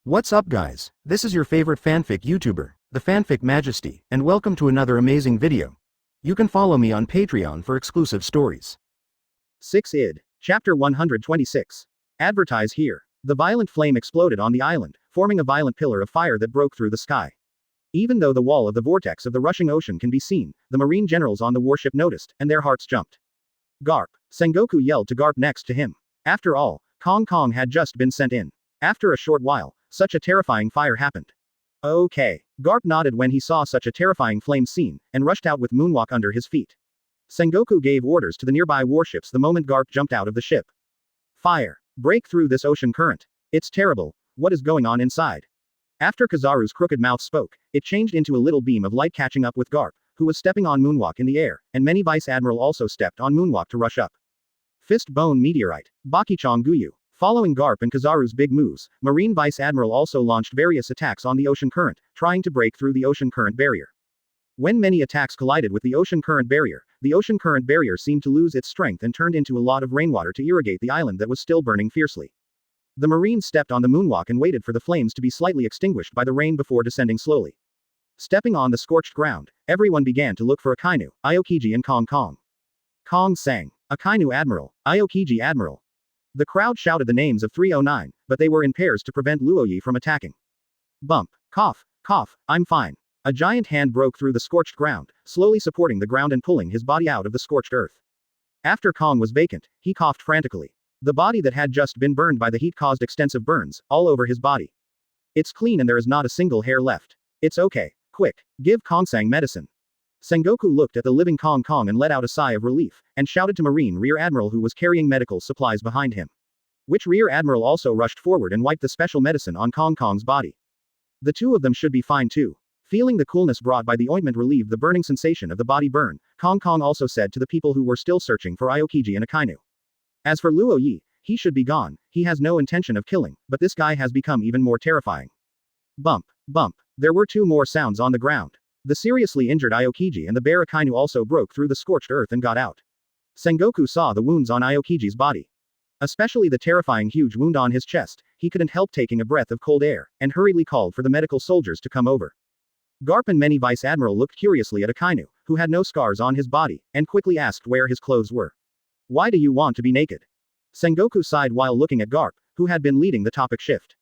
What's up guys, this is your favorite fanfic YouTuber, the Fanfic Majesty, and welcome to another amazing video. You can follow me on Patreon for exclusive stories. 6 id. Chapter 126. Advertise here. The violent flame exploded on the island, forming a violent pillar of fire that broke through the sky. Even though the wall of the vortex of the rushing ocean can be seen, the marine generals on the warship noticed, and their hearts jumped. Garp. Sengoku yelled to Garp next to him. After all, Kong had just been sent in. After a short while, such a terrifying fire happened. Okay. Garp nodded when he saw such a terrifying flame scene, and rushed out with Moonwalk under his feet. Sengoku gave orders to the nearby warships the moment Garp jumped out of the ship. Fire. Break through this ocean current. It's terrible. What is going on inside? After Kizaru's crooked mouth spoke, it changed into a little beam of light catching up with Garp, who was stepping on Moonwalk in the air, and many Vice Admiral also stepped on Moonwalk to rush up. Fist Bone Meteorite. Bakichang Guyu. Following Garp and Kizaru's big moves, Marine Vice Admiral also launched various attacks on the ocean current, trying to break through the ocean current barrier. When many attacks collided with the ocean current barrier seemed to lose its strength and turned into a lot of rainwater to irrigate the island that was still burning fiercely. The Marines stepped on the Moonwalk and waited for the flames to be slightly extinguished by the rain before descending slowly. Stepping on the scorched ground, everyone began to look for Akainu, Aokiji and Kong. Kong sang, "Akainu Admiral, Aokiji Admiral." The crowd shouted the names of 309, but they were in pairs to prevent Luo Ye from attacking. Bump. Cough. Cough. I'm fine. A giant hand broke through the scorched ground, slowly supporting the ground and pulling his body out of the scorched earth. After Kong was vacant, he coughed frantically. The body that had just been burned by the heat caused extensive burns, all over his body. It's clean and there is not a single hair left. It's okay. Quick. Give Kongsang medicine. Sengoku looked at the living Kong and let out a sigh of relief, and shouted to Marine Rear Admiral who was carrying medical supplies behind him. Which Rear Admiral also rushed forward and wiped the special medicine on Kong's body. The two of them should be fine too. Feeling the coolness brought by the ointment relieved the burning sensation of the body burn, Kong also said to the people who were still searching for Aokiji and Akainu. As for Luo Ye, he should be gone, he has no intention of killing, but this guy has become even more terrifying. Bump. Bump. There were two more sounds on the ground. The seriously injured Aokiji and the bear Akainu also broke through the scorched earth and got out. Sengoku saw the wounds on Aokiji's body. Especially the terrifying huge wound on his chest, he couldn't help taking a breath of cold air, and hurriedly called for the medical soldiers to come over. Garp and many Vice Admiral looked curiously at Akainu, who had no scars on his body, and quickly asked where his clothes were. Why do you want to be naked? Sengoku sighed while looking at Garp, who had been leading the topic shift.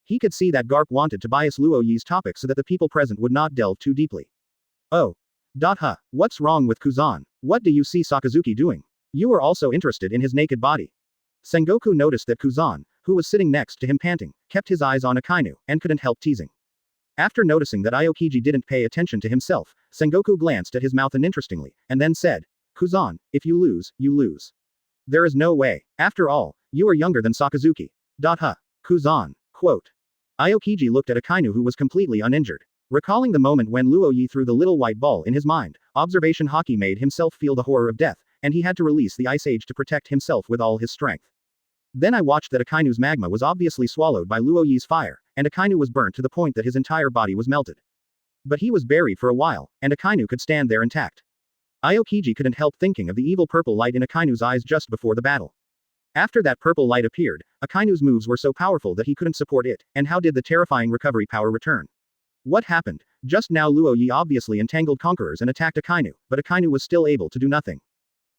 He could see that Garp wanted to bias Luo Ye's topic so that the people present would not delve too deeply. Oh. Huh. What's wrong with Kuzan? What do you see Sakazuki doing? You are also interested in his naked body. Sengoku noticed that Kuzan, who was sitting next to him panting, kept his eyes on Akainu, and couldn't help teasing. After noticing that Aokiji didn't pay attention to himself, Sengoku glanced at his mouth uninterestingly, and then said, Kuzan, if you lose, you lose. There is no way. After all, you are younger than Sakazuki. Huh. Kuzan. Quote. Aokiji looked at Akainu who was completely uninjured. Recalling the moment when Luo Ye threw the little white ball in his mind, observation Haki made himself feel the horror of death, and he had to release the Ice Age to protect himself with all his strength. Then I watched that Akainu's magma was obviously swallowed by Luo Ye's fire, and Akainu was burnt to the point that his entire body was melted. But he was buried for a while, and Akainu could stand there intact. Aokiji couldn't help thinking of the evil purple light in Akainu's eyes just before the battle. After that purple light appeared, Akainu's moves were so powerful that he couldn't support it, and how did the terrifying recovery power return? What happened? Just now Luo Ye obviously entangled conquerors and attacked Akainu, but Akainu was still able to do nothing.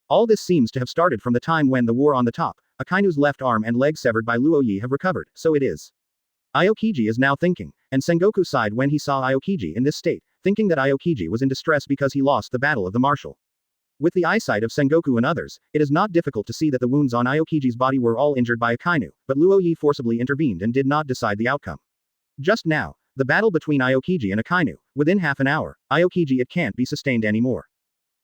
All this seems to have started from the time when the war on the top, Akainu's left arm and leg severed by Luo Ye have recovered, so it is. Aokiji is now thinking, and Sengoku sighed when he saw Aokiji in this state, thinking that Aokiji was in distress because he lost the battle of the marshal. With the eyesight of Sengoku and others, it is not difficult to see that the wounds on Aokiji's body were all injured by Akainu, but Luo Ye forcibly intervened and did not decide the outcome. Just now, the battle between Aokiji and Akainu, within half an hour, Aokiji it can't be sustained anymore.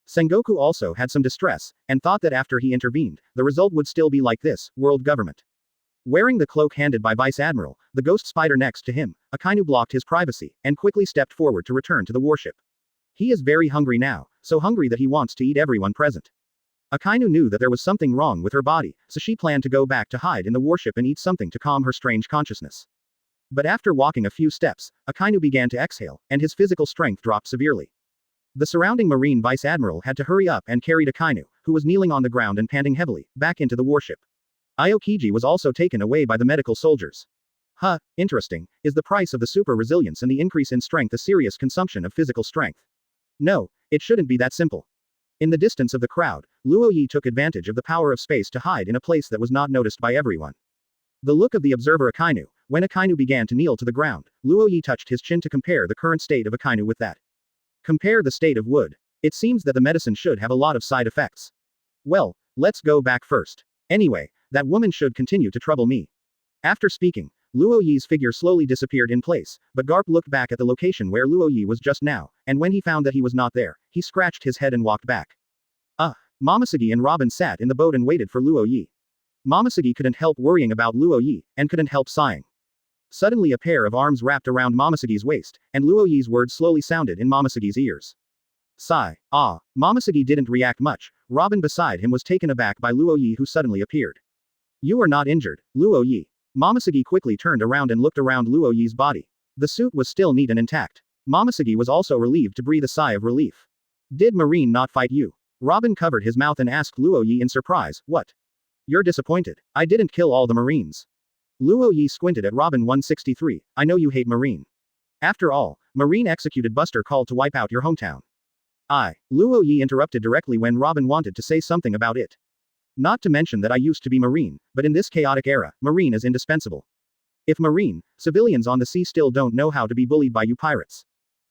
Sengoku also had some distress, and thought that after he intervened, the result would still be like this, world government. Wearing the cloak handed by Vice Admiral, the ghost spider next to him, Akainu blocked his privacy, and quickly stepped forward to return to the warship. He is very hungry now, so hungry that he wants to eat everyone present. Akainu knew that there was something wrong with her body, so she planned to go back to hide in the warship and eat something to calm her strange consciousness. But after walking a few steps, Akainu began to exhale, and his physical strength dropped severely. The surrounding Marine Vice Admiral had to hurry up and carried Akainu, who was kneeling on the ground and panting heavily, back into the warship. Aokiji was also taken away by the medical soldiers. Huh, interesting. Is the price of the super resilience and the increase in strength a serious consumption of physical strength? No, it shouldn't be that simple. In the distance of the crowd, Luo Ye took advantage of the power of space to hide in a place that was not noticed by everyone. The look of the observer Akainu, when Akainu began to kneel to the ground, Luo Ye touched his chin to compare the current state of Akainu with that. Compare the state of wood. It seems that the medicine should have a lot of side effects. Well, let's go back first. Anyway, that woman should continue to trouble me. After speaking, Luo Ye's figure slowly disappeared in place, but Garp looked back at the location where Luo Ye was just now, and when he found that he was not there, he scratched his head and walked back. Momosuke and Robin sat in the boat and waited for Luo Ye. Momosuke couldn't help worrying about Luo Ye, and couldn't help sighing. Suddenly a pair of arms wrapped around Momosuke's waist, and Luo Ye's words slowly sounded in Momosuke's ears. Sigh. Momosuke didn't react much. Robin beside him was taken aback by Luo Ye, who suddenly appeared. You are not injured, Luo Ye. Momosuke quickly turned around and looked around Luo Ye's body. The suit was still neat and intact. Momosuke was also relieved to breathe a sigh of relief. Did Marine not fight you? Robin covered his mouth and asked Luo Ye in surprise, what? You're disappointed. I didn't kill all the Marines. Luo Ye squinted at Robin 163, I know you hate Marine. After all, Marine executed Buster called to wipe out your hometown. Luo Ye interrupted directly when Robin wanted to say something about it. Not to mention that I used to be Marine, but in this chaotic era, Marine is indispensable. If Marine, civilians on the sea still don't know how to be bullied by you pirates.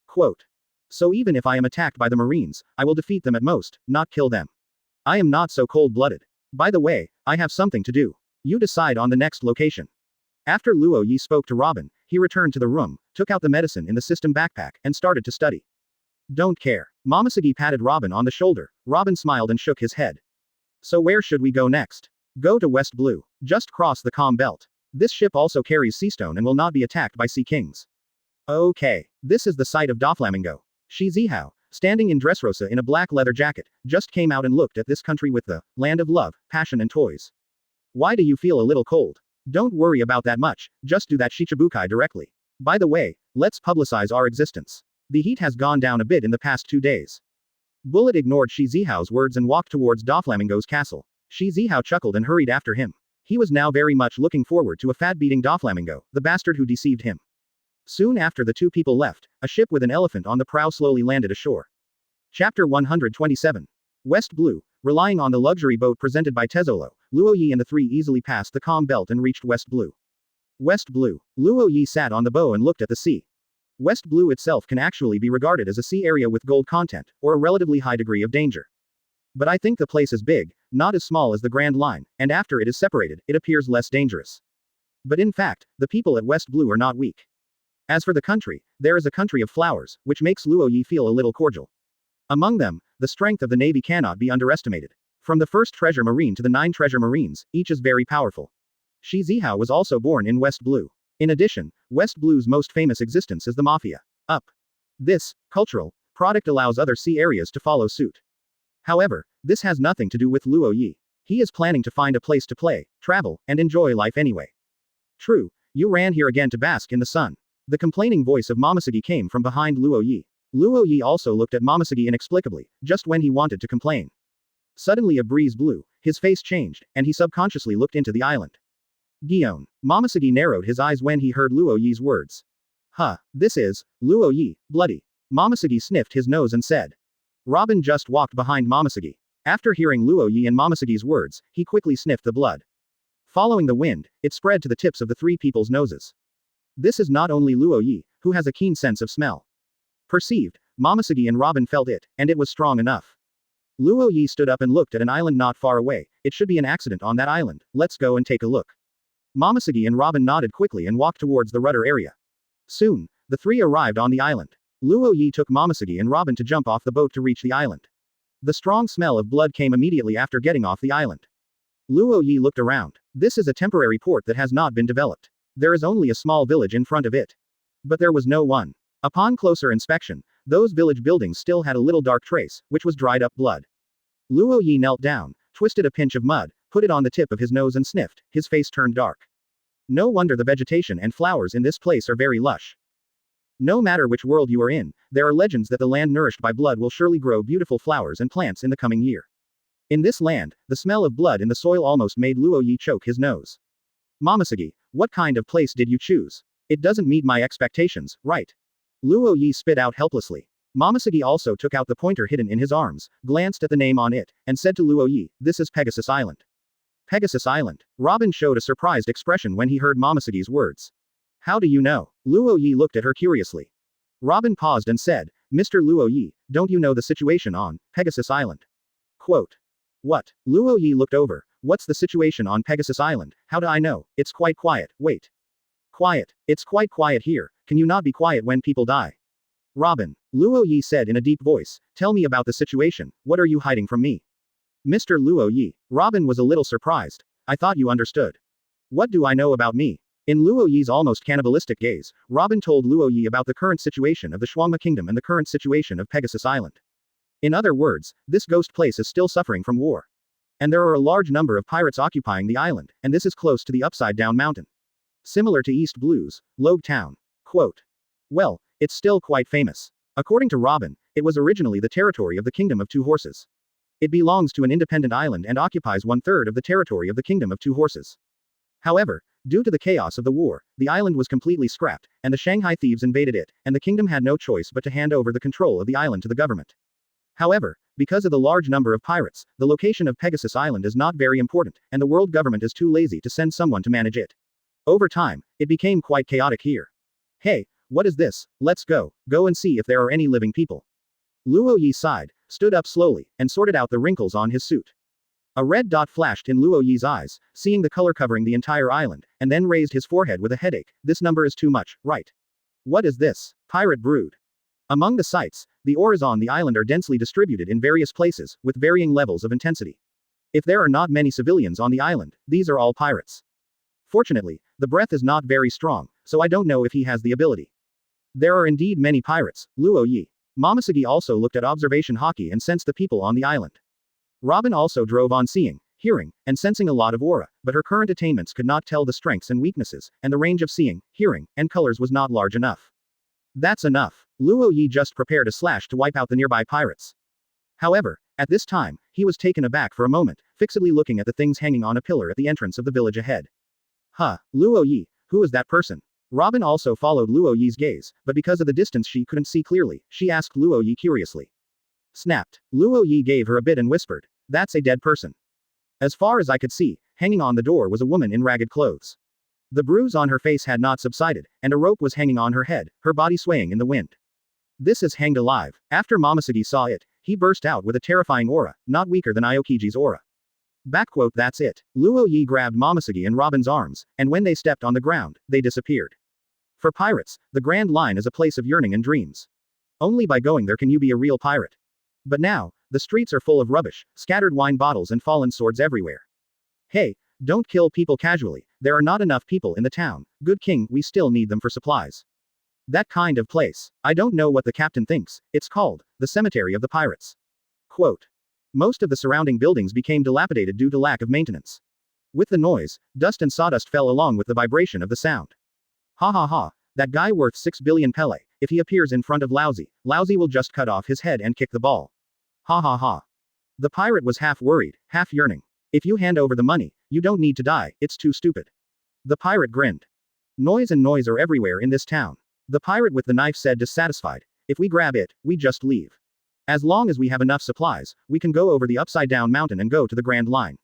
Quote. So even if I am attacked by the Marines, I will defeat them at most, not kill them. I am not so cold-blooded. By the way, I have something to do. You decide on the next location. After Luo Ye spoke to Robin, he returned to the room, took out the medicine in the system backpack, and started to study. Don't care. Momosuke patted Robin on the shoulder. Robin smiled and shook his head. So where should we go next? Go to West Blue. Just cross the calm belt. This ship also carries seastone and will not be attacked by sea kings. Okay. This is the site of Doflamingo. Shi Zihao, standing in Dressrosa in a black leather jacket, just came out and looked at this country with the land of love, passion and toys. Why do you feel a little cold? Don't worry about that much, just do that Shichibukai directly. By the way, let's publicize our existence. The heat has gone down a bit in the past 2 days. Bullet ignored Shi Zihao's words and walked towards Doflamingo's castle. Shi Zihao chuckled and hurried after him. He was now very much looking forward to a fat-beating Doflamingo, the bastard who deceived him. Soon after the two people left, a ship with an elephant on the prow slowly landed ashore. Chapter 127. West Blue. Relying on the luxury boat presented by Tezzolo, Luo Ye and the three easily passed the calm belt and reached West Blue. West Blue. Luo Ye sat on the bow and looked at the sea. West Blue itself can actually be regarded as a sea area with gold content, or a relatively high degree of danger. But I think the place is big, not as small as the Grand Line, and after it is separated, it appears less dangerous. But in fact, the people at West Blue are not weak. As for the country, there is a country of flowers, which makes Luo Ye feel a little cordial. Among them, the strength of the Navy cannot be underestimated. From the 1st Treasure Marine to the 9 Treasure Marines, each is very powerful. Shi Zihao was also born in West Blue. In addition, West Blue's most famous existence is the Mafia. This cultural product allows other sea areas to follow suit. However, this has nothing to do with Luo Ye. He is planning to find a place to play, travel, and enjoy life anyway. True, you ran here again to bask in the sun. The complaining voice of Momosuke came from behind Luo Ye. Luo Ye also looked at Momosuke inexplicably, just when he wanted to complain. Suddenly a breeze blew, his face changed, and he subconsciously looked into the island. Gion. Momosuke narrowed his eyes when he heard Luo Ye's words. This is, Luo Ye, bloody. Momosuke sniffed his nose and said. Robin just walked behind Momosuke. After hearing Luo Ye and Momosuke's words, he quickly sniffed the blood. Following the wind, it spread to the tips of the three people's noses. This is not only Luo Ye, who has a keen sense of smell. Perceived, Momosuke and Robin felt it, and it was strong enough. Luo Ye stood up and looked at an island not far away. It should be an accident on that island, let's go and take a look. Momosuke and Robin nodded quickly and walked towards the rudder area. Soon, the three arrived on the island. Luo Ye took Momosuke and Robin to jump off the boat to reach the island. The strong smell of blood came immediately after getting off the island. Luo Ye looked around. This is a temporary port that has not been developed. There is only a small village in front of it. But there was no one. Upon closer inspection, those village buildings still had a little dark trace, which was dried up blood. Luo Ye knelt down, twisted a pinch of mud, put it on the tip of his nose and sniffed. His face turned dark. No wonder the vegetation and flowers in this place are very lush. No matter which world you are in, there are legends that the land nourished by blood will surely grow beautiful flowers and plants in the coming year. In this land, the smell of blood in the soil almost made Luo Ye choke his nose. Momosuke, What kind of place did you choose? It doesn't meet my expectations, right? Luo Ye spit out helplessly. Momosuke also took out the pointer hidden in his arms, glanced at the name on it, and said to Luo Ye, "This is Pegasus Island." Pegasus Island. Robin showed a surprised expression when he heard Momosuke's words. How do you know? Luo Ye looked at her curiously. Robin paused and said, "Mr. Luo Ye, don't you know the situation on Pegasus Island?" Quote. What? Luo Ye looked over. What's the situation on Pegasus Island? How do I know? It's quite quiet. Wait. Quiet. It's quite quiet here. Can you not be quiet when people die? Robin. Luo Ye said in a deep voice, "Tell me about the situation. What are you hiding from me?" Mr. Luo Ye. Robin was a little surprised. I thought you understood. What do I know about me? In Luo Ye's almost cannibalistic gaze, Robin told Luo Ye about the current situation of the Shuangma Kingdom and the current situation of Pegasus Island. In other words, this ghost place is still suffering from war. And there are a large number of pirates occupying the island, and this is close to the upside-down mountain. Similar to East Blue's Logue Town. Quote. Well, it's still quite famous. According to Robin, it was originally the territory of the Kingdom of Two Horses. It belongs to an independent island and occupies 1/3 of the territory of the Kingdom of Two Horses. However, due to the chaos of the war, the island was completely scrapped, and the Shanghai thieves invaded it, and the kingdom had no choice but to hand over the control of the island to the government. However, because of the large number of pirates, the location of Pegasus Island is not very important, and the world government is too lazy to send someone to manage it. Over time, it became quite chaotic here. Hey, what is this? Let's go and see if there are any living people. Luo Ye sighed, stood up slowly, and sorted out the wrinkles on his suit. A red dot flashed in Luo Ye's eyes, seeing the color covering the entire island, and then raised his forehead with a headache. This number is too much, right? What is this? Pirate brood. Among the sites, the auras on the island are densely distributed in various places, with varying levels of intensity. If there are not many civilians on the island, these are all pirates. Fortunately, the breath is not very strong, so I don't know if he has the ability. There are indeed many pirates, Luo Ye. Momosuke also looked at observation hockey and sensed the people on the island. Robin also drove on seeing, hearing, and sensing a lot of aura, but her current attainments could not tell the strengths and weaknesses, and the range of seeing, hearing, and colors was not large enough. That's enough. Luo Ye just prepared a slash to wipe out the nearby pirates. However, at this time, he was taken aback for a moment, fixedly looking at the things hanging on a pillar at the entrance of the village ahead. Huh, Luo Ye, who is that person? Robin also followed Luo Ye's gaze, but because of the distance she couldn't see clearly, she asked Luo Ye curiously. Snapped. Luo Ye gave her a bit and whispered, "That's a dead person." As far as I could see, hanging on the door was a woman in ragged clothes. The bruise on her face had not subsided, and a rope was hanging on her head, her body swaying in the wind. This is hanged alive. After Momosuke saw it, he burst out with a terrifying aura, not weaker than Aokiji's aura. Backquote, that's it. Luo Ye grabbed Momosuke in Robin's arms, and when they stepped on the ground, they disappeared. For pirates, the Grand Line is a place of yearning and dreams. Only by going there can you be a real pirate. But now, the streets are full of rubbish, scattered wine bottles and fallen swords everywhere. Hey, don't kill people casually, there are not enough people in the town, good king, we still need them for supplies. That kind of place. I don't know what the captain thinks, it's called the cemetery of the pirates. Quote. Most of the surrounding buildings became dilapidated due to lack of maintenance. With the noise, dust and sawdust fell along with the vibration of the sound. Ha ha ha, that guy worth 6 billion pele, if he appears in front of Lousy, Lousy will just cut off his head and kick the ball. Ha ha ha. The pirate was half worried, half yearning. If you hand over the money, you don't need to die, it's too stupid. The pirate grinned. Noise and noise are everywhere in this town. The pirate with the knife said dissatisfied, if we grab it, we just leave. As long as we have enough supplies, we can go over the upside-down mountain and go to the Grand Line.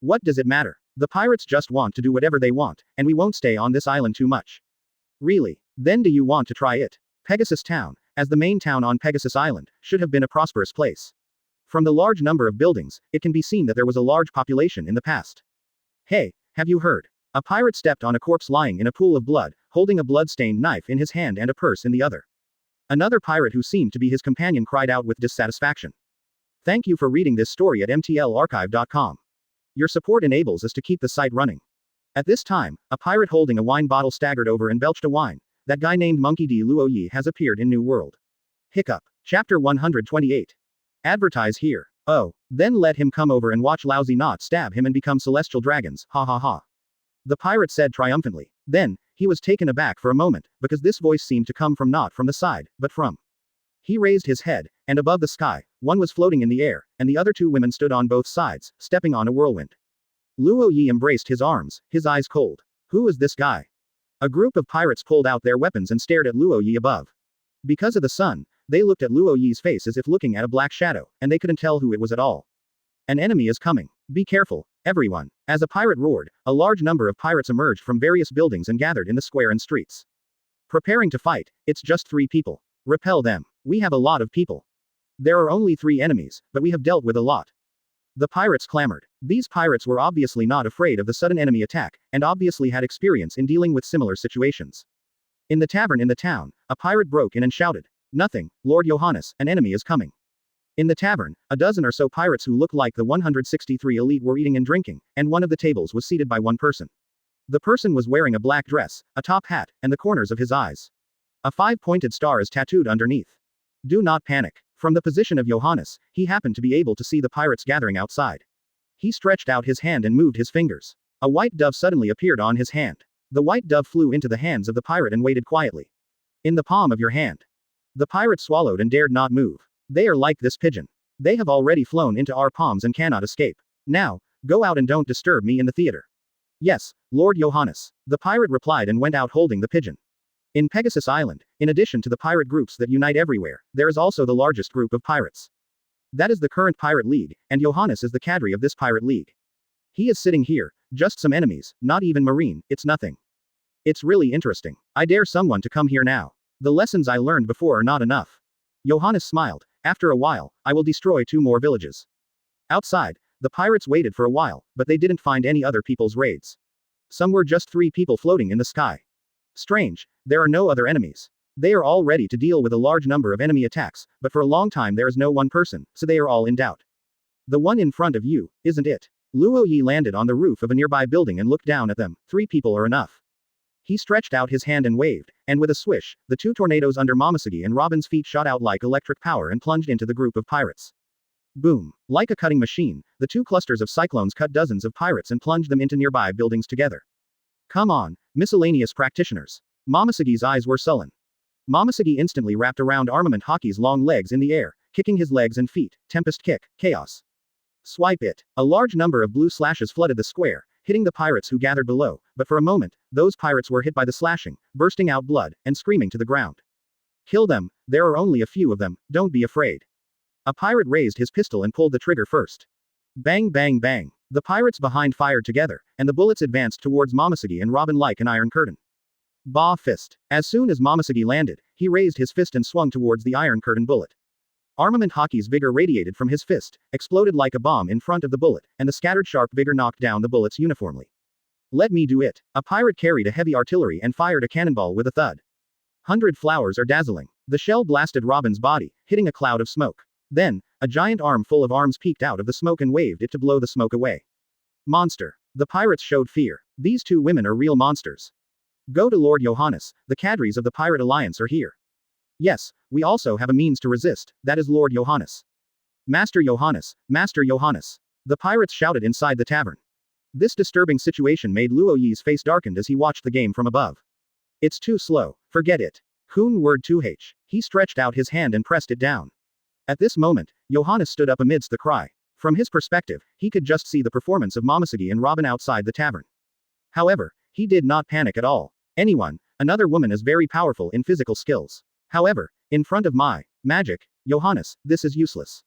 What does it matter? The pirates just want to do whatever they want, and we won't stay on this island too much. Really? Then do you want to try it? Pegasus Town, as the main town on Pegasus Island, should have been a prosperous place. From the large number of buildings, it can be seen that there was a large population in the past. Hey, have you heard? A pirate stepped on a corpse lying in a pool of blood, holding a blood-stained knife in his hand and a purse in the other. Another pirate who seemed to be his companion cried out with dissatisfaction. Thank you for reading this story at mtlarchive.com. Your support enables us to keep the site running. At this time, a pirate holding a wine bottle staggered over and belched a wine. That guy named Monkey D. Luo Ye has appeared in New World. Hiccup. Chapter 128. Advertise here. Oh, then let him come over and watch Lousy not stab him and become celestial dragons, ha ha ha. The pirate said triumphantly. Then, he was taken aback for a moment, because this voice seemed to come from not from the side, but from. He raised his head, and above the sky, one was floating in the air, and the other two women stood on both sides, stepping on a whirlwind. Luo Ye embraced his arms, his eyes cold. Who is this guy? A group of pirates pulled out their weapons and stared at Luo Ye above. Because of the sun, they looked at Luo Ye's face as if looking at a black shadow, and they couldn't tell who it was at all. An enemy is coming. Be careful, everyone. As a pirate roared, a large number of pirates emerged from various buildings and gathered in the square and streets. Preparing to fight, it's just 3 people. Repel them. We have a lot of people. There are only 3 enemies, but we have dealt with a lot. The pirates clamored. These pirates were obviously not afraid of the sudden enemy attack, and obviously had experience in dealing with similar situations. In the tavern in the town, a pirate broke in and shouted, "Nothing, Lord Johannes, an enemy is coming." In the tavern, a dozen or so pirates who looked like the 163 elite were eating and drinking, and one of the tables was seated by one person. The person was wearing a black dress, a top hat, and the corners of his eyes. A 5-pointed star is tattooed underneath. Do not panic. From the position of Johannes, he happened to be able to see the pirates gathering outside. He stretched out his hand and moved his fingers. A white dove suddenly appeared on his hand. The white dove flew into the hands of the pirate and waited quietly. In the palm of your hand. The pirate swallowed and dared not move. They are like this pigeon. They have already flown into our palms and cannot escape. Now, go out and don't disturb me in the theater. Yes, Lord Johannes. The pirate replied and went out holding the pigeon. In Pegasus Island, in addition to the pirate groups that unite everywhere, there is also the largest group of pirates. That is the current pirate league, and Johannes is the cadre of this pirate league. He is sitting here, just some enemies, not even marine, it's nothing. It's really interesting. I dare someone to come here now. The lessons I learned before are not enough. Johannes smiled. After a while, I will destroy 2 more villages. Outside, the pirates waited for a while, but they didn't find any other people's raids. Some were just 3 people floating in the sky. Strange, there are no other enemies. They are all ready to deal with a large number of enemy attacks, but for a long time there is no one person, so they are all in doubt. The one in front of you, isn't it? Luo Ye landed on the roof of a nearby building and looked down at them. 3 people are enough. He stretched out his hand and waved, and with a swish, the 2 tornadoes under Momosuke and Robin's feet shot out like electric power and plunged into the group of pirates. Boom. Like a cutting machine, the 2 clusters of cyclones cut dozens of pirates and plunged them into nearby buildings together. Come on, miscellaneous practitioners. Momosuke's eyes were sullen. Momosuke instantly wrapped around Armament Hockey's long legs in the air, kicking his legs and feet. Tempest kick, chaos. Swipe it. A large number of blue slashes flooded the square, hitting the pirates who gathered below, but for a moment, those pirates were hit by the slashing, bursting out blood, and screaming to the ground. Kill them, there are only a few of them, don't be afraid. A pirate raised his pistol and pulled the trigger first. Bang bang bang. The pirates behind fired together, and the bullets advanced towards Momosuke and Robin like an iron curtain. Ba fist. As soon as Momosuke landed, he raised his fist and swung towards the iron curtain bullet. Armament Hockey's vigor radiated from his fist, exploded like a bomb in front of the bullet, and the scattered sharp vigor knocked down the bullets uniformly. Let me do it. A pirate carried a heavy artillery and fired a cannonball with a thud. 100 flowers are dazzling. The shell blasted Robin's body, hitting a cloud of smoke. Then, a giant arm full of arms peeked out of the smoke and waved it to blow the smoke away. Monster. The pirates showed fear. These 2 women are real monsters. Go to Lord Johannes, the cadres of the Pirate Alliance are here. Yes, we also have a means to resist, that is Lord Johannes. Master Johannes, Master Johannes. The pirates shouted inside the tavern. This disturbing situation made Luo Ye's face darkened as he watched the game from above. It's too slow, forget it. Kun word 2H. He stretched out his hand and pressed it down. At this moment, Johannes stood up amidst the cry. From his perspective, he could just see the performance of Momosuke and Robin outside the tavern. However, he did not panic at all. Anyone, another woman is very powerful in physical skills. However, in front of my magic, Johannes, this is useless.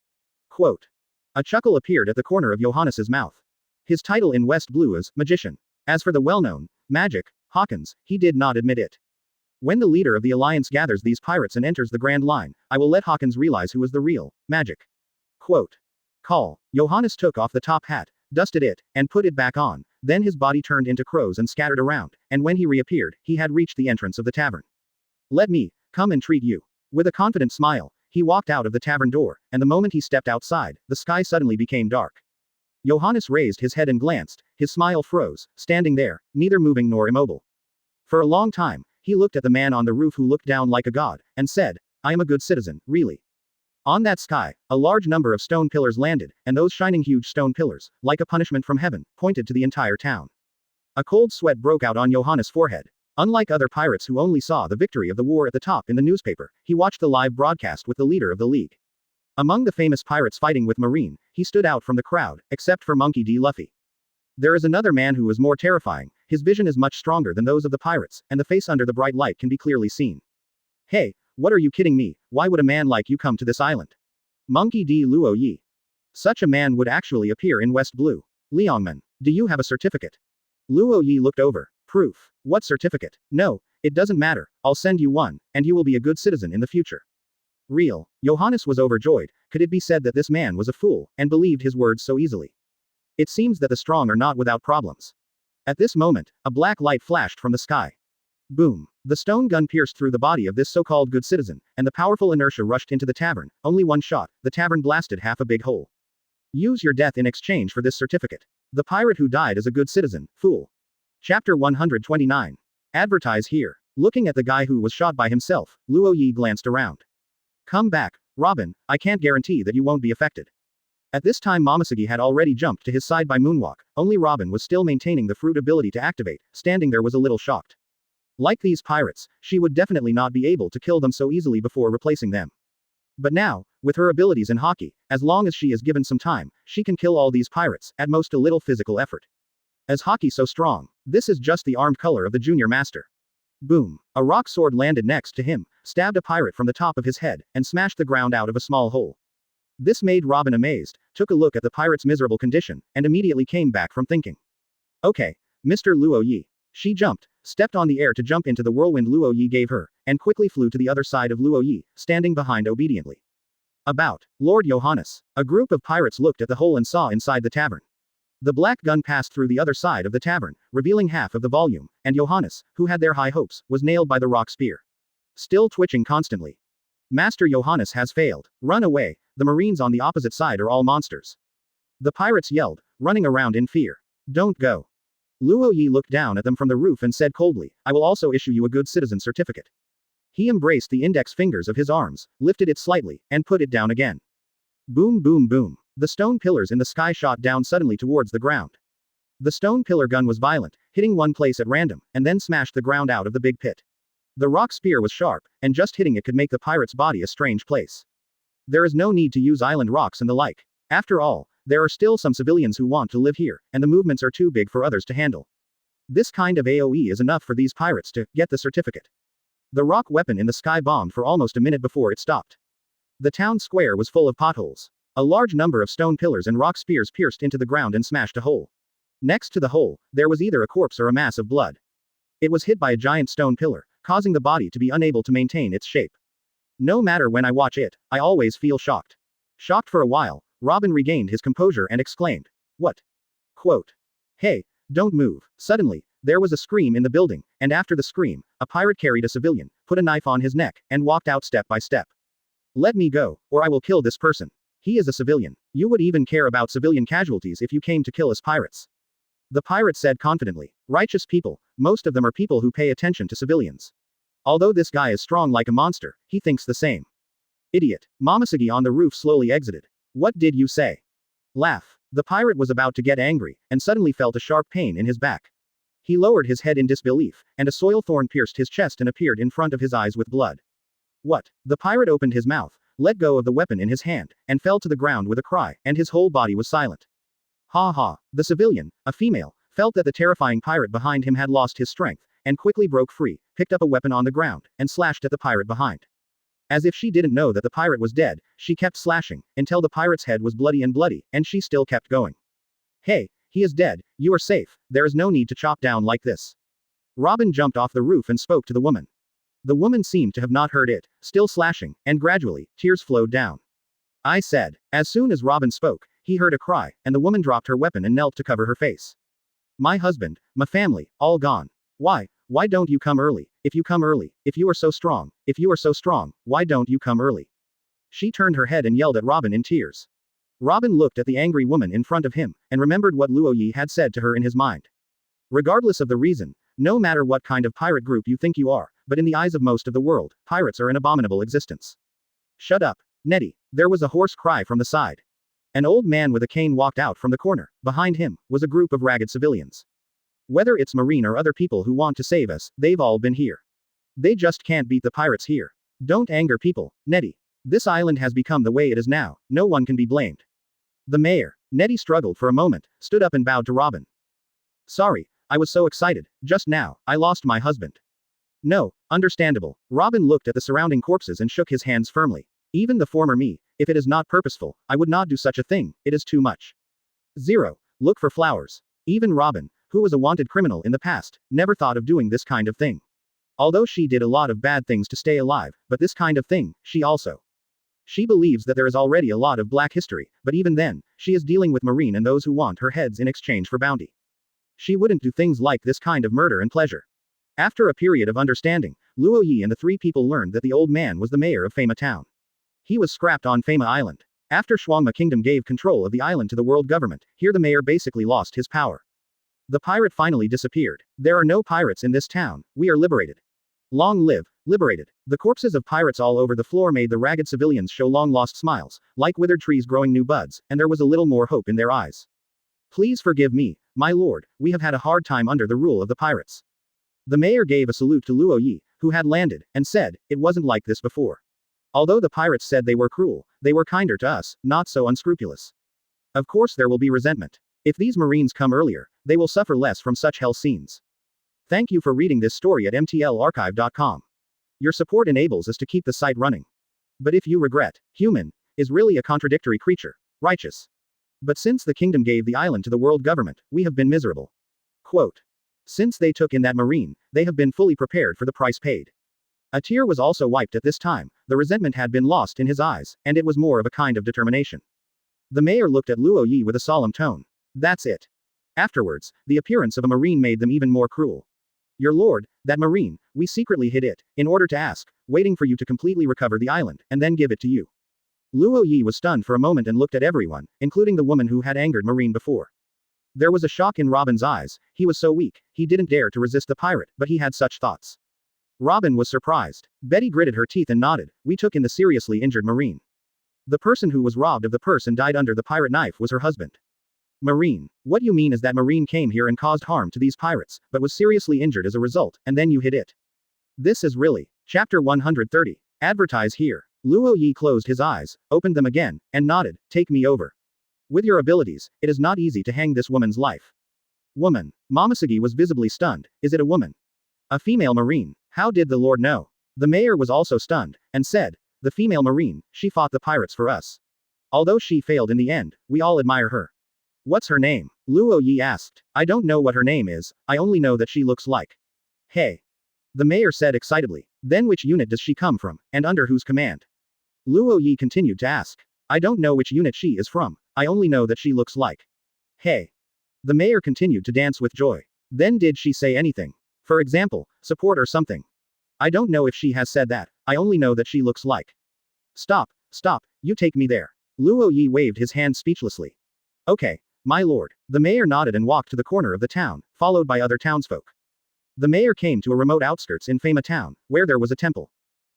Quote. A chuckle appeared at the corner of Johannes's mouth. His title in West Blue is Magician. As for the well-known magic, Hawkins, he did not admit it. When the leader of the alliance gathers these pirates and enters the Grand Line, I will let Hawkins realize who is the real magic. Quote. Call. Johannes took off the top hat, dusted it, and put it back on. Then his body turned into crows and scattered around, and when he reappeared, he had reached the entrance of the tavern. Let me come and treat you. With a confident smile, he walked out of the tavern door, and the moment he stepped outside, the sky suddenly became dark. Johannes raised his head and glanced, his smile froze, standing there, neither moving nor immobile. For a long time, he looked at the man on the roof who looked down like a god, and said, I am a good citizen, really. On that sky, a large number of stone pillars landed, and those shining huge stone pillars, like a punishment from heaven, pointed to the entire town. A cold sweat broke out on Johannes' forehead. Unlike other pirates who only saw the victory of the war at the top in the newspaper, he watched the live broadcast with the leader of the league. Among the famous pirates fighting with Marine, he stood out from the crowd, except for Monkey D. Luffy. There is another man who is more terrifying. his vision is much stronger than those of the pirates, and the face under the bright light can be clearly seen. Hey, what are you kidding me? Why would a man like you come to this island? Monkey D. Luo Ye. Such a man would actually appear in West Blue. Liangman, do you have a certificate? Luo Ye looked over. Proof. What certificate? No, it doesn't matter, I'll send you one, and you will be a good citizen in the future. Real. Johannes was overjoyed. Could it be said that this man was a fool, and believed his words so easily? It seems that the strong are not without problems. At this moment, a black light flashed from the sky. Boom. The stone gun pierced through the body of this so-called good citizen, and the powerful inertia rushed into the tavern. Only one shot, the tavern blasted half a big hole. Use your death in exchange for this certificate. The pirate who died is a good citizen, fool. Chapter 129. Advertise here. Looking at the guy who was shot by himself, Luo Ye glanced around. Come back, Robin, I can't guarantee that you won't be affected. At this time Momosuke had already jumped to his side by moonwalk, only Robin was still maintaining the fruit ability to activate, standing there was a little shocked. Like these pirates, she would definitely not be able to kill them so easily before replacing them. But now, with her abilities in hockey, as long as she is given some time, she can kill all these pirates, at most a little physical effort. As hockey so strong, this is just the armed color of the junior master. Boom. A rock sword landed next to him, stabbed a pirate from the top of his head, and smashed the ground out of a small hole. This made Robin amazed, took a look at the pirate's miserable condition, and immediately came back from thinking. Okay, Mr. Luo Ye. She jumped, stepped on the air to jump into the whirlwind Luo Ye gave her, and quickly flew to the other side of Luo Ye, standing behind obediently. About. Lord Johannes. A group of pirates looked at the hole and saw inside the tavern. The black gun passed through the other side of the tavern, revealing half of the volume, and Johannes, who had their high hopes, was nailed by the rock spear. Still twitching constantly. Master Johannes has failed. Run away, the marines on the opposite side are all monsters. The pirates yelled, running around in fear. Don't go. Luo Ye looked down at them from the roof and said coldly, I will also issue you a good citizen certificate. He embraced the index fingers of his arms, lifted it slightly, and put it down again. Boom boom boom. The stone pillars in the sky shot down suddenly towards the ground. The stone pillar gun was violent, hitting one place at random, and then smashed the ground out of the big pit. The rock spear was sharp, and just hitting it could make the pirate's body a strange place. There is no need to use island rocks and the like. After all, there are still some civilians who want to live here, and the movements are too big for others to handle. This kind of AoE is enough for these pirates to get the certificate. The rock weapon in the sky bombed for almost a minute before it stopped. The town square was full of potholes. A large number of stone pillars and rock spears pierced into the ground and smashed a hole. Next to the hole, there was either a corpse or a mass of blood. It was hit by a giant stone pillar, causing the body to be unable to maintain its shape. No matter when I watch it, I always feel shocked. Shocked for a while, Robin regained his composure and exclaimed. What? Quote. Hey, don't move. Suddenly, there was a scream in the building, and after the scream, a pirate carried a civilian, put a knife on his neck, and walked out step by step. Let me go, or I will kill this person. He is a civilian. You would even care about civilian casualties if you came to kill us pirates. The pirate said confidently. Righteous people, most of them are people who pay attention to civilians. Although this guy is strong like a monster, he thinks the same. Idiot. Momosuke on the roof slowly exited. What did you say? Laugh. The pirate was about to get angry, and suddenly felt a sharp pain in his back. He lowered his head in disbelief, and a soil thorn pierced his chest and appeared in front of his eyes with blood. What? The pirate opened his mouth, let go of the weapon in his hand, and fell to the ground with a cry, and his whole body was silent. Ha ha. The civilian, a female, felt that the terrifying pirate behind him had lost his strength, and quickly broke free, picked up a weapon on the ground, and slashed at the pirate behind. As if she didn't know that the pirate was dead, she kept slashing, until the pirate's head was bloody, and she still kept going. Hey, he is dead, you are safe, there is no need to chop down like this. Robin jumped off the roof and spoke to the woman. The woman seemed to have not heard it, still slashing, and gradually, tears flowed down. I said. As soon as Robin spoke, he heard a cry, and the woman dropped her weapon and knelt to cover her face. My husband, my family, all gone. Why don't you come early? If you come early, if you are so strong, why don't you come early? She turned her head and yelled at Robin in tears. Robin looked at the angry woman in front of him, and remembered what Luo Ye had said to her in his mind. Regardless of the reason, no matter what kind of pirate group you think you are, but in the eyes of most of the world, pirates are an abominable existence. Shut up, Nettie. There was a hoarse cry from the side. An old man with a cane walked out from the corner. Behind him was a group of ragged civilians. Whether it's Marine or other people who want to save us, they've all been here. They just can't beat the pirates here. Don't anger people, Nettie. This island has become the way it is now, no one can be blamed. The mayor. Nettie struggled for a moment, stood up and bowed to Robin. Sorry, I was so excited. Just now, I lost my husband. No, understandable. Robin looked at the surrounding corpses and shook his hands firmly. Even the former me, if it is not purposeful, I would not do such a thing, it is too much. 0. Look for flowers. Even Robin, who was a wanted criminal in the past, never thought of doing this kind of thing. Although she did a lot of bad things to stay alive, but this kind of thing, she also. She believes that there is already a lot of black history, but even then, she is dealing with Marine and those who want her heads in exchange for bounty. She wouldn't do things like this kind of murder and pleasure. After a period of understanding, Luo Ye and the 3 people learned that the old man was the mayor of Fama Town. He was scrapped on Fama Island. After Shuangma Kingdom gave control of the island to the world government, here the mayor basically lost his power. The pirate finally disappeared. There are no pirates in this town, we are liberated. Long live, liberated. The corpses of pirates all over the floor made the ragged civilians show long-lost smiles, like withered trees growing new buds, and there was a little more hope in their eyes. Please forgive me, my lord, we have had a hard time under the rule of the pirates. The mayor gave a salute to Luo Ye, who had landed, and said, it wasn't like this before. Although the pirates said they were cruel, they were kinder to us, not so unscrupulous. Of course there will be resentment. If these Marines come earlier, they will suffer less from such hell scenes. Thank you for reading this story at mtlarchive.com. Your support enables us to keep the site running. But if you regret, human is really a contradictory creature. Righteous. But since the kingdom gave the island to the world government, we have been miserable. Quote. Since they took in that Marine, they have been fully prepared for the price paid. A tear was also wiped at this time, the resentment had been lost in his eyes, and it was more of a kind of determination. The mayor looked at Luo Ye with a solemn tone. That's it. Afterwards, the appearance of a Marine made them even more cruel. Your lord, that Marine, we secretly hid it, in order to ask, waiting for you to completely recover the island, and then give it to you. Luo Ye was stunned for a moment and looked at everyone, including the woman who had angered Marine before. There was a shock in Robin's eyes, he was so weak, he didn't dare to resist the pirate, but he had such thoughts. Robin was surprised. Betty gritted her teeth and nodded, we took in the seriously injured Marine. The person who was robbed of the purse and died under the pirate knife was her husband. Marine. What you mean is that Marine came here and caused harm to these pirates, but was seriously injured as a result, and then you hid it. This is really. Chapter 130. Advertise here. Luo Ye closed his eyes, opened them again, and nodded, take me over. With your abilities, it is not easy to hang this woman's life. Woman. Momosugi was visibly stunned, is it a woman? A female Marine. How did the lord know? The mayor was also stunned, and said, the female Marine, she fought the pirates for us. Although she failed in the end, we all admire her. What's her name? Luo Ye asked. I don't know what her name is, I only know that she looks like. Hey. The mayor said excitably. Then which unit does she come from, and under whose command? Luo Ye continued to ask. I don't know which unit she is from, I only know that she looks like. Hey. The mayor continued to dance with joy. Then did she say anything? For example, support or something? I don't know if she has said that, I only know that she looks like. Stop, you take me there. Luo Ye waved his hand speechlessly. Okay. My lord. The mayor nodded and walked to the corner of the town, followed by other townsfolk. The mayor came to a remote outskirts in Fama Town, where there was a temple.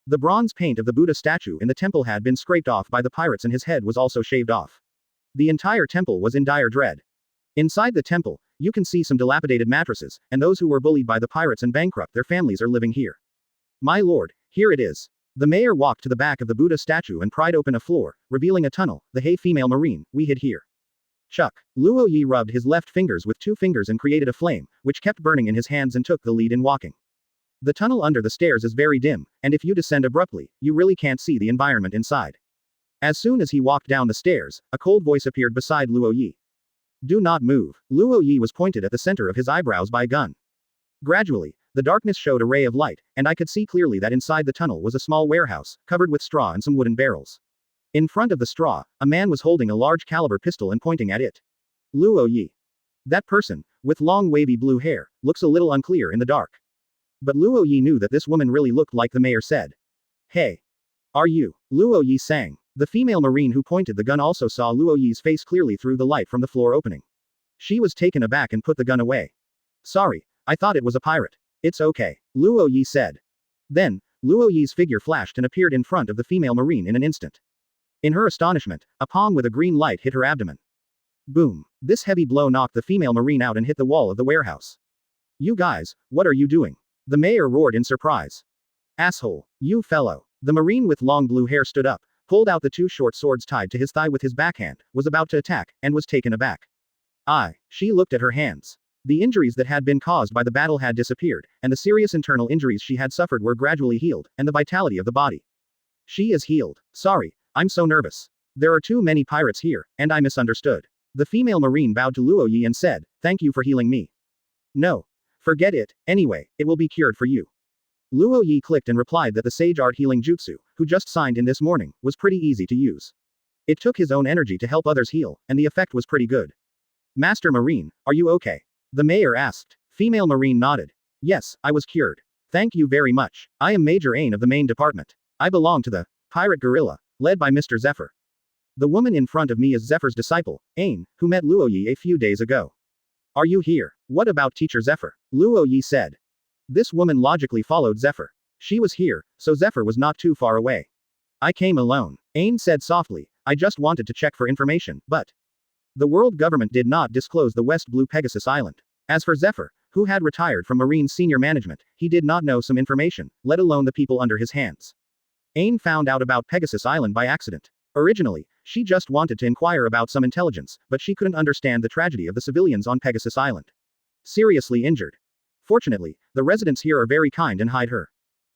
The bronze paint of the Buddha statue in the temple had been scraped off by the pirates and his head was also shaved off. The entire temple was in dire dread. Inside the temple, you can see some dilapidated mattresses, and those who were bullied by the pirates and bankrupt their families are living here. My lord, here it is. The mayor walked to the back of the Buddha statue and pried open a floor, revealing a tunnel, the Hey female Marine, we hid here. Chuck. Luo Ye rubbed his left fingers with 2 fingers and created a flame, which kept burning in his hands and took the lead in walking. The tunnel under the stairs is very dim, and if you descend abruptly, you really can't see the environment inside. As soon as he walked down the stairs, a cold voice appeared beside Luo Ye. Do not move. Luo Ye was pointed at the center of his eyebrows by a gun. Gradually, the darkness showed a ray of light, and I could see clearly that inside the tunnel was a small warehouse, covered with straw and some wooden barrels. In front of the straw, a man was holding a large caliber pistol and pointing at it. Luo Ye. That person, with long wavy blue hair, looks a little unclear in the dark. But Luo Ye knew that this woman really looked like the mayor said. Hey. Are you? Luo Ye sang. The female Marine who pointed the gun also saw Luo Ye's face clearly through the light from the floor opening. She was taken aback and put the gun away. Sorry, I thought it was a pirate. It's okay. Luo Ye said. Then, Luo Ye's figure flashed and appeared in front of the female Marine in an instant. In her astonishment, a palm with a green light hit her abdomen. Boom. This heavy blow knocked the female Marine out and hit the wall of the warehouse. You guys, what are you doing? The mayor roared in surprise. Asshole. You fellow. The Marine with long blue hair stood up, pulled out the 2 short swords tied to his thigh with his backhand, was about to attack, and was taken aback. She looked at her hands. The injuries that had been caused by the battle had disappeared, and the serious internal injuries she had suffered were gradually healed, and the vitality of the body. She is healed. Sorry, I'm so nervous. There are too many pirates here, and I misunderstood. The female marine bowed to Luo Ye and said, "Thank you for healing me." "No. Forget it, anyway, it will be cured for you." Luo Ye clicked and replied that the Sage Art Healing Jutsu, who just signed in this morning, was pretty easy to use. It took his own energy to help others heal, and the effect was pretty good. "Master Marine, are you okay?" the mayor asked. Female Marine nodded. "Yes, I was cured. Thank you very much. I am Major Ain of the main department. I belong to the Pirate Guerrilla, led by Mr. Zephyr. The woman in front of me is Zephyr's disciple, Ain, who met Luo Ye a few days ago." "Are you here? What about Teacher Zephyr?" Luo Ye said. This woman logically followed Zephyr. She was here, so Zephyr was not too far away. "I came alone," Ain said softly. "I just wanted to check for information, but the world government did not disclose the West Blue Pegasus Island. As for Zephyr, who had retired from Marine senior management, he did not know some information, let alone the people under his hands. Ain found out about Pegasus Island by accident. Originally, she just wanted to inquire about some intelligence, but she couldn't understand the tragedy of the civilians on Pegasus Island. Seriously injured. Fortunately, the residents here are very kind and hide her.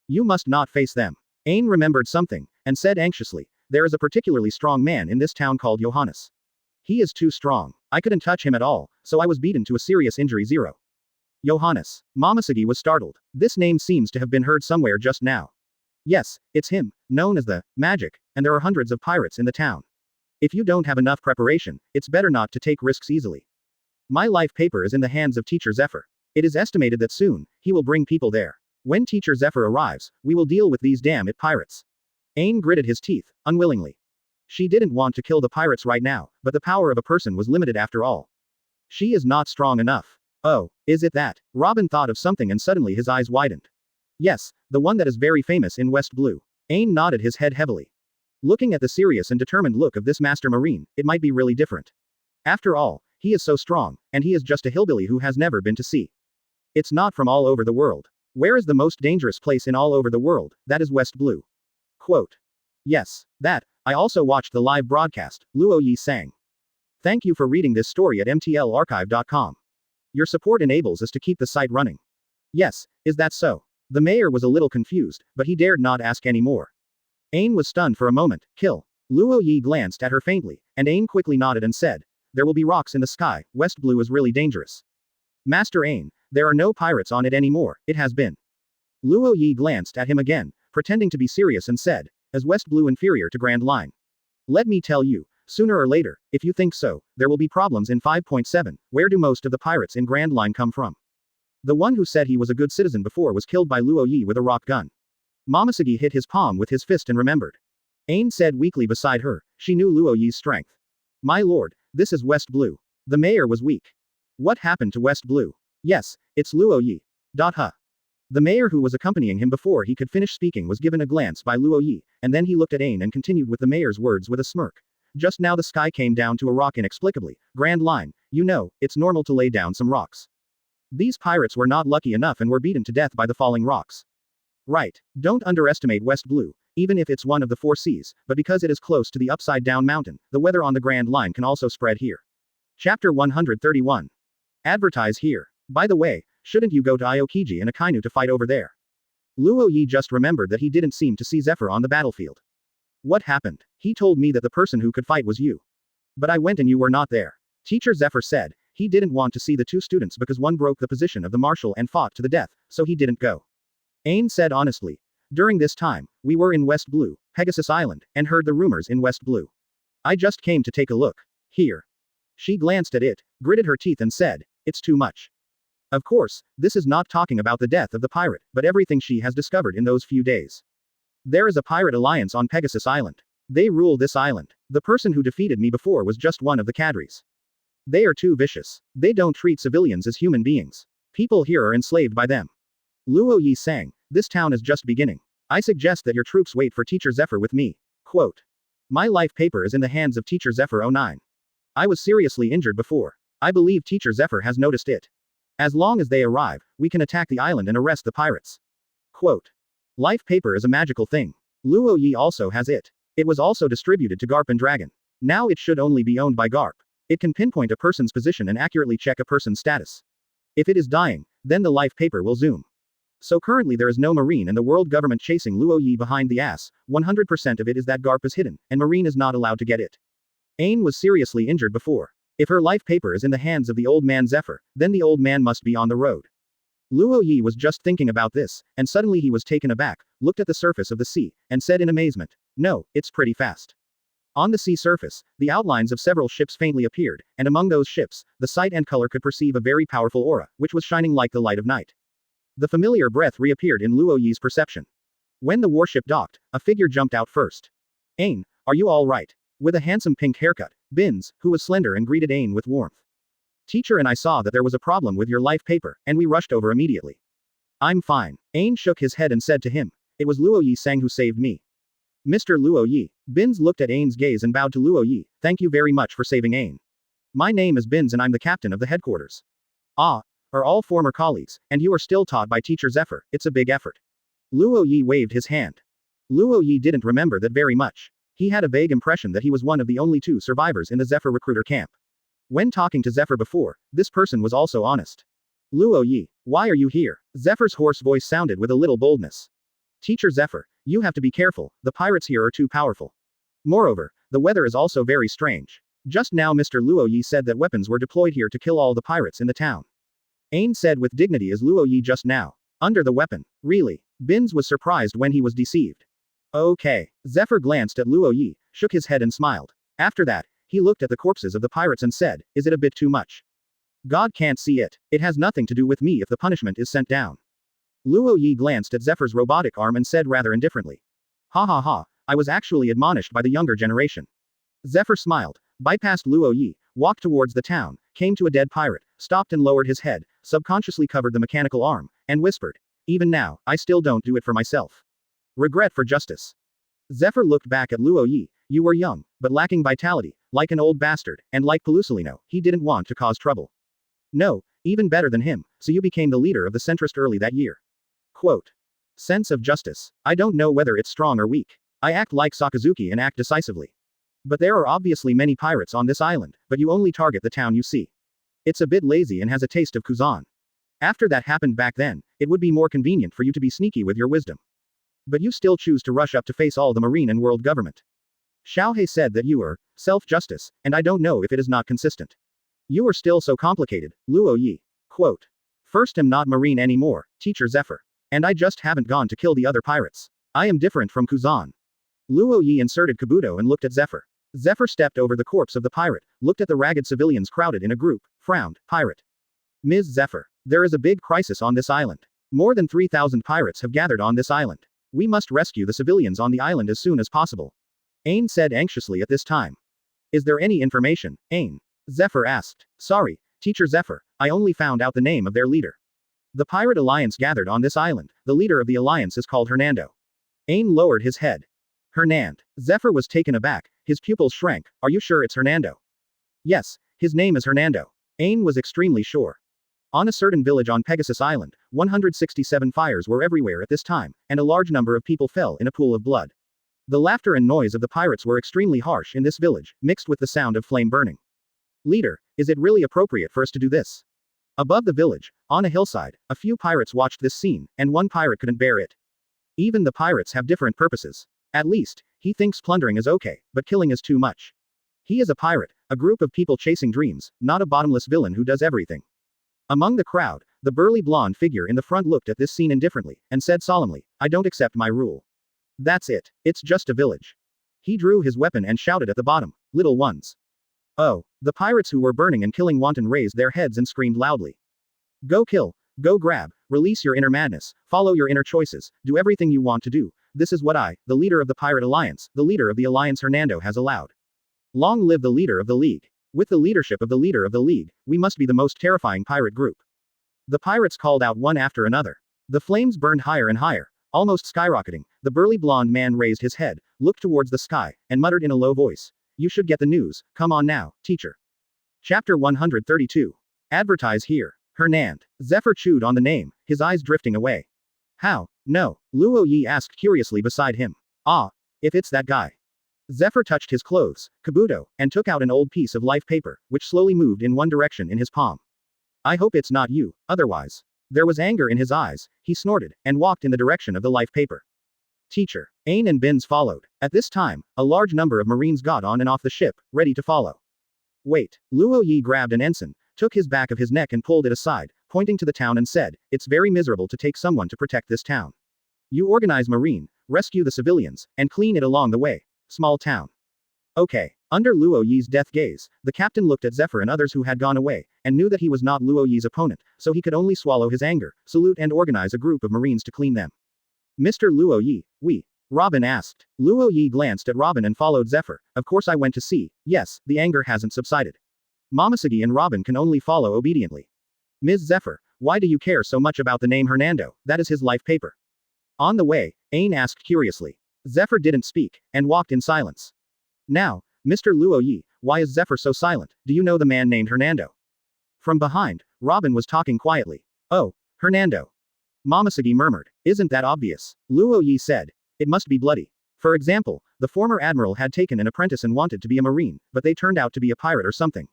"You must not face them." Ain remembered something, and said anxiously, "There is a particularly strong man in this town called Johannes. He is too strong. I couldn't touch him at all, so I was beaten to a serious injury 0. Johannes. Momosuke was startled. This name seems to have been heard somewhere just now. Yes, it's him, known as the Magic, and there are hundreds of pirates in the town. If you don't have enough preparation, it's better not to take risks easily. My life paper is in the hands of Teacher Zephyr. It is estimated that soon, he will bring people there. When Teacher Zephyr arrives, we will deal with these damn it pirates." Ain gritted his teeth, unwillingly. She didn't want to kill the pirates right now, but the power of a person was limited after all. She is not strong enough. "Oh, is it that?" Robin thought of something and suddenly his eyes widened. "Yes, the one that is very famous in West Blue." Ain nodded his head heavily. Looking at the serious and determined look of this Master Marine, it might be really different. After all, he is so strong, and he is just a hillbilly who has never been to sea. It's not from all over the world. Where is the most dangerous place in all over the world? That is West Blue. Quote. "Yes, that. I also watched the live broadcast," Luo Ye sang. "Thank you for reading this story at mtlarchive.com. Your support enables us to keep the site running." "Yes, is that so?" The mayor was a little confused, but he dared not ask any more. Ain was stunned for a moment. "Kill." Luo Ye glanced at her faintly, and Ain quickly nodded and said, "There will be rocks in the sky. West Blue is really dangerous." "Master Ain, there are no pirates on it anymore, it has been." Luo Ye glanced at him again, pretending to be serious and said, "Is West Blue inferior to Grand Line?" "Let me tell you, sooner or later, if you think so, there will be problems in 5.7, where do most of the pirates in Grand Line come from?" The one who said he was a good citizen before was killed by Luo Ye with a rock gun. Momosuke hit his palm with his fist and remembered. Ain said weakly beside her, she knew Luo Ye's strength. "My lord, this is West Blue." The mayor was weak. "What happened to West Blue?" "Yes, it's Luo Ye. Huh. The mayor who was accompanying him before he could finish speaking was given a glance by Luo Ye, and then he looked at Ain and continued with the mayor's words with a smirk. "Just now the sky came down to a rock inexplicably. Grand Line, you know, it's normal to lay down some rocks. These pirates were not lucky enough and were beaten to death by the falling rocks. Right. Don't underestimate West Blue, even if it's one of the 4 seas, but because it is close to the upside-down mountain, the weather on the Grand Line can also spread here." Chapter 131. Advertise here. By the way, shouldn't you go to Aokiji and Akainu to fight over there? Luo Ye just remembered that he didn't seem to see Zephyr on the battlefield. "What happened? He told me that the person who could fight was you. But I went and you were not there." Teacher Zephyr said. He didn't want to see the 2 students because one broke the position of the marshal and fought to the death, so he didn't go. Ain said honestly. "During this time, we were in West Blue, Pegasus Island, and heard the rumors in West Blue. I just came to take a look. Here." She glanced at it, gritted her teeth and said, "It's too much." Of course, this is not talking about the death of the pirate, but everything she has discovered in those few days. There is a pirate alliance on Pegasus Island. They rule this island. The person who defeated me before was just one of the cadres. They are too vicious. They don't treat civilians as human beings. People here are enslaved by them. Luo Ye sang, "This town is just beginning. I suggest that your troops wait for Teacher Zephyr with me." Quote. "My life paper is in the hands of Teacher Zephyr 09. I was seriously injured before. I believe Teacher Zephyr has noticed it. As long as they arrive, we can attack the island and arrest the pirates." Quote. Life paper is a magical thing. Luo Ye also has it. It was also distributed to Garp and Dragon. Now it should only be owned by Garp. It can pinpoint a person's position and accurately check a person's status. If it is dying, then the life paper will zoom. So currently there is no Marine and the world government chasing Luo Ye behind the ass, 100% of it is that Garp is hidden, and Marine is not allowed to get it. Ain was seriously injured before. If her life paper is in the hands of the old man Zephyr, then the old man must be on the road. Luo Ye was just thinking about this, and suddenly he was taken aback, looked at the surface of the sea, and said in amazement, "No, it's pretty fast." On the sea surface, the outlines of several ships faintly appeared, and among those ships, the sight and color could perceive a very powerful aura, which was shining like the light of night. The familiar breath reappeared in Luo Ye's perception. When the warship docked, a figure jumped out first. "Ain, are you all right?" With a handsome pink haircut, Bins, who was slender and greeted Ain with warmth. "Teacher and I saw that there was a problem with your life paper, and we rushed over immediately." "I'm fine." Ain shook his head and said to him, "It was Luo Ye Sang who saved me." "Mr. Luo Ye." Bins looked at Ain's gaze and bowed to Luo Ye, "Thank you very much for saving Ain. My name is Bins and I'm the captain of the headquarters." "Ah, are all former colleagues, and you are still taught by Teacher Zephyr, it's a big effort." Luo Ye waved his hand. Luo Ye didn't remember that very much. He had a vague impression that he was one of the only 2 survivors in the Zephyr recruiter camp. When talking to Zephyr before, this person was also honest. "Luo Ye, why are you here?" Zephyr's hoarse voice sounded with a little boldness. "Teacher Zephyr, you have to be careful, the pirates here are too powerful. Moreover, the weather is also very strange. Just now Mr. Luo Ye said that weapons were deployed here to kill all the pirates in the town." Ain said with dignity as Luo Ye just now. "Under the weapon. Really?" Bins was surprised when he was deceived. "Okay." Zephyr glanced at Luo Ye, shook his head and smiled. After that, he looked at the corpses of the pirates and said, "Is it a bit too much? God can't see it. It has nothing to do with me if the punishment is sent down." Luo Ye glanced at Zephyr's robotic arm and said rather indifferently, "Ha ha ha, I was actually admonished by the younger generation." Zephyr smiled, bypassed Luo Ye, walked towards the town, came to a dead pirate, stopped and lowered his head, subconsciously covered the mechanical arm, and whispered, "Even now, I still don't do it for myself. Regret for justice." Zephyr looked back at Luo Ye. "You were young, but lacking vitality, like an old bastard, and like Pelusalino, he didn't want to cause trouble. No, even better than him, so you became the leader of the centrist early that year." Quote. "Sense of justice. I don't know whether it's strong or weak. I act like Sakazuki and act decisively. But there are obviously many pirates on this island, but you only target the town you see. It's a bit lazy and has a taste of Kuzan. After that happened back then, it would be more convenient for you to be sneaky with your wisdom. But you still choose to rush up to face all the Marine and world government. Xiaohei said that you are self-justice, and I don't know if it is not consistent. You are still so complicated, Luo Ye." Quote. "First, I'm not Marine anymore, Teacher Zephyr. And I just haven't gone to kill the other pirates. I am different from Kuzan." Luo Ye inserted Kabuto and looked at Zephyr. Zephyr stepped over the corpse of the pirate, looked at the ragged civilians crowded in a group, frowned, "Pirate. Ms. Zephyr, there is a big crisis on this island. More than 3,000 pirates have gathered on this island. We must rescue the civilians on the island as soon as possible." Ain said anxiously at this time. "Is there any information, Ain?" Zephyr asked. "Sorry, Teacher Zephyr, I only found out the name of their leader. The pirate alliance gathered on this island, the leader of the alliance is called Hernando." Ain lowered his head. "Hernand." Zephyr was taken aback, his pupils shrank. "Are you sure it's Hernando?" "Yes, his name is Hernando." Ain was extremely sure. On a certain village on Pegasus Island, 167 fires were everywhere at this time, and a large number of people fell in a pool of blood. The laughter and noise of the pirates were extremely harsh in this village, mixed with the sound of flame burning. "Leader, is it really appropriate for us to do this?" Above the village, on a hillside, a few pirates watched this scene, and one pirate couldn't bear it. Even the pirates have different purposes. At least, he thinks plundering is okay, but killing is too much. He is a pirate, a group of people chasing dreams, not a bottomless villain who does everything. Among the crowd, the burly blonde figure in the front looked at this scene indifferently, and said solemnly, "I don't accept my rule. That's it, it's just a village." He drew his weapon and shouted at the bottom, "Little ones." Oh, the pirates who were burning and killing wanton raised their heads and screamed loudly. "Go kill, go grab, release your inner madness, follow your inner choices, do everything you want to do. This is what I, the leader of the Pirate Alliance, the leader of the Alliance Hernando has allowed. Long live the leader of the League. With the leadership of the leader of the League, we must be the most terrifying pirate group." The pirates called out one after another. The flames burned higher and higher, almost skyrocketing. The burly blonde man raised his head, looked towards the sky, and muttered in a low voice, "You should get the news, come on now, teacher." Chapter 132. Advertise here. Hernand. Zephyr chewed on the name, his eyes drifting away. "How? No," Luo Ye asked curiously beside him. "Ah, if it's that guy." Zephyr touched his clothes, Kabuto, and took out an old piece of life paper, which slowly moved in one direction in his palm. I hope it's not you, otherwise. There was anger in his eyes, he snorted, and walked in the direction of the life paper. Teacher. Ain and Bins followed. At this time, a large number of Marines got on and off the ship, ready to follow. Wait. Luo Ye grabbed an ensign, took his back of his neck and pulled it aside, pointing to the town and said, "It's very miserable to take someone to protect this town. You organize Marine, rescue the civilians, and clean it along the way. Small town." Okay. Under Luo Ye's death gaze, the captain looked at Zephyr and others who had gone away, and knew that he was not Luo Ye's opponent, so he could only swallow his anger, salute and organize a group of Marines to clean them. "Mr. Luo Ye, we?" Robin asked. Luo Ye glanced at Robin and followed Zephyr. "Of course I went to see. Yes, the anger hasn't subsided." Momosuke and Robin can only follow obediently. "Ms. Zephyr, why do you care so much about the name Hernando? That is his life paper." On the way, Ain asked curiously. Zephyr didn't speak, and walked in silence. "Now, Mr. Luo Ye, why is Zephyr so silent? Do you know the man named Hernando?" From behind, Robin was talking quietly. "Oh, Hernando." Momosuke murmured. "Isn't that obvious?" Luo Ye said. "It must be bloody. For example, the former admiral had taken an apprentice and wanted to be a marine, but they turned out to be a pirate or something.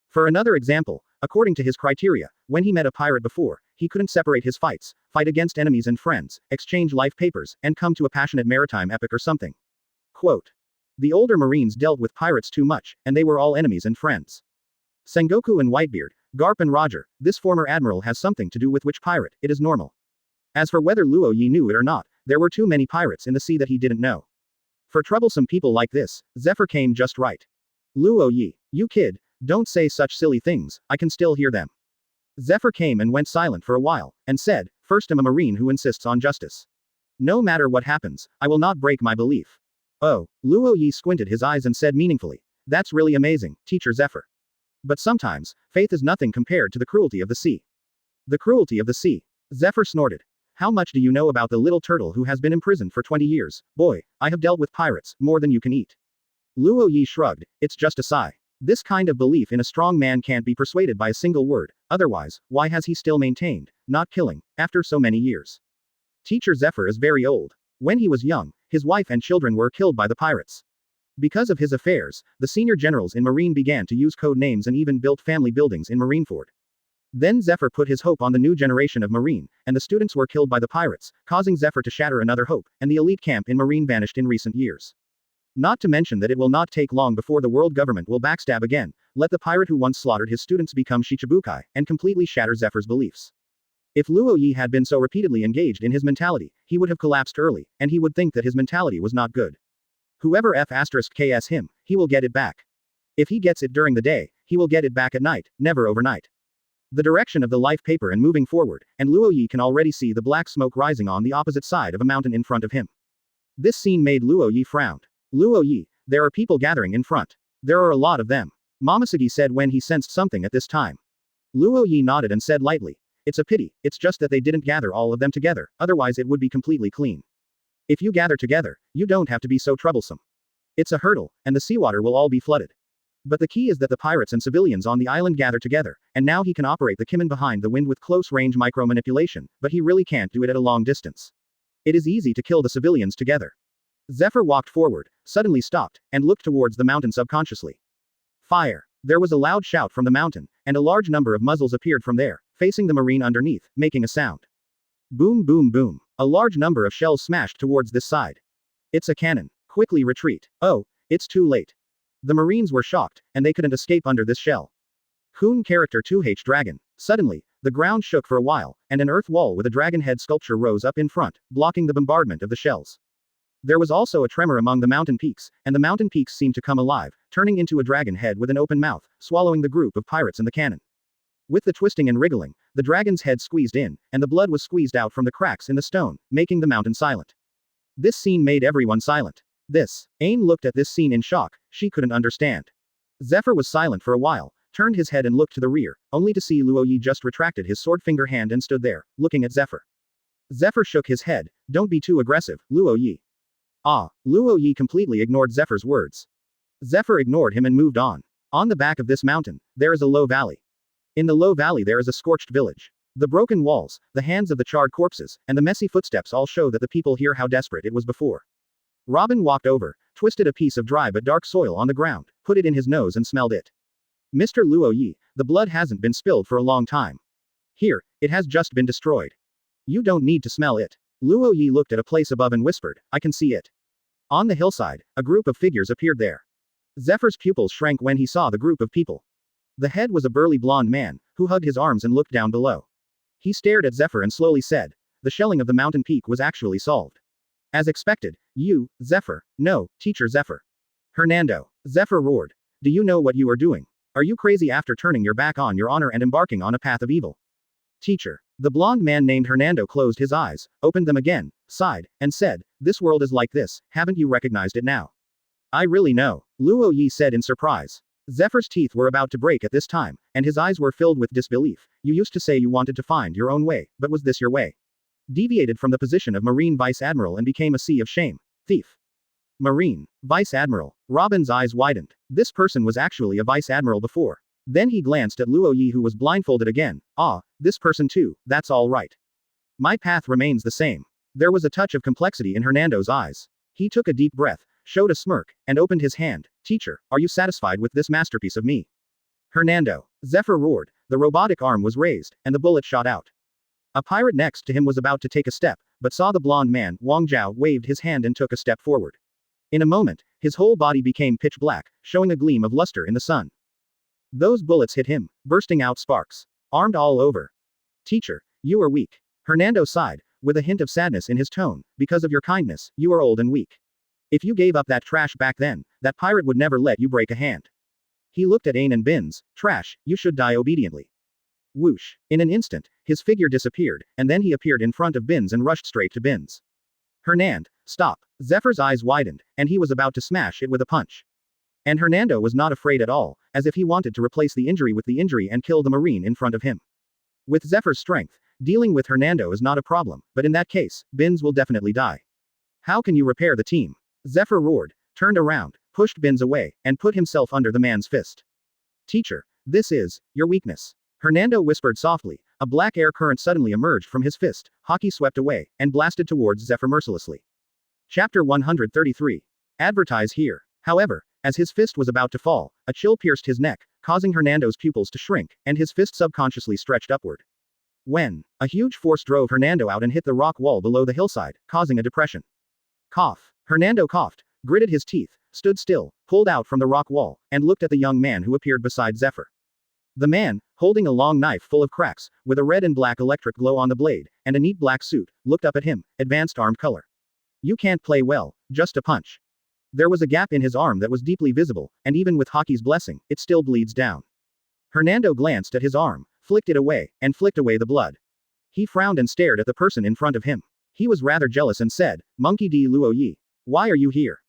For another example, according to his criteria, when he met a pirate before, he couldn't separate his fights, fight against enemies and friends, exchange life papers, and come to a passionate maritime epic or something. Quote. The older Marines dealt with pirates too much, and they were all enemies and friends. Sengoku and Whitebeard, Garp and Roger, this former admiral has something to do with which pirate, it is normal. As for whether Luo Ye knew it or not, there were too many pirates in the sea that he didn't know. For troublesome people like this, Zephyr came just right. Luo Ye, you kid, don't say such silly things, I can still hear them. Zephyr came and went silent for a while, and said, "First I'm a marine who insists on justice. No matter what happens, I will not break my belief." Oh, Luo Ye squinted his eyes and said meaningfully, "That's really amazing, Teacher Zephyr. But sometimes, faith is nothing compared to the cruelty of the sea." The cruelty of the sea. Zephyr snorted. "How much do you know about the little turtle who has been imprisoned for 20 years? Boy, I have dealt with pirates, more than you can eat." Luo Ye shrugged, "It's just a sigh. This kind of belief in a strong man can't be persuaded by a single word, otherwise, why has he still maintained, not killing, after so many years? Teacher Zephyr is very old. When he was young, his wife and children were killed by the pirates. Because of his affairs, the senior generals in Marine began to use code names and even built family buildings in Marineford. Then Zephyr put his hope on the new generation of Marine, and the students were killed by the pirates, causing Zephyr to shatter another hope, and the elite camp in Marine vanished in recent years. Not to mention that it will not take long before the world government will backstab again, let the pirate who once slaughtered his students become Shichibukai, and completely shatter Zephyr's beliefs. If Luo Ye had been so repeatedly engaged in his mentality, he would have collapsed early, and he would think that his mentality was not good. Whoever F***KS him, he will get it back. If he gets it during the day, he will get it back at night, never overnight. The direction of the life paper and moving forward, and Luo Ye can already see the black smoke rising on the opposite side of a mountain in front of him. This scene made Luo Ye frown. "Luo Ye, there are people gathering in front. There are a lot of them," Momosuke said when he sensed something at this time. Luo Ye nodded and said lightly, "It's a pity, it's just that they didn't gather all of them together, otherwise it would be completely clean. If you gather together, you don't have to be so troublesome. It's a hurdle, and the seawater will all be flooded. But the key is that the pirates and civilians on the island gather together, and now he can operate the Kimin behind the wind with close-range micro-manipulation, but he really can't do it at a long distance. It is easy to kill the civilians together." Zephyr walked forward, suddenly stopped, and looked towards the mountain subconsciously. Fire! There was a loud shout from the mountain, and a large number of muzzles appeared from there, facing the marine underneath, making a sound. Boom boom boom. A large number of shells smashed towards this side. "It's a cannon. Quickly retreat. Oh, it's too late." The Marines were shocked, and they couldn't escape under this shell. Kun character 2H Dragon. Suddenly, the ground shook for a while, and an earth wall with a dragon head sculpture rose up in front, blocking the bombardment of the shells. There was also a tremor among the mountain peaks, and the mountain peaks seemed to come alive, turning into a dragon head with an open mouth, swallowing the group of pirates and the cannon. With the twisting and wriggling, the dragon's head squeezed in, and the blood was squeezed out from the cracks in the stone, making the mountain silent. This scene made everyone silent. Ain looked at this scene in shock, she couldn't understand. Zephyr was silent for a while, turned his head and looked to the rear, only to see Luo Ye just retracted his sword finger hand and stood there, looking at Zephyr. Zephyr shook his head. "Don't be too aggressive, Luo Ye." Luo Ye completely ignored Zephyr's words. Zephyr ignored him and moved on. On the back of this mountain, there is a low valley. In the low valley there is a scorched village. The broken walls, the hands of the charred corpses, and the messy footsteps all show that the people here how desperate it was before. Robin walked over, twisted a piece of dry but dark soil on the ground, put it in his nose and smelled it. Mr. Luo Ye, the blood hasn't been spilled for a long time. Here, it has just been destroyed. You don't need to smell it. Luo Ye looked at a place above and whispered, I can see it. On the hillside, a group of figures appeared there. Zephyr's pupils shrank when he saw the group of people. The head was a burly blond man, who hugged his arms and looked down below. He stared at Zephyr and slowly said, the shelling of the mountain peak was actually solved. As expected, you, Zephyr, no, Teacher Zephyr. Hernando. Zephyr roared. Do you know what you are doing? Are you crazy after turning your back on your honor and embarking on a path of evil? Teacher. The blond man named Hernando closed his eyes, opened them again, sighed, and said, this world is like this, haven't you recognized it now? I really know, Luo Ye said in surprise. Zephyr's teeth were about to break at this time, and his eyes were filled with disbelief. You used to say you wanted to find your own way, but was this your way? Deviated from the position of Marine Vice Admiral and became a sea of shame. Thief. Marine. Vice Admiral. Robin's eyes widened. This person was actually a Vice Admiral before. Then he glanced at Luo Ye who was blindfolded again. Ah, this person too, that's all right. My path remains the same. There was a touch of complexity in Hernando's eyes. He took a deep breath, showed a smirk, and opened his hand. Teacher, are you satisfied with this masterpiece of me? Hernando. Zephyr roared. The robotic arm was raised, and the bullet shot out. A pirate next to him was about to take a step, but saw the blond man. Wang Zhao waved his hand and took a step forward. In a moment, his whole body became pitch black, showing a gleam of luster in the sun. Those bullets hit him, bursting out sparks. Armed all over. Teacher, you are weak. Hernando sighed, with a hint of sadness in his tone, because of your kindness, you are old and weak. If you gave up that trash back then, that pirate would never let you break a hand. He looked at Ain and Bins. Trash, you should die obediently. Whoosh. In an instant, his figure disappeared, and then he appeared in front of Bins and rushed straight to Bins. Hernand, stop. Zephyr's eyes widened, and he was about to smash it with a punch. And Hernando was not afraid at all, as if he wanted to replace the injury with the injury and kill the Marine in front of him. With Zephyr's strength, dealing with Hernando is not a problem, but in that case, Bins will definitely die. How can you repair the team? Zephyr roared, turned around, pushed Bins away, and put himself under the man's fist. Teacher, this is your weakness. Hernando whispered softly. A black air current suddenly emerged from his fist, hockey swept away, and blasted towards Zephyr mercilessly. Chapter 133. Advertise here. However, as his fist was about to fall, a chill pierced his neck, causing Hernando's pupils to shrink, and his fist subconsciously stretched upward. When a huge force drove Hernando out and hit the rock wall below the hillside, causing a depression. Cough. Hernando coughed, gritted his teeth, stood still, pulled out from the rock wall, and looked at the young man who appeared beside Zephyr. The man, holding a long knife full of cracks, with a red and black electric glow on the blade, and a neat black suit, looked up at him, advanced armed color. You can't play well, just a punch. There was a gap in his arm that was deeply visible, and even with hockey's blessing, it still bleeds down. Hernando glanced at his arm, flicked it away, and flicked away the blood. He frowned and stared at the person in front of him. He was rather jealous and said, Monkey D. Luo Ye. Why are you here?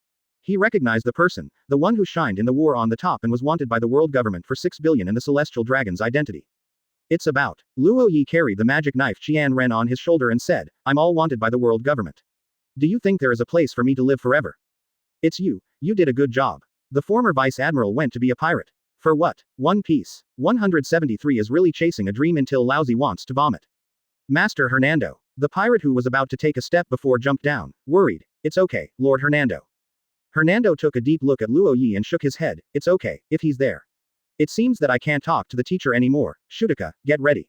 He recognized the person, the one who shined in the war on the top and was wanted by the world government for 6 billion and the celestial dragon's identity. It's about. Luo Ye carried the magic knife Qian Ren on his shoulder and said, I'm all wanted by the world government. Do you think there is a place for me to live forever? It's you did a good job. The former vice admiral went to be a pirate. For what? One Piece. 173 is really chasing a dream until Lousy wants to vomit. Master Hernando. The pirate who was about to take a step before jumped down, worried. It's okay, Lord Hernando. Hernando took a deep look at Luo Ye and shook his head. It's okay, if he's there. It seems that I can't talk to the teacher anymore. Shudika, get ready.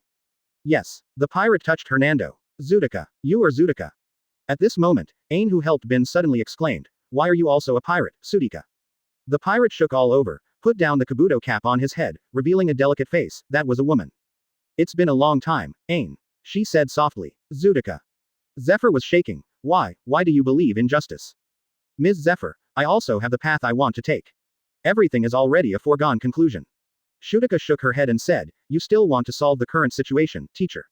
Yes. The pirate touched Hernando. Zudika. You are Zudika. At this moment, Ain who helped Bin suddenly exclaimed, why are you also a pirate, Sudika? The pirate shook all over, put down the kabuto cap on his head, revealing a delicate face. That was a woman. It's been a long time, Ain. She said softly. Zudika. Zephyr was shaking. Why do you believe in justice? Ms. Zephyr, I also have the path I want to take. Everything is already a foregone conclusion. Shudika shook her head and said, you still want to solve the current situation, teacher.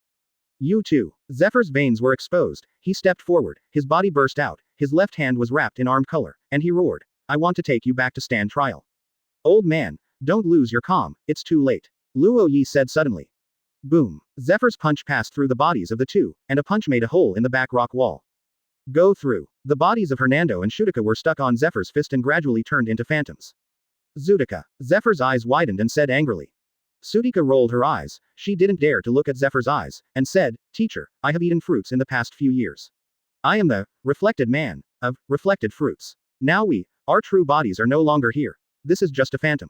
You too. Zephyr's veins were exposed. He stepped forward, his body burst out, his left hand was wrapped in armed color, and he roared. I want to take you back to stand trial. Old man, don't lose your calm, it's too late. Luo Ye said suddenly. Boom. Zephyr's punch passed through the bodies of the two, and a punch made a hole in the back rock wall. Go through. The bodies of Hernando and Shudika were stuck on Zephyr's fist and gradually turned into phantoms. Zudika. Zephyr's eyes widened and said angrily. Sudika rolled her eyes, she didn't dare to look at Zephyr's eyes, and said, Teacher, I have eaten fruits in the past few years. I am the reflected man of reflected fruits. Now our true bodies are no longer here. This is just a phantom.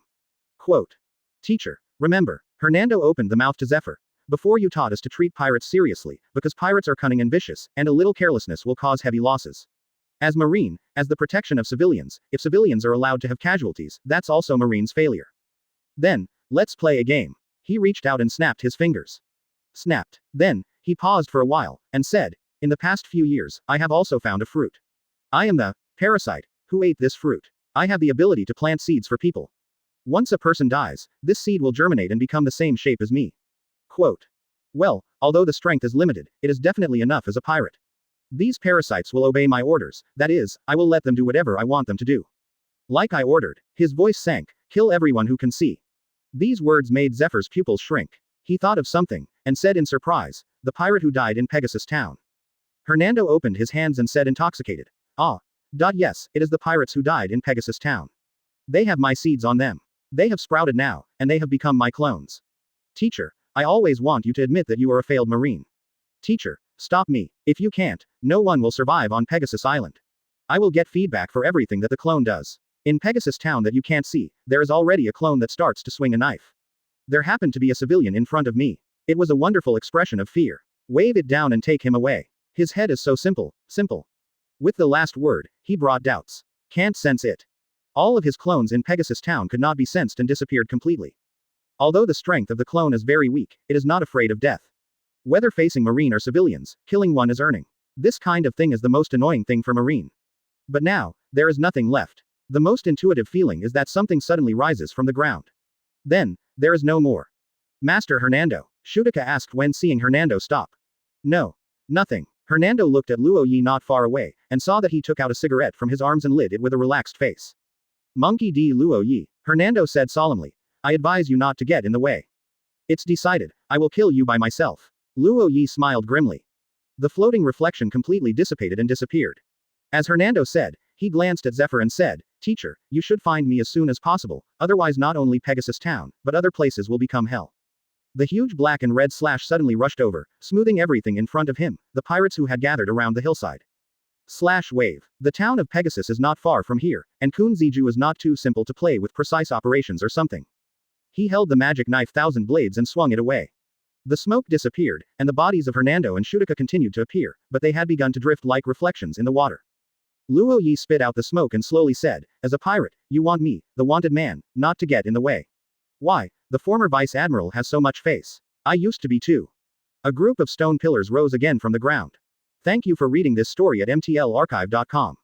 Quote. Teacher, remember, Hernando opened the mouth to Zephyr. Before you taught us to treat pirates seriously, because pirates are cunning and vicious, and a little carelessness will cause heavy losses. As Marine, as the protection of civilians, if civilians are allowed to have casualties, that's also Marine's failure. Then, let's play a game. He reached out and snapped his fingers. Snapped. Then, he paused for a while, and said, in the past few years, I have also found a fruit. I am the parasite who ate this fruit. I have the ability to plant seeds for people. Once a person dies, this seed will germinate and become the same shape as me. Quote. Well, although the strength is limited, it is definitely enough as a pirate. These parasites will obey my orders, that is, I will let them do whatever I want them to do. Like I ordered. His voice sank. Kill everyone who can see. These words made Zephyr's pupils shrink. He thought of something, and said in surprise, the pirate who died in Pegasus town. Hernando opened his hands and said intoxicated. Ah. Yes, it is the pirates who died in Pegasus town. They have my seeds on them. They have sprouted now, and they have become my clones. Teacher, I always want you to admit that you are a failed Marine. Teacher, stop me. If you can't, no one will survive on Pegasus Island. I will get feedback for everything that the clone does. In Pegasus town that you can't see, there is already a clone that starts to swing a knife. There happened to be a civilian in front of me. It was a wonderful expression of fear. Wave it down and take him away. His head is so simple, simple. With the last word, he brought doubts. Can't sense it. All of his clones in Pegasus town could not be sensed and disappeared completely. Although the strength of the clone is very weak, it is not afraid of death. Whether facing Marine or civilians, killing one is earning. This kind of thing is the most annoying thing for Marine. But now, there is nothing left. The most intuitive feeling is that something suddenly rises from the ground. Then, there is no more. Master Hernando, Shudika asked when seeing Hernando stop. No. Nothing. Hernando looked at Luo Ye not far away, and saw that he took out a cigarette from his arms and lit it with a relaxed face. Monkey D. Luo Ye, Hernando said solemnly. I advise you not to get in the way. It's decided. I will kill you by myself. Luo Ye smiled grimly. The floating reflection completely dissipated and disappeared. As Hernando said, he glanced at Zephyr and said, Teacher, you should find me as soon as possible, otherwise not only Pegasus town, but other places will become hell. The huge black and red slash suddenly rushed over, smoothing everything in front of him, the pirates who had gathered around the hillside. Slash wave. The town of Pegasus is not far from here, and Kunziju is not too simple to play with precise operations or something. He held the magic knife thousand blades and swung it away. The smoke disappeared, and the bodies of Hernando and Shudika continued to appear, but they had begun to drift like reflections in the water. Luo Ye spit out the smoke and slowly said, as a pirate, you want me, the wanted man, not to get in the way. Why, the former vice admiral has so much face. I used to be too. A group of stone pillars rose again from the ground. Thank you for reading this story at mtlarchive.com.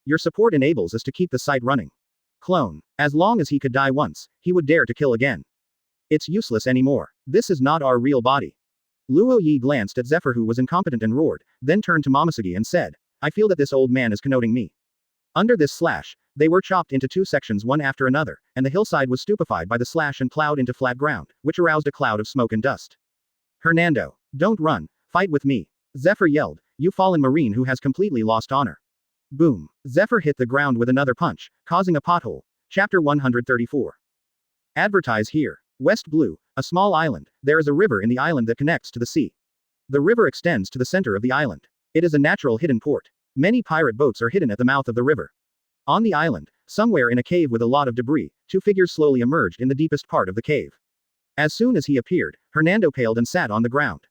Your support enables us to keep the site running. Clone. As long as he could die once, he would dare to kill again. It's useless anymore. This is not our real body. Luo Ye glanced at Zephyr who was incompetent and roared, then turned to Momosugi and said, I feel that this old man is connoting me. Under this slash, they were chopped into two sections one after another, and the hillside was stupefied by the slash and plowed into flat ground, which aroused a cloud of smoke and dust. Hernando. Don't run, fight with me. Zephyr yelled, you fallen Marine who has completely lost honor. Boom. Zephyr hit the ground with another punch, causing a pothole. Chapter 134. Advertise here. West Blue, a small island. There is a river in the island that connects to the sea. The river extends to the center of the island. It is a natural hidden port. Many pirate boats are hidden at the mouth of the river. On the island, somewhere in a cave with a lot of debris, two figures slowly emerged in the deepest part of the cave. As soon as he appeared, Hernando paled and sat on the ground.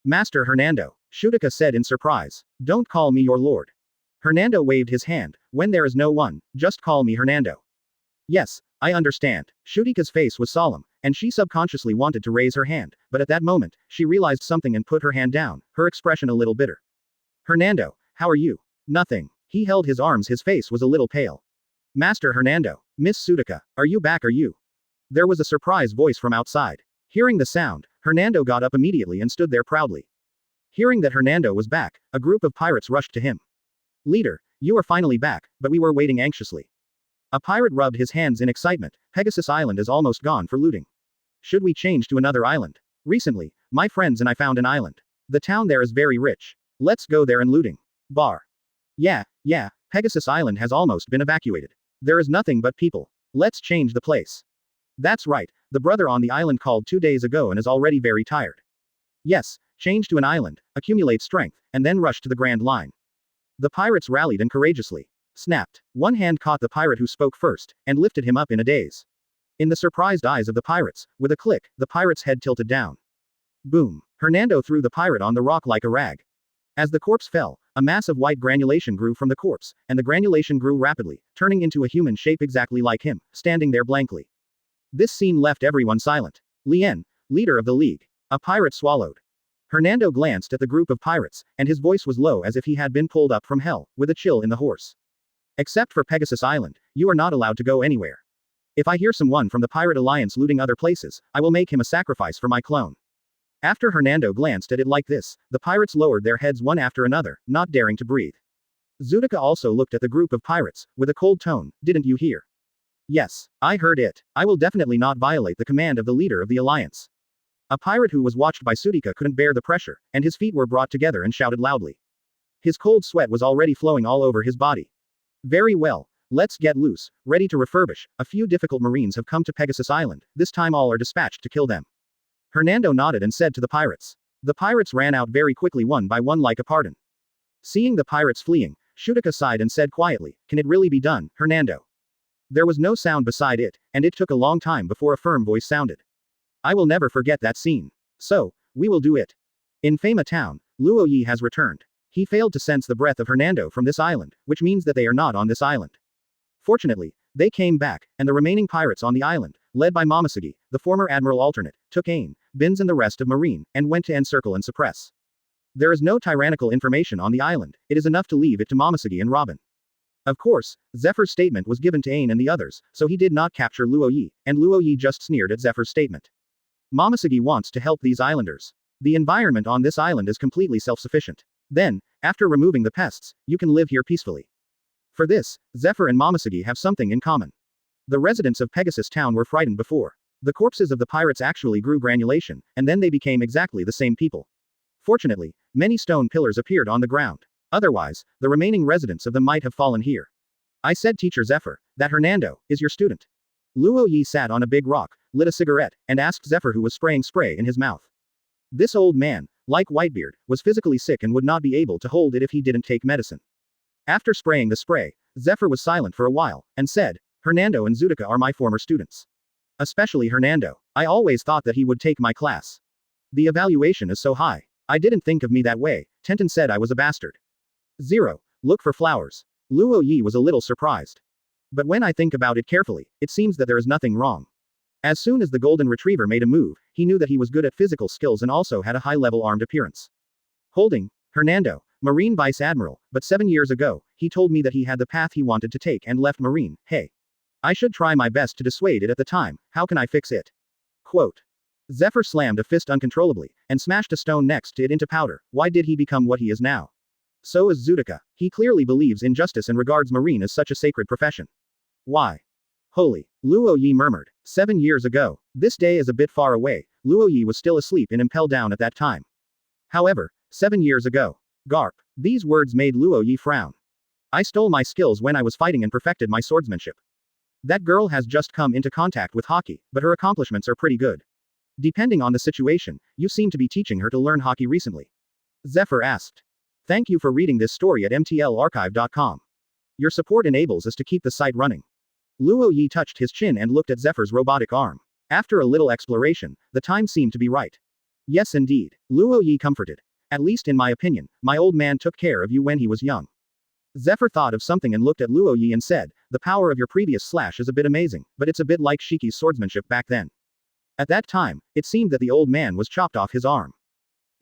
Master Hernando, Shudika said in surprise. Don't call me your lord. Hernando waved his hand. When there is no one, just call me Hernando. Yes, I understand. Shudika's face was solemn, and she subconsciously wanted to raise her hand, but at that moment, she realized something and put her hand down, her expression a little bitter. Hernando, how are you? Nothing. He held his arms, his face was a little pale. Master Hernando, Miss Shudika, are you back? Are you? There was a surprise voice from outside. Hearing the sound, Hernando got up immediately and stood there proudly. Hearing that Hernando was back, a group of pirates rushed to him. Leader, you are finally back, but we were waiting anxiously. A pirate rubbed his hands in excitement. Pegasus Island is almost gone for looting. Should we change to another island? Recently, my friends and I found an island. The town there is very rich. Let's go there and looting. Bar. Yeah, Pegasus Island has almost been evacuated. There is nothing but people. Let's change the place. That's right, the brother on the island called 2 days ago and is already very tired. Yes, change to an island, accumulate strength, and then rush to the Grand Line. The pirates rallied and courageously snapped. One hand caught the pirate who spoke first, and lifted him up in a daze. In the surprised eyes of the pirates, with a click, the pirate's head tilted down. Boom. Hernando threw the pirate on the rock like a rag. As the corpse fell, a mass of white granulation grew from the corpse, and the granulation grew rapidly, turning into a human shape exactly like him, standing there blankly. This scene left everyone silent. Lien, leader of the League. A pirate swallowed. Hernando glanced at the group of pirates, and his voice was low as if he had been pulled up from hell, with a chill in the horse. Except for Pegasus Island, you are not allowed to go anywhere. If I hear someone from the Pirate Alliance looting other places, I will make him a sacrifice for my clone. After Hernando glanced at it like this, the pirates lowered their heads one after another, not daring to breathe. Zoutika also looked at the group of pirates, with a cold tone. Didn't you hear? Yes, I heard it. I will definitely not violate the command of the leader of the alliance. A pirate who was watched by Zoutika couldn't bear the pressure, and his feet were brought together and shouted loudly. His cold sweat was already flowing all over his body. Very well. Let's get loose, ready to refurbish. A few difficult marines have come to Pegasus Island, this time all are dispatched to kill them. Hernando nodded and said to the pirates. The pirates ran out very quickly one by one like a pardon. Seeing the pirates fleeing, Zoutika sighed and said quietly, can it really be done, Hernando? There was no sound beside it, and it took a long time before a firm voice sounded. I will never forget that scene. So, we will do it. In Fama Town, Luo Ye has returned. He failed to sense the breath of Hernando from this island, which means that they are not on this island. Fortunately, they came back, and the remaining pirates on the island, led by Momosugi, the former Admiral Alternate, took aim, Bins and the rest of Marine, and went to encircle and suppress. There is no tyrannical information on the island, it is enough to leave it to Momosugi and Robin. Of course, Zephyr's statement was given to Ain and the others, so he did not capture Luo Ye, and Luo Ye just sneered at Zephyr's statement. Momosugi wants to help these islanders. The environment on this island is completely self-sufficient. Then, after removing the pests, you can live here peacefully. For this, Zephyr and Momosugi have something in common. The residents of Pegasus Town were frightened before. The corpses of the pirates actually grew granulation, and then they became exactly the same people. Fortunately, many stone pillars appeared on the ground. Otherwise, the remaining residents of them might have fallen here. I said Teacher Zephyr, that Hernando, is your student. Luo Ye sat on a big rock, lit a cigarette, and asked Zephyr who was spraying spray in his mouth. This old man, like Whitebeard, was physically sick and would not be able to hold it if he didn't take medicine. After spraying the spray, Zephyr was silent for a while, and said, Hernando and Zoutika are my former students. Especially Hernando. I always thought that he would take my class. The evaluation is so high. I didn't think of me that way. Tenten said I was a bastard. 0. Look for flowers. Luo Ye was a little surprised. But when I think about it carefully, it seems that there is nothing wrong. As soon as the golden retriever made a move, he knew that he was good at physical skills and also had a high-level armed appearance. Holding, Hernando, Marine Vice Admiral, but 7 years ago, he told me that he had the path he wanted to take and left Marine. Hey. I should try my best to dissuade it at the time, how can I fix it? Quote. Zephyr slammed a fist uncontrollably, and smashed a stone next to it into powder. Why did he become what he is now? So is Zoutika. He clearly believes in justice and regards Marine as such a sacred profession. Why? Holy. Luo Ye murmured. 7 years ago. This day is a bit far away. Luo Ye was still asleep in Impel down at that time. However, 7 years ago. Garp. These words made Luo Ye frown. I stole my skills when I was fighting and perfected my swordsmanship. That girl has just come into contact with hockey, but her accomplishments are pretty good. Depending on the situation, you seem to be teaching her to learn hockey recently. Zephyr asked. Thank you for reading this story at mtlarchive.com. Your support enables us to keep the site running. Luo Ye touched his chin and looked at Zephyr's robotic arm. After a little exploration, the time seemed to be right. Yes indeed. Luo Ye comforted. At least in my opinion, my old man took care of you when he was young. Zephyr thought of something and looked at Luo Ye and said, the power of your previous slash is a bit amazing, but it's a bit like Shiki's swordsmanship back then. At that time, it seemed that the old man was chopped off his arm.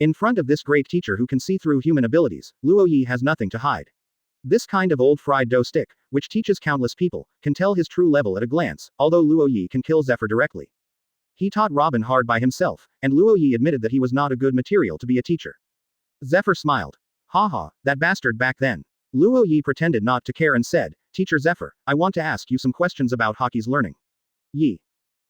In front of this great teacher who can see through human abilities, Luo Ye has nothing to hide. This kind of old fried dough stick, which teaches countless people, can tell his true level at a glance, although Luo Ye can kill Zephyr directly. He taught Robin hard by himself, and Luo Ye admitted that he was not a good material to be a teacher. Zephyr smiled. Haha, that bastard back then. Luo Ye pretended not to care and said, Teacher Zephyr, I want to ask you some questions about hockey's learning. Ye.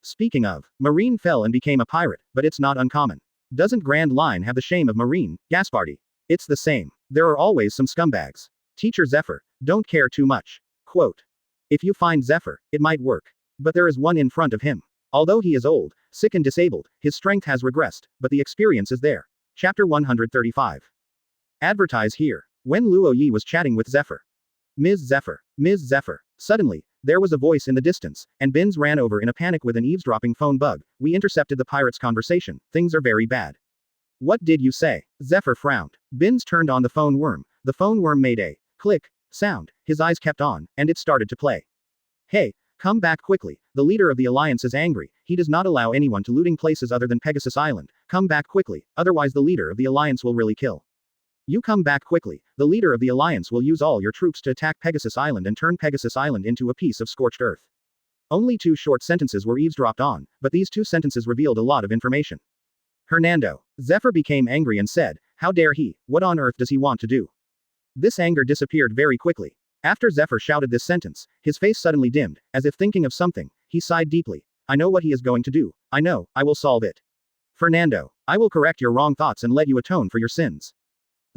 Speaking of, Marine fell and became a pirate, but it's not uncommon. Doesn't Grand Line have the shame of Marine, Gaspardi? It's the same. There are always some scumbags. Teacher Zephyr, don't care too much. Quote. If you find Zephyr, it might work. But there is one in front of him. Although he is old, sick and disabled, his strength has regressed, but the experience is there. Chapter 135. Advertise here. When Luo Ye was chatting with Zephyr. Ms. Zephyr. Ms. Zephyr. Suddenly, There was a voice in the distance, and Binz ran over in a panic with an eavesdropping phone bug. We intercepted the pirates' conversation. Things are very bad. What did you say? Zephyr frowned. Binz turned on the phone worm. The phone worm made a click sound. His eyes kept on, and it started to play. Hey, come back quickly. The leader of the Alliance is angry. He does not allow anyone to looting places other than Pegasus Island. Come back quickly, otherwise the leader of the Alliance will really kill. You come back quickly. The leader of the Alliance will use all your troops to attack Pegasus Island and turn Pegasus Island into a piece of scorched earth. Only 2 short sentences were eavesdropped on, but these 2 sentences revealed a lot of information. Hernando. Zephyr became angry and said, how dare he, what on earth does he want to do? This anger disappeared very quickly. After Zephyr shouted this sentence, his face suddenly dimmed, as if thinking of something. He sighed deeply. I know what he is going to do. I know, I will solve it. Fernando. I will correct your wrong thoughts and let you atone for your sins.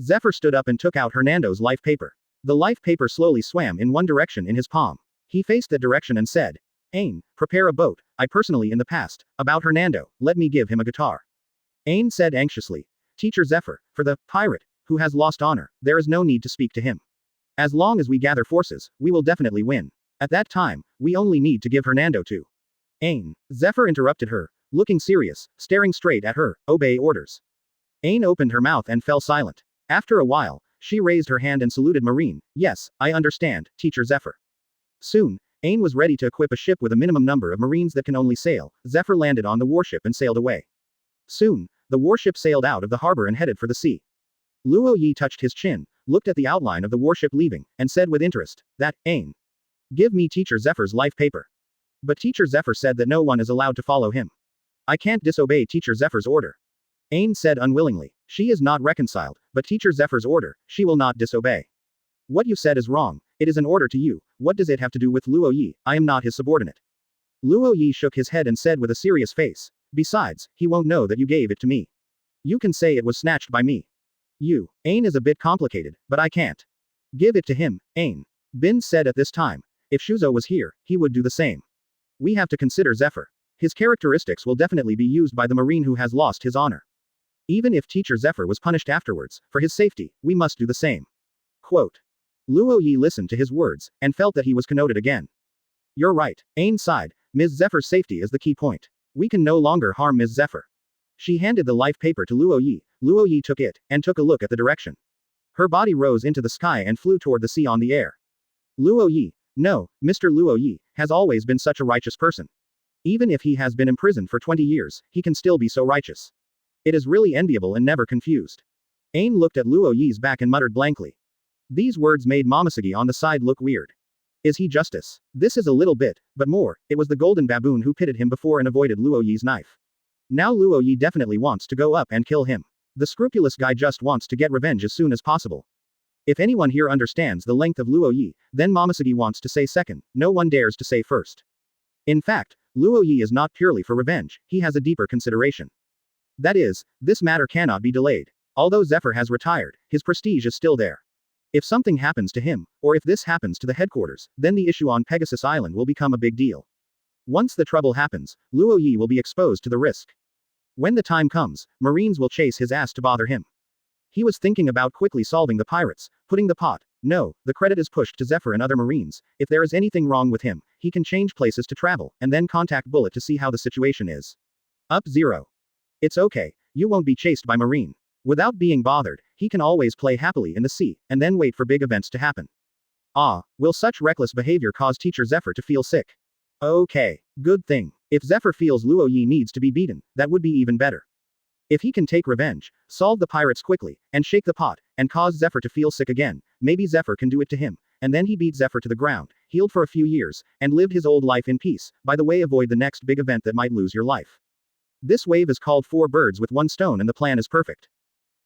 Zephyr stood up and took out Hernando's life paper. The life paper slowly swam in one direction in his palm. He faced that direction and said, Ain, prepare a boat. I personally in the past. About Hernando, let me give him a guitar. Ain said anxiously. Teacher Zephyr, for the pirate who has lost honor, there is no need to speak to him. As long as we gather forces, we will definitely win. At that time, we only need to give Hernando to Ain. Zephyr interrupted her, looking serious, staring straight at her. Obey orders. Ain opened her mouth and fell silent. After a while, she raised her hand and saluted Marine. Yes, I understand, Teacher Zephyr. Soon, Ain was ready to equip a ship with a minimum number of Marines that can only sail. Zephyr landed on the warship and sailed away. Soon, the warship sailed out of the harbor and headed for the sea. Luo Ye touched his chin, looked at the outline of the warship leaving, and said with interest, that, Ain. Give me Teacher Zephyr's life paper. But Teacher Zephyr said that no one is allowed to follow him. I can't disobey Teacher Zephyr's order. Ain said unwillingly. She is not reconciled, but Teacher Zephyr's order, she will not disobey. What you said is wrong. It is an order to you. What does it have to do with Luo Ye? I am not his subordinate. Luo Ye shook his head and said with a serious face. Besides, he won't know that you gave it to me. You can say it was snatched by me. You. Ain is a bit complicated, but I can't. Give it to him, Ain. Bin said at this time. If Shuzo was here, he would do the same. We have to consider Zephyr. His characteristics will definitely be used by the Marine who has lost his honor. Even if Teacher Zephyr was punished afterwards, for his safety, we must do the same. Quote. Luo Ye listened to his words, and felt that he was connoted again. You're right, Ain sighed. Ms. Zephyr's safety is the key point. We can no longer harm Ms. Zephyr. She handed the life paper to Luo Ye. Luo Ye took it, and took a look at the direction. Her body rose into the sky and flew toward the sea on the air. Luo Ye. No, Mr. Luo Ye, has always been such a righteous person. Even if he has been imprisoned for 20 years, he can still be so righteous. It is really enviable and never confused. Ain looked at Luo Ye's back and muttered blankly. These words made Momosuke on the side look weird. Is he justice? This is a little bit, but more, it was the golden baboon who pitted him before and avoided Luo Ye's knife. Now Luo Ye definitely wants to go up and kill him. The scrupulous guy just wants to get revenge as soon as possible. If anyone here understands the length of Luo Ye, then Momosuke wants to say second, no one dares to say first. In fact, Luo Ye is not purely for revenge, he has a deeper consideration. That is, this matter cannot be delayed. Although Zephyr has retired, his prestige is still there. If something happens to him, or if this happens to the headquarters, then the issue on Pegasus Island will become a big deal. Once the trouble happens, Luo Ye will be exposed to the risk. When the time comes, Marines will chase his ass to bother him. He was thinking about quickly solving the pirates, putting the pot. No, the credit is pushed to Zephyr and other Marines. If there is anything wrong with him, he can change places to travel, and then contact Bullet to see how the situation is. Up 0. It's okay, you won't be chased by Marine. Without being bothered, he can always play happily in the sea, and then wait for big events to happen. Ah, will such reckless behavior cause Teacher Zephyr to feel sick? Okay, good thing. If Zephyr feels Luo Ye needs to be beaten, that would be even better. If he can take revenge, solve the pirates quickly, and shake the pot, and cause Zephyr to feel sick again, maybe Zephyr can do it to him, and then he beat Zephyr to the ground, healed for a few years, and lived his old life in peace. By the way, avoid the next big event that might lose your life. This wave is called 4 birds with 1 stone and the plan is perfect.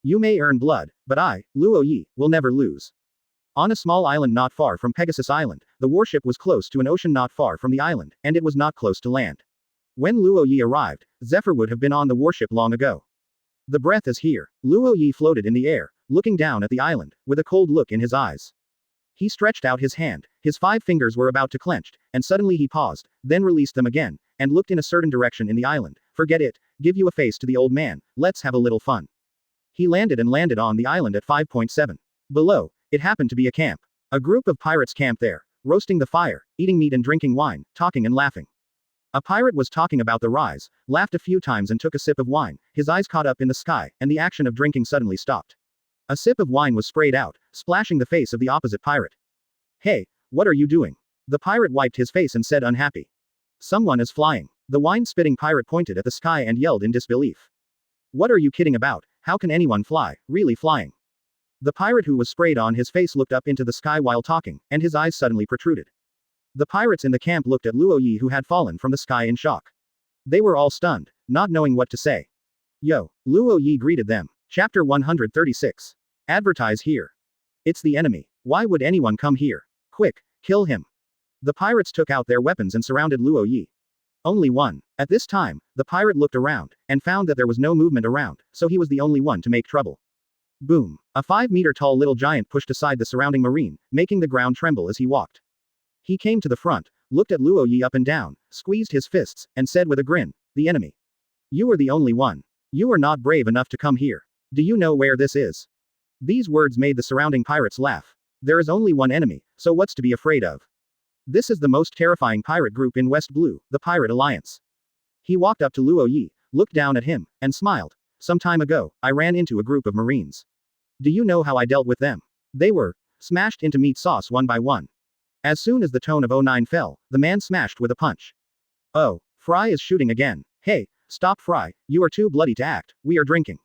You may earn blood, but I, Luo Ye, will never lose. On a small island not far from Pegasus Island, the warship was close to an ocean not far from the island, and it was not close to land. When Luo Ye arrived, Zephyr would have been on the warship long ago. The breath is here. Luo Ye floated in the air, looking down at the island, with a cold look in his eyes. He stretched out his hand, his 5 fingers were about to clench, and suddenly he paused, then released them again, and looked in a certain direction in the island. Forget it, give you a face to the old man, let's have a little fun. He landed on the island at 5.7. Below, it happened to be a camp. A group of pirates camped there, roasting the fire, eating meat and drinking wine, talking and laughing. A pirate was talking about the rise, laughed a few times and took a sip of wine, his eyes caught up in the sky, and the action of drinking suddenly stopped. A sip of wine was sprayed out, splashing the face of the opposite pirate. Hey, what are you doing? The pirate wiped his face and said unhappy. Someone is flying. The wine-spitting pirate pointed at the sky and yelled in disbelief. What are you kidding about? How can anyone fly, really flying? The pirate who was sprayed on his face looked up into the sky while talking, and his eyes suddenly protruded. The pirates in the camp looked at Luo Ye who had fallen from the sky in shock. They were all stunned, not knowing what to say. Yo, Luo Ye greeted them. Chapter 136. Advertise here. It's the enemy. Why would anyone come here? Quick, kill him. The pirates took out their weapons and surrounded Luo Ye. Only one. At this time, the pirate looked around, and found that there was no movement around, so he was the only one to make trouble. Boom. A 5-meter-tall little giant pushed aside the surrounding marine, making the ground tremble as he walked. He came to the front, looked at Luo Ye up and down, squeezed his fists, and said with a grin, the enemy. You are the only one. You are not brave enough to come here. Do you know where this is? These words made the surrounding pirates laugh. There is only one enemy, so what's to be afraid of? This is the most terrifying pirate group in West Blue, the Pirate Alliance. He walked up to Luo Ye, looked down at him, and smiled. Some time ago, I ran into a group of Marines. Do you know how I dealt with them? They were smashed into meat sauce one by one. As soon as the tone of 09 fell, the man smashed with a punch. Oh, Fry is shooting again. Hey, stop Fry, you are too bloody to act, we are drinking.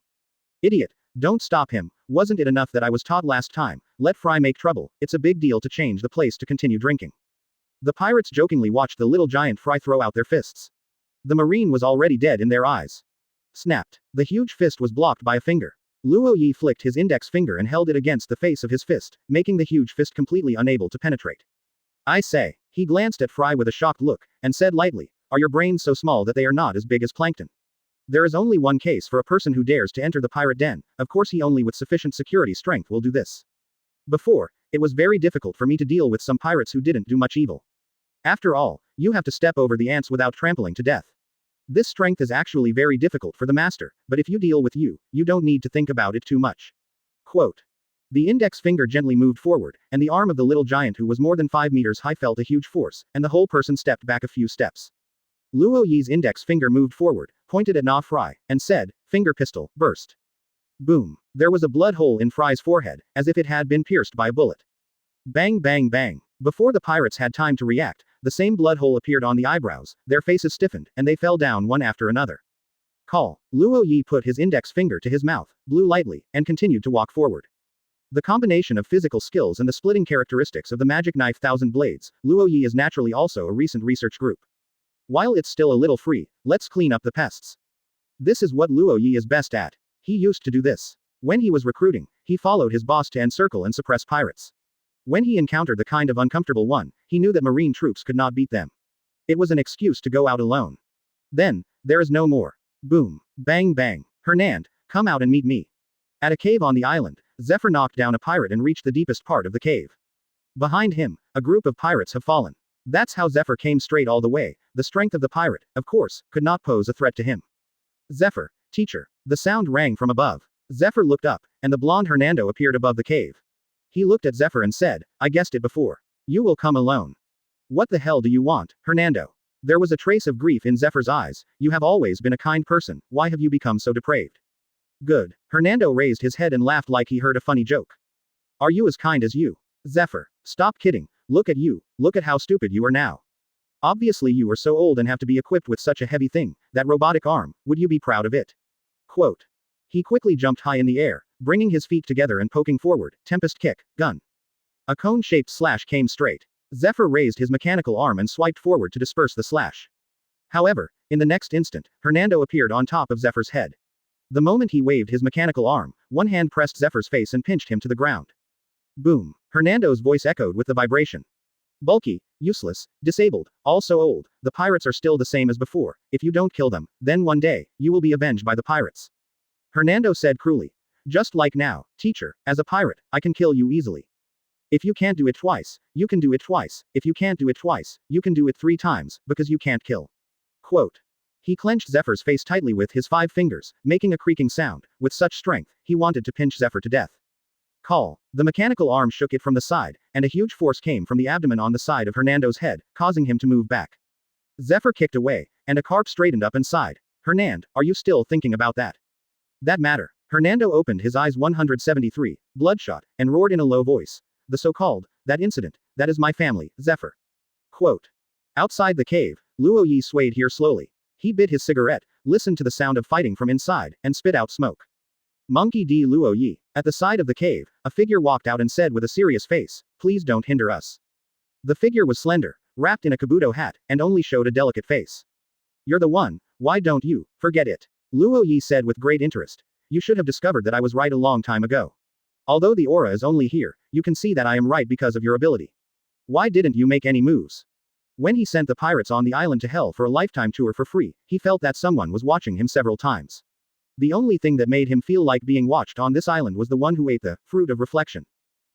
Idiot, don't stop him, wasn't it enough that I was taught last time, let Fry make trouble, it's a big deal to change the place to continue drinking. The pirates jokingly watched the little giant Fry throw out their fists. The marine was already dead in their eyes. Snapped. The huge fist was blocked by a finger. Luo Ye flicked his index finger and held it against the face of his fist, making the huge fist completely unable to penetrate. I say. He glanced at Fry with a shocked look, and said lightly, are your brains so small that they are not as big as plankton? There is only one case for a person who dares to enter the pirate den, of course he only with sufficient security strength will do this. Before, it was very difficult for me to deal with some pirates who didn't do much evil. After all, you have to step over the ants without trampling to death. This strength is actually very difficult for the master, but if you deal with you don't need to think about it too much. Quote. The index finger gently moved forward, and the arm of the little giant who was more than 5 meters high felt a huge force, and the whole person stepped back a few steps. Luo Ye's index finger moved forward, pointed at Na Fry, and said, finger pistol, burst. Boom. There was a blood hole in Fry's forehead, as if it had been pierced by a bullet. Bang bang bang. Before the pirates had time to react, the same blood hole appeared on the eyebrows, their faces stiffened, and they fell down one after another. Call. Luo Ye put his index finger to his mouth, blew lightly, and continued to walk forward. The combination of physical skills and the splitting characteristics of the magic knife Thousand Blades, Luo Ye is naturally also a recent research group. While it's still a little free, let's clean up the pests. This is what Luo Ye is best at. He used to do this. When he was recruiting, he followed his boss to encircle and suppress pirates. When he encountered the kind of uncomfortable one, he knew that marine troops could not beat them. It was an excuse to go out alone. Then, there is no more. Boom. Bang bang. Hernand, come out and meet me. At a cave on the island, Zephyr knocked down a pirate and reached the deepest part of the cave. Behind him, a group of pirates have fallen. That's how Zephyr came straight all the way. The strength of the pirate, of course, could not pose a threat to him. Zephyr, teacher. The sound rang from above. Zephyr looked up, and the blonde Hernando appeared above the cave. He looked at Zephyr and said, I guessed it before. You will come alone. What the hell do you want, Hernando? There was a trace of grief in Zephyr's eyes. You have always been a kind person, why have you become so depraved? Good. Hernando raised his head and laughed like he heard a funny joke. Are you as kind as you? Zephyr, stop kidding, look at you, look at how stupid you are now. Obviously you are so old and have to be equipped with such a heavy thing, that robotic arm, would you be proud of it? Quote. He quickly jumped high in the air, bringing his feet together and poking forward, tempest kick, gun. A cone-shaped slash came straight. Zephyr raised his mechanical arm and swiped forward to disperse the slash. However, in the next instant, Hernando appeared on top of Zephyr's head. The moment he waved his mechanical arm, one hand pressed Zephyr's face and pinched him to the ground. Boom. Hernando's voice echoed with the vibration. Bulky, useless, disabled, all so old, the pirates are still the same as before. If you don't kill them, then one day, you will be avenged by the pirates. Hernando said cruelly. Just like now, teacher, as a pirate, I can kill you easily. If you can't do it twice, you can do it twice. If you can't do it twice, you can do it 3 times, because you can't kill. Quote. He clenched Zephyr's face tightly with his 5 fingers, making a creaking sound. With such strength, he wanted to pinch Zephyr to death. Call. The mechanical arm shook it from the side, and a huge force came from the abdomen on the side of Hernando's head, causing him to move back. Zephyr kicked away, and a carp straightened up and sighed. Hernand, are you still thinking about that? That matter. Hernando opened his eyes 173, bloodshot, and roared in a low voice. The so-called, that incident, that is my family, Zephyr. Quote. Outside the cave, Luo Ye swayed here slowly. He bit his cigarette, listened to the sound of fighting from inside, and spit out smoke. Monkey D. Luo Ye. At the side of the cave, a figure walked out and said with a serious face, please don't hinder us. The figure was slender, wrapped in a kabuto hat, and only showed a delicate face. You're the one, why don't you, forget it? Luo Ye said with great interest. You should have discovered that I was right a long time ago. Although the aura is only here, you can see that I am right because of your ability. Why didn't you make any moves? When he sent the pirates on the island to hell for a lifetime tour for free, he felt that someone was watching him several times. The only thing that made him feel like being watched on this island was the one who ate the fruit of reflection.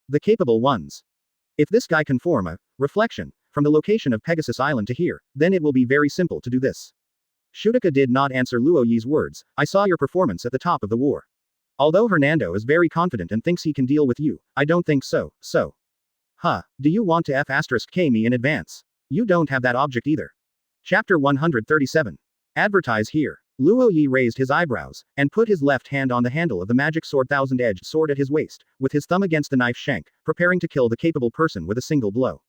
The capable ones. If this guy can form a reflection from the location of Pegasus Island to here, then it will be very simple to do this. Shutaka did not answer Luo Ye's words. I saw your performance at the top of the war. Although Hernando is very confident and thinks he can deal with you, I don't think so. Huh, do you want to F*K me in advance? You don't have that object either. Chapter 137. Advertise here. Luo Ye raised his eyebrows, and put his left hand on the handle of the magic sword thousand-edged sword at his waist, with his thumb against the knife shank, preparing to kill the capable person with a single blow.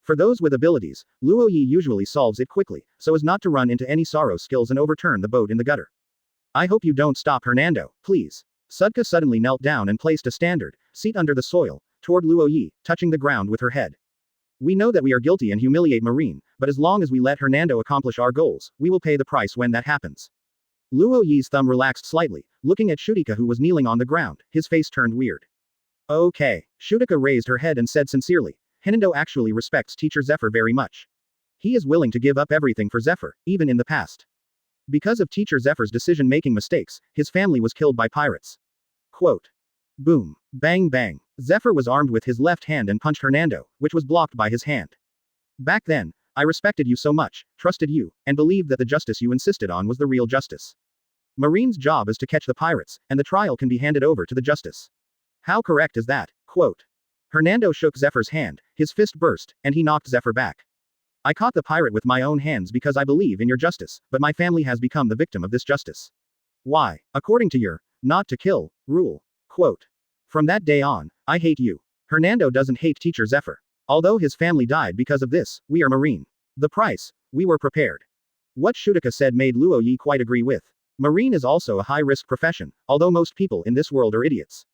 For those with abilities, Luo Ye usually solves it quickly, so as not to run into any sorrow skills and overturn the boat in the gutter. I hope you don't stop Hernando, please. Sudka suddenly knelt down and placed a standard seat under the soil, toward Luo Ye, touching the ground with her head. We know that we are guilty and humiliate Marine, but as long as we let Hernando accomplish our goals, we will pay the price when that happens. Luo Ye's thumb relaxed slightly, looking at Shutaka who was kneeling on the ground, his face turned weird. Okay. Shutaka raised her head and said sincerely, Hernando actually respects Teacher Zephyr very much. He is willing to give up everything for Zephyr, even in the past. Because of Teacher Zephyr's decision-making mistakes, his family was killed by pirates. Quote. Boom. Bang bang. Zephyr was armed with his left hand and punched Hernando, which was blocked by his hand. Back then, I respected you so much, trusted you, and believed that the justice you insisted on was the real justice. Marine's job is to catch the pirates, and the trial can be handed over to the justice. How correct is that? Quote. Hernando shook Zephyr's hand, his fist burst, and he knocked Zephyr back. I caught the pirate with my own hands because I believe in your justice, but my family has become the victim of this justice. Why? According to your not to kill rule. Quote. From that day on, I hate you. Hernando doesn't hate Teacher Zephyr. Although his family died because of this, we are Marine. The price, we were prepared. What Shutaka said made Luo Ye quite agree with. Marine is also a high-risk profession, although most people in this world are idiots.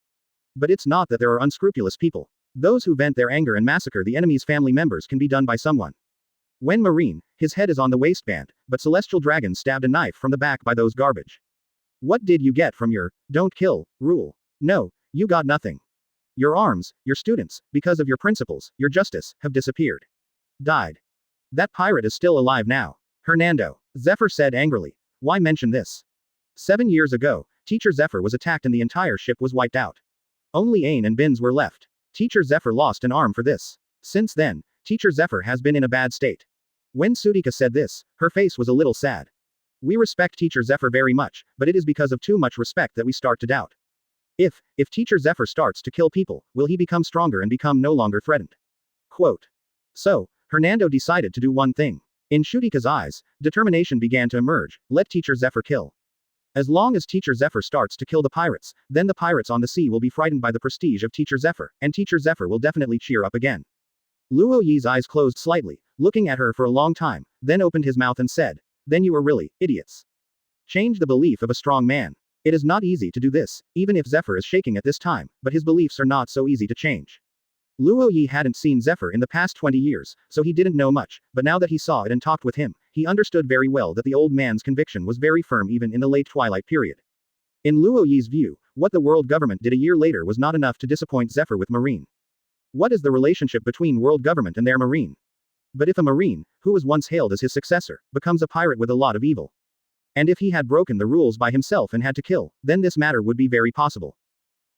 But it's not that there are unscrupulous people. Those who vent their anger and massacre the enemy's family members can be done by someone. When Marine, his head is on the waistband, but Celestial Dragon stabbed a knife from the back by those garbage. What did you get from your don't kill rule? No, you got nothing. Your arms, your students, because of your principles, your justice, have disappeared. Died. That pirate is still alive now. Hernando. Zephyr said angrily. Why mention this? 7 years ago, Teacher Zephyr was attacked and the entire ship was wiped out. Only Ain and Bins were left. Teacher Zephyr lost an arm for this. Since then, Teacher Zephyr has been in a bad state. When Sutika said this, her face was a little sad. We respect Teacher Zephyr very much, but it is because of too much respect that we start to doubt. If Teacher Zephyr starts to kill people, will he become stronger and become no longer threatened? Quote. So, Hernando decided to do one thing. In Shutika's eyes, determination began to emerge, let Teacher Zephyr kill. As long as Teacher Zephyr starts to kill the pirates, then the pirates on the sea will be frightened by the prestige of Teacher Zephyr, and Teacher Zephyr will definitely cheer up again. Luo Ye's eyes closed slightly, looking at her for a long time, then opened his mouth and said, then you are really idiots. Change the belief of a strong man. It is not easy to do this, even if Zephyr is shaking at this time, but his beliefs are not so easy to change. Luo Ye hadn't seen Zephyr in the past 20 years, so he didn't know much, but now that he saw it and talked with him, he understood very well that the old man's conviction was very firm even in the late Twilight period. In Luo Ye's view, what the world government did a year later was not enough to disappoint Zephyr with Marine. What is the relationship between world government and their Marine? But if a Marine, who was once hailed as his successor, becomes a pirate with a lot of evil, and if he had broken the rules by himself and had to kill, then this matter would be very possible.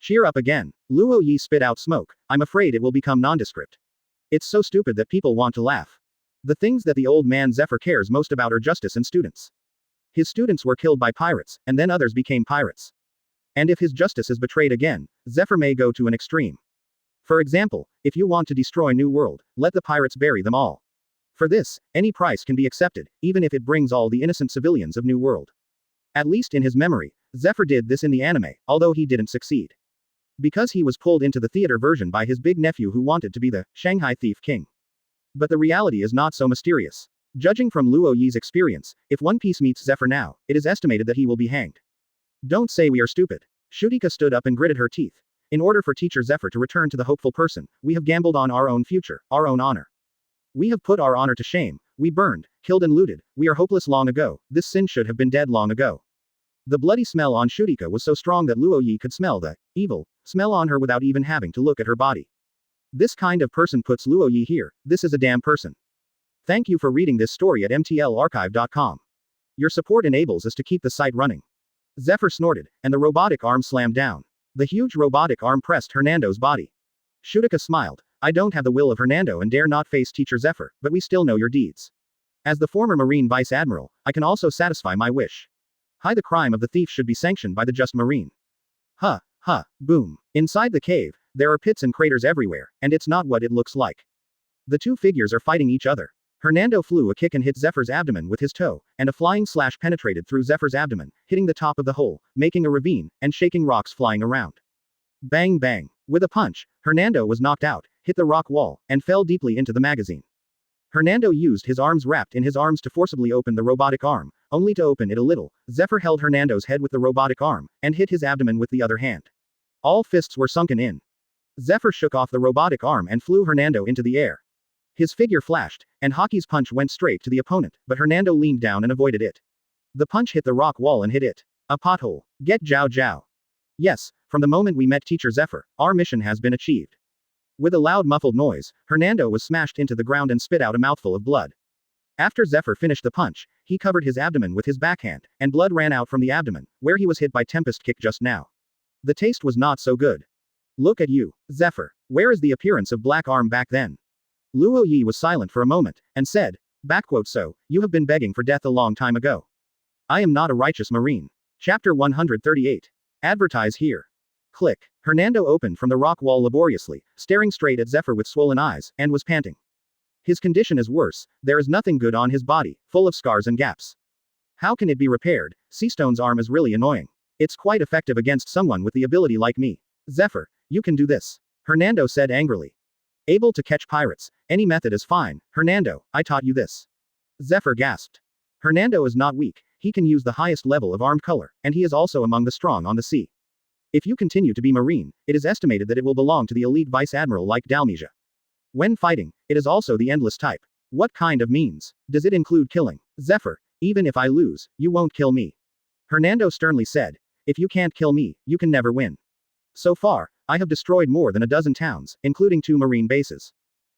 Cheer up again. Luo Ye spit out smoke. I'm afraid it will become nondescript. It's so stupid that people want to laugh. The things that the old man Zephyr cares most about are justice and students. His students were killed by pirates, and then others became pirates. And if his justice is betrayed again, Zephyr may go to an extreme. For example, if you want to destroy New World, let the pirates bury them all. For this, any price can be accepted, even if it brings all the innocent civilians of New World. At least in his memory, Zephyr did this in the anime, although he didn't succeed. Because he was pulled into the theater version by his big nephew who wanted to be the Shanghai Thief King. But the reality is not so mysterious. Judging from Luo Ye's experience, if One Piece meets Zephyr now, it is estimated that he will be hanged. Don't say we are stupid. Shiki stood up and gritted her teeth. In order for Teacher Zephyr to return to the hopeful person, we have gambled on our own future, our own honor. We have put our honor to shame, we burned, killed and looted, we are hopeless long ago, this sin should have been dead long ago. The bloody smell on Shiki was so strong that Luo Ye could smell the evil smell on her without even having to look at her body. This kind of person puts Luo Ye here, this is a damn person. Thank you for reading this story at mtlarchive.com. Your support enables us to keep the site running. Zephyr snorted, and the robotic arm slammed down. The huge robotic arm pressed Hernando's body. Shiki smiled. I don't have the will of Hernando and dare not face Teacher Zephyr, but we still know your deeds. As the former Marine Vice Admiral, I can also satisfy my wish. The crime of the thief should be sanctioned by the just Marine. Boom. Inside the cave, there are pits and craters everywhere, and it's not what it looks like. The two figures are fighting each other. Hernando flew a kick and hit Zephyr's abdomen with his toe, and a flying slash penetrated through Zephyr's abdomen, hitting the top of the hole, making a ravine, and shaking rocks flying around. Bang bang. With a punch, Hernando was knocked out, hit the rock wall, and fell deeply into the magazine. Hernando used his arms wrapped in his arms to forcibly open the robotic arm, only to open it a little. Zephyr held Hernando's head with the robotic arm, and hit his abdomen with the other hand. All fists were sunken in. Zephyr shook off the robotic arm and flew Hernando into the air. His figure flashed, and Haki's punch went straight to the opponent, but Hernando leaned down and avoided it. The punch hit the rock wall and hit it. A pothole. Get Jiao Jiao. Yes, from the moment we met Teacher Zephyr, our mission has been achieved. With a loud muffled noise, Hernando was smashed into the ground and spit out a mouthful of blood. After Zephyr finished the punch, he covered his abdomen with his backhand, and blood ran out from the abdomen, where he was hit by Tempest Kick just now. The taste was not so good. Look at you, Zephyr. Where is the appearance of Black Arm back then? Luo Ye was silent for a moment, and said, so, you have been begging for death a long time ago. I am not a righteous Marine. Chapter 138. Advertise here. Click. Hernando opened from the rock wall laboriously, staring straight at Zephyr with swollen eyes, and was panting. His condition is worse, there is nothing good on his body, full of scars and gaps. How can it be repaired? Seastone's arm is really annoying. It's quite effective against someone with the ability like me. Zephyr, you can do this. Hernando said angrily. Able to catch pirates, any method is fine. Hernando, I taught you this. Zephyr gasped. Hernando is not weak, he can use the highest level of armed color, and he is also among the strong on the sea. If you continue to be Marine, it is estimated that it will belong to the elite Vice Admiral like Dalmesia. When fighting, it is also the endless type. What kind of means? Does it include killing? Zephyr, even if I lose, you won't kill me. Hernando sternly said. If you can't kill me, you can never win. So far, I have destroyed more than a dozen towns, including 2 Marine bases.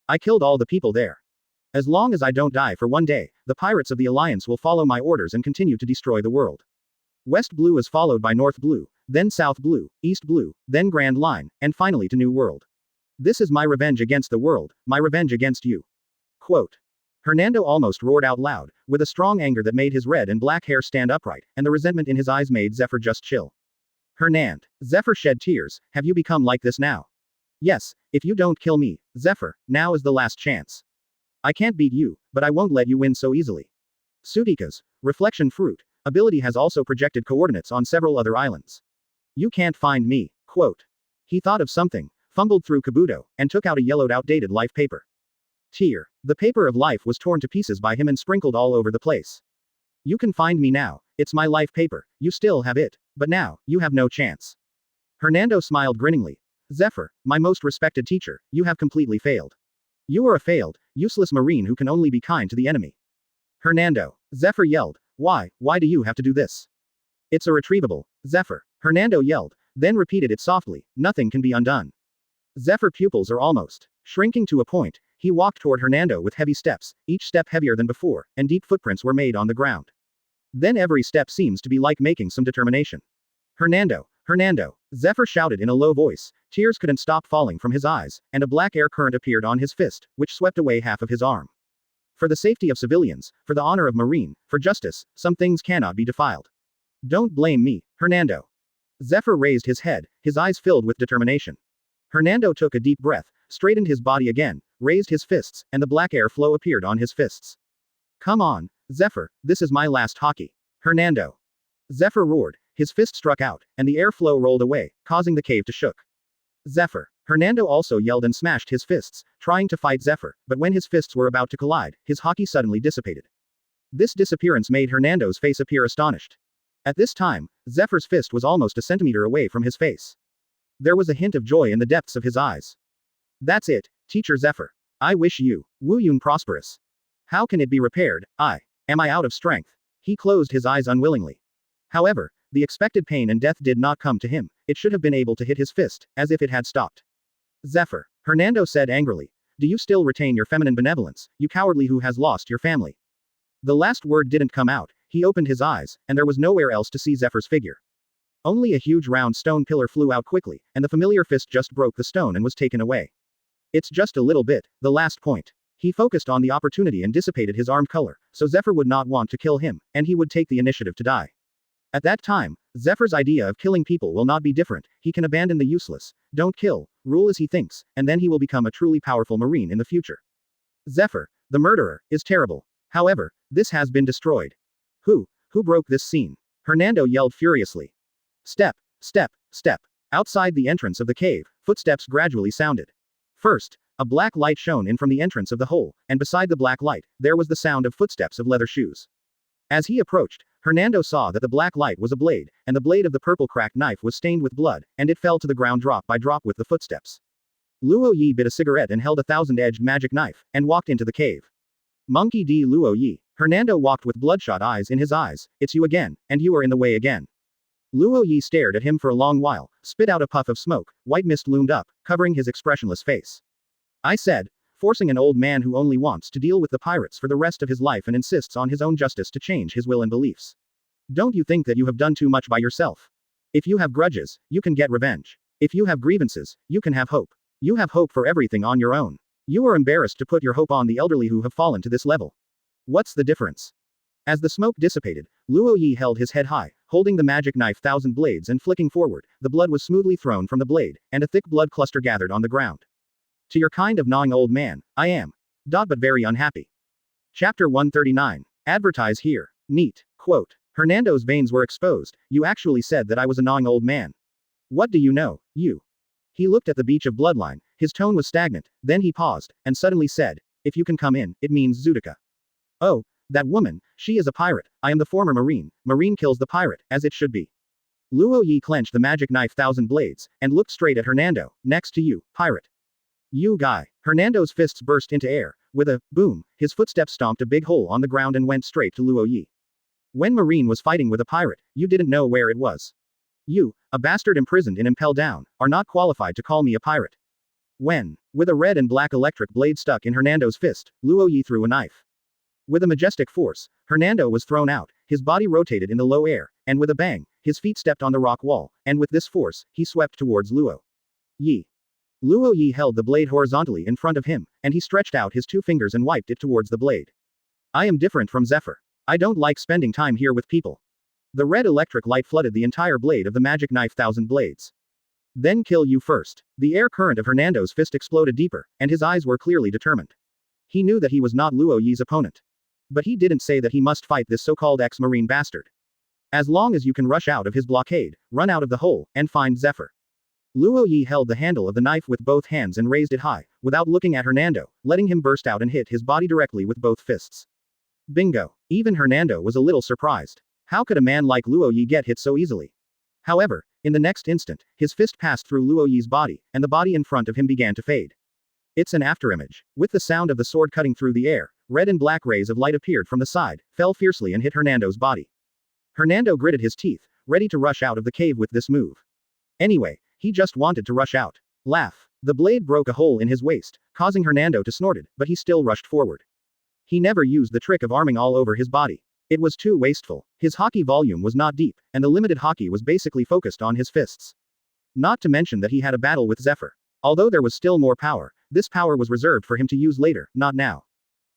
I killed all the people there. As long as I don't die for one day, the pirates of the Alliance will follow my orders and continue to destroy the world. West Blue is followed by North Blue, then South Blue, East Blue, then Grand Line, and finally to New World. This is my revenge against the world, my revenge against you. Quote. Hernando almost roared out loud, with a strong anger that made his red and black hair stand upright, and the resentment in his eyes made Zephyr just chill. Hernand. Zephyr shed tears. Have you become like this now? Yes, if you don't kill me, Zephyr, now is the last chance. I can't beat you, but I won't let you win so easily. Sudika's reflection fruit ability has also projected coordinates on several other islands. You can't find me. Quote. He thought of something, fumbled through Kabuto, and took out a yellowed outdated life paper. Tear. The paper of life was torn to pieces by him and sprinkled all over the place. You can find me now, it's my life paper, you still have it, but now, you have no chance. Hernando smiled grinningly. Zephyr, my most respected teacher, you have completely failed. You are a failed, useless Marine who can only be kind to the enemy. Hernando. Zephyr yelled. Why do you have to do this? It's irretrievable, Zephyr. Hernando yelled, then repeated it softly, nothing can be undone. Zephyr pupils are almost shrinking to a point. He walked toward Hernando with heavy steps, each step heavier than before, and deep footprints were made on the ground. Then every step seems to be like making some determination. Hernando, Zephyr shouted in a low voice, tears couldn't stop falling from his eyes, and a black air current appeared on his fist, which swept away half of his arm. For the safety of civilians, for the honor of Marine, for justice, some things cannot be defiled. Don't blame me, Hernando. Zephyr raised his head, his eyes filled with determination. Hernando took a deep breath, straightened his body again, raised his fists, and the black air flow appeared on his fists. Come on, Zephyr, this is my last hockey. Hernando. Zephyr roared, his fist struck out, and the airflow rolled away, causing the cave to shook. Zephyr. Hernando also yelled and smashed his fists, trying to fight Zephyr, but when his fists were about to collide, his hockey suddenly dissipated. This disappearance made Hernando's face appear astonished. At this time, Zephyr's fist was almost a centimeter away from his face. There was a hint of joy in the depths of his eyes. That's it, Teacher Zephyr. I wish you, Wu Yun prosperous. How can it be repaired? Am I out of strength? He closed his eyes unwillingly. However, the expected pain and death did not come to him. It should have been able to hit his fist, as if it had stopped. Zephyr. Hernando said angrily. Do you still retain your feminine benevolence, you cowardly who has lost your family? The last word didn't come out. He opened his eyes, and there was nowhere else to see Zephyr's figure. Only a huge round stone pillar flew out quickly, and the familiar fist just broke the stone and was taken away. It's just a little bit, the last point. He focused on the opportunity and dissipated his armed color, so Zephyr would not want to kill him, and he would take the initiative to die. At that time, Zephyr's idea of killing people will not be different. He can abandon the useless, don't kill, rule as he thinks, and then he will become a truly powerful marine in the future. Zephyr, the murderer, is terrible. However, this has been destroyed. Who broke this scene? Hernando yelled furiously. Step, step, step. Outside the entrance of the cave, footsteps gradually sounded. First, a black light shone in from the entrance of the hole, and beside the black light, there was the sound of footsteps of leather shoes. As he approached, Hernando saw that the black light was a blade, and the blade of the purple cracked knife was stained with blood, and it fell to the ground drop by drop with the footsteps. Luo Ye bit a cigarette and held a thousand-edged magic knife, and walked into the cave. Monkey D. Luo Ye. Hernando walked with bloodshot eyes in his eyes. It's you again, and you are in the way again. Luo Ye stared at him for a long while, spit out a puff of smoke, white mist loomed up, covering his expressionless face. I said, forcing an old man who only wants to deal with the pirates for the rest of his life and insists on his own justice to change his will and beliefs. Don't you think that you have done too much by yourself? If you have grudges, you can get revenge. If you have grievances, you can have hope. You have hope for everything on your own. You are embarrassed to put your hope on the elderly who have fallen to this level. What's the difference? As the smoke dissipated, Luo Ye held his head high, holding the magic knife thousand blades and flicking forward, the blood was smoothly thrown from the blade, and a thick blood cluster gathered on the ground. To your kind of gnawing old man, I am. But very unhappy. Chapter 139. Advertise here. Neat. Quote. Hernando's veins were exposed. You actually said that I was a gnawing old man. What do you know, you? He looked at the beach of bloodline, his tone was stagnant, then he paused, and suddenly said, if you can come in, it means Zutica. Oh, that woman, she is a pirate, I am the former marine, marine kills the pirate, as it should be. Luo Ye clenched the magic knife thousand blades, and looked straight at Hernando, next to you, pirate. You guy. Hernando's fists burst into air, with a boom, his footsteps stomped a big hole on the ground and went straight to Luo Ye. When Marine was fighting with a pirate, you didn't know where it was. You, a bastard imprisoned in Impel down, are not qualified to call me a pirate. When, with a red and black electric blade stuck in Hernando's fist, Luo Ye threw a knife. With a majestic force, Hernando was thrown out, his body rotated in the low air, and with a bang, his feet stepped on the rock wall, and with this force, he swept towards Luo Ye. Luo Ye held the blade horizontally in front of him, and he stretched out his two fingers and wiped it towards the blade. I am different from Zephyr. I don't like spending time here with people. The red electric light flooded the entire blade of the magic knife thousand blades. Then kill you first. The air current of Hernando's fist exploded deeper, and his eyes were clearly determined. He knew that he was not Luo Ye's opponent. But he didn't say that he must fight this so-called ex-marine bastard. As long as you can rush out of his blockade, run out of the hole, and find Zephyr. Luo Ye held the handle of the knife with both hands and raised it high, without looking at Hernando, letting him burst out and hit his body directly with both fists. Bingo. Even Hernando was a little surprised. How could a man like Luo Ye get hit so easily? However, in the next instant, his fist passed through Luo Ye's body, and the body in front of him began to fade. It's an afterimage. With the sound of the sword cutting through the air, red and black rays of light appeared from the side, fell fiercely and hit Hernando's body. Hernando gritted his teeth, ready to rush out of the cave with this move. Anyway, he just wanted to rush out. Laugh. The blade broke a hole in his waist, causing Hernando to snort, but he still rushed forward. He never used the trick of arming all over his body. It was too wasteful. His hockey volume was not deep, and the limited hockey was basically focused on his fists. Not to mention that he had a battle with Zephyr. Although there was still more power, this power was reserved for him to use later, not now.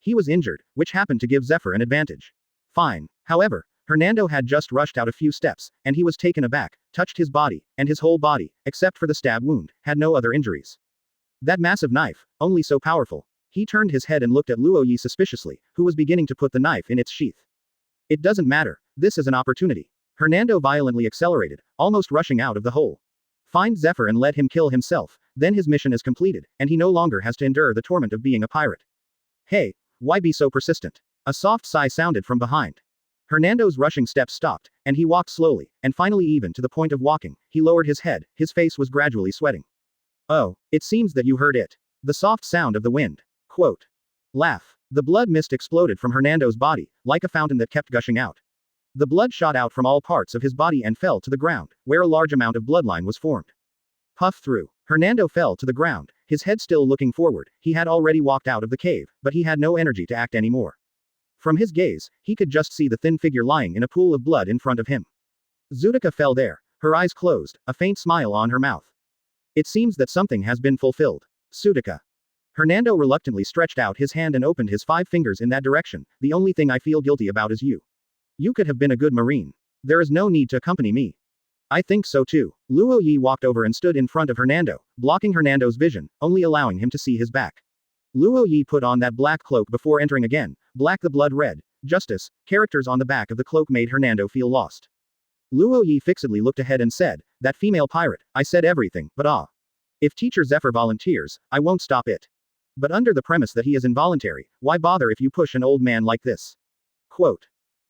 He was injured, which happened to give Zephyr an advantage. Fine. However, Hernando had just rushed out a few steps, and he was taken aback, touched his body, and his whole body, except for the stab wound, had no other injuries. That massive knife, only so powerful. He turned his head and looked at Luo Ye suspiciously, who was beginning to put the knife in its sheath. It doesn't matter. This is an opportunity. Hernando violently accelerated, almost rushing out of the hole. Find Zephyr and let him kill himself, then his mission is completed, and he no longer has to endure the torment of being a pirate. Hey, why be so persistent? A soft sigh sounded from behind. Hernando's rushing steps stopped, and he walked slowly, and finally even to the point of walking, he lowered his head, his face was gradually sweating. Oh, it seems that you heard it. The soft sound of the wind. Quote. Laugh. The blood mist exploded from Hernando's body, like a fountain that kept gushing out. The blood shot out from all parts of his body and fell to the ground, where a large amount of bloodline was formed. Puff through. Hernando fell to the ground, his head still looking forward. He had already walked out of the cave, but he had no energy to act anymore. From his gaze, he could just see the thin figure lying in a pool of blood in front of him. Zutaka fell there, her eyes closed, a faint smile on her mouth. It seems that something has been fulfilled. Zutaka. Hernando reluctantly stretched out his hand and opened his 5 fingers in that direction. The only thing I feel guilty about is you. You could have been a good marine. There is no need to accompany me. I think so too. Luo Ye walked over and stood in front of Hernando, blocking Hernando's vision, only allowing him to see his back. Luo Ye put on that black cloak before entering again, black the blood red, justice, characters on the back of the cloak made Hernando feel lost. Luo Ye fixedly looked ahead and said, that female pirate, I said everything, but if Teacher Zephyr volunteers, I won't stop it. But under the premise that he is involuntary, why bother if you push an old man like this? Quote.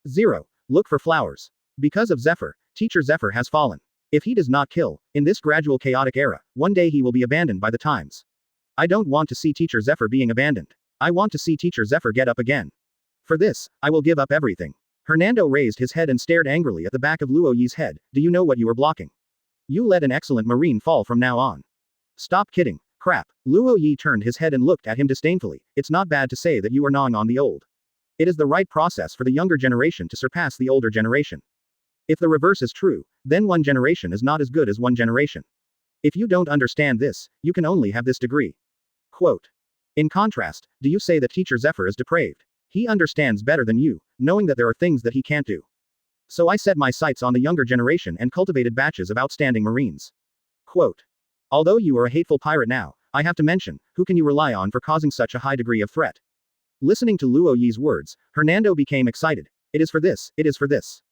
0. Look for flowers. Because of Zephyr, Teacher Zephyr has fallen. If he does not kill, in this gradual chaotic era, one day he will be abandoned by the times. I don't want to see Teacher Zephyr being abandoned. I want to see Teacher Zephyr get up again. For this, I will give up everything. Hernando raised his head and stared angrily at the back of Luo Ye's head. Do you know what you are blocking? You let an excellent marine fall from now on. Stop kidding. Crap. Luo Ye turned his head and looked at him disdainfully. It's not bad to say that you are gnawing on the old. It is the right process for the younger generation to surpass the older generation. If the reverse is true, then one generation is not as good as one generation. If you don't understand this, you can only have this degree. Quote. In contrast, do you say that Teacher Zephyr is depraved? He understands better than you, knowing that there are things that he can't do. So I set my sights on the younger generation and cultivated batches of outstanding marines. Quote. Although you are a hateful pirate now, I have to mention, who can you rely on for causing such a high degree of threat? Listening to Luo Ye's words, Hernando became excited. It is for this, it is for this.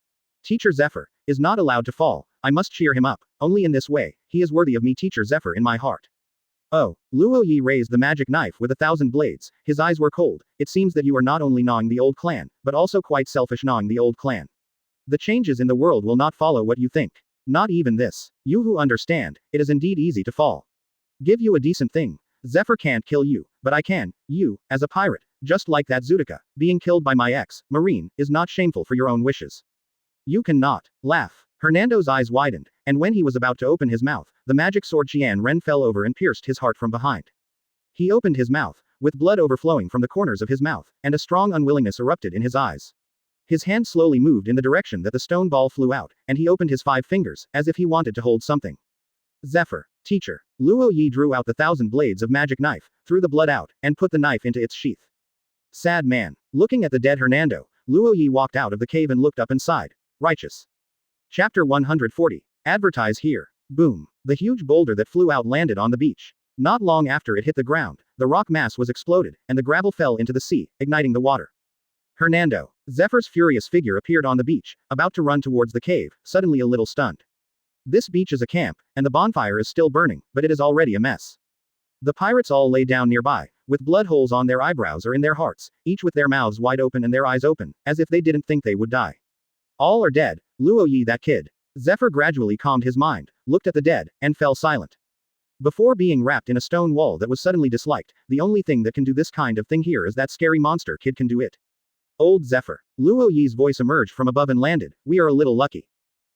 Teacher Zephyr is not allowed to fall. I must cheer him up. Only in this way, he is worthy of me, Teacher Zephyr, in my heart. Oh, Luo Ye raised the magic knife with 1,000 blades. His eyes were cold. It seems that you are not only gnawing the old clan, but also quite selfish gnawing the old clan. The changes in the world will not follow what you think. Not even this. You who understand, it is indeed easy to fall. Give you a decent thing. Zephyr can't kill you, but I can. You, as a pirate, just like that Zutaka, being killed by my ex-marine, is not shameful for your own wishes. You cannot. Laugh. Hernando's eyes widened, and when he was about to open his mouth, the magic sword Qian Ren fell over and pierced his heart from behind. He opened his mouth, with blood overflowing from the corners of his mouth, and a strong unwillingness erupted in his eyes. His hand slowly moved in the direction that the stone ball flew out, and he opened his 5 fingers, as if he wanted to hold something. Zephyr. Teacher. Luo Ye drew out the 1,000 blades of magic knife, threw the blood out, and put the knife into its sheath. Sad man. Looking at the dead Hernando, Luo Ye walked out of the cave and looked up and sighed. Righteous. Chapter 140. Advertise here. Boom. The huge boulder that flew out landed on the beach. Not long after it hit the ground, the rock mass was exploded, and the gravel fell into the sea, igniting the water. Hernando. Zephyr's furious figure appeared on the beach, about to run towards the cave, suddenly a little stunned. This beach is a camp, and the bonfire is still burning, but it is already a mess. The pirates all lay down nearby, with blood holes on their eyebrows or in their hearts, each with their mouths wide open and their eyes open, as if they didn't think they would die. All are dead. Luo Ye, that kid. Zephyr gradually calmed his mind, looked at the dead, and fell silent. Before being wrapped in a stone wall that was suddenly disliked, the only thing that can do this kind of thing here is that scary monster kid can do it. Old Zephyr. Luo Ye's voice emerged from above and landed. We are a little lucky.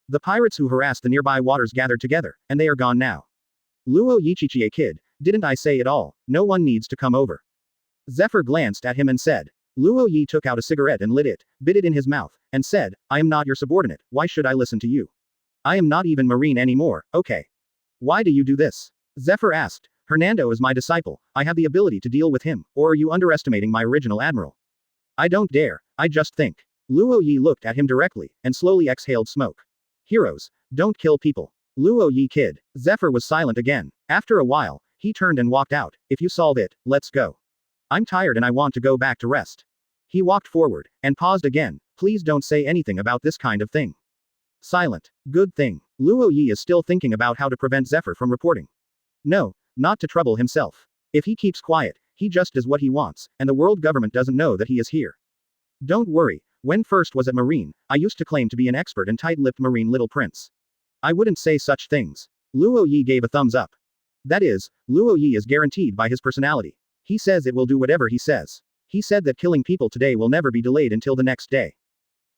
The pirates who harassed the nearby waters gathered together, and they are gone now. Luo Ye, Chichie kid, didn't I say it all? No one needs to come over. Zephyr glanced at him and said. Luo Ye took out a cigarette and lit it, bit it in his mouth, and said, I am not your subordinate, why should I listen to you? I am not even marine anymore, okay. Why do you do this? Zephyr asked. Hernando is my disciple, I have the ability to deal with him, or are you underestimating my original admiral? I don't dare, I just think. Luo Ye looked at him directly, and slowly exhaled smoke. Heroes, don't kill people. Luo Ye kid. Zephyr was silent again. After a while, he turned and walked out. If you solve it, let's go. I'm tired and I want to go back to rest. He walked forward, and paused again. Please don't say anything about this kind of thing. Silent. Good thing. Luo Ye is still thinking about how to prevent Zephyr from reporting. No, not to trouble himself. If he keeps quiet, he just does what he wants, and the world government doesn't know that he is here. Don't worry, when first was at Marine, I used to claim to be an expert and tight-lipped Marine little prince. I wouldn't say such things. Luo Ye gave a thumbs up. That is, Luo Ye is guaranteed by his personality. He says it will do whatever he says. He said that killing people today will never be delayed until the next day.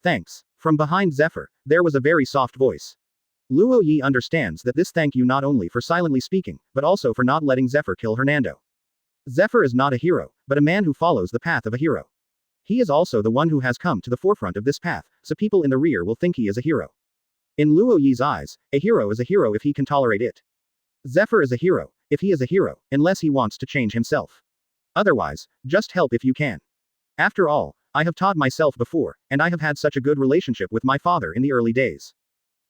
Thanks. From behind Zephyr, there was a very soft voice. Luo Ye understands that this thank you not only for silently speaking, but also for not letting Zephyr kill Hernando. Zephyr is not a hero, but a man who follows the path of a hero. He is also the one who has come to the forefront of this path, so people in the rear will think he is a hero. In Luo Ye's eyes, a hero is a hero if he can tolerate it. Zephyr is a hero, if he is a hero, unless he wants to change himself. Otherwise, just help if you can. After all, I have taught myself before, and I have had such a good relationship with my father in the early days.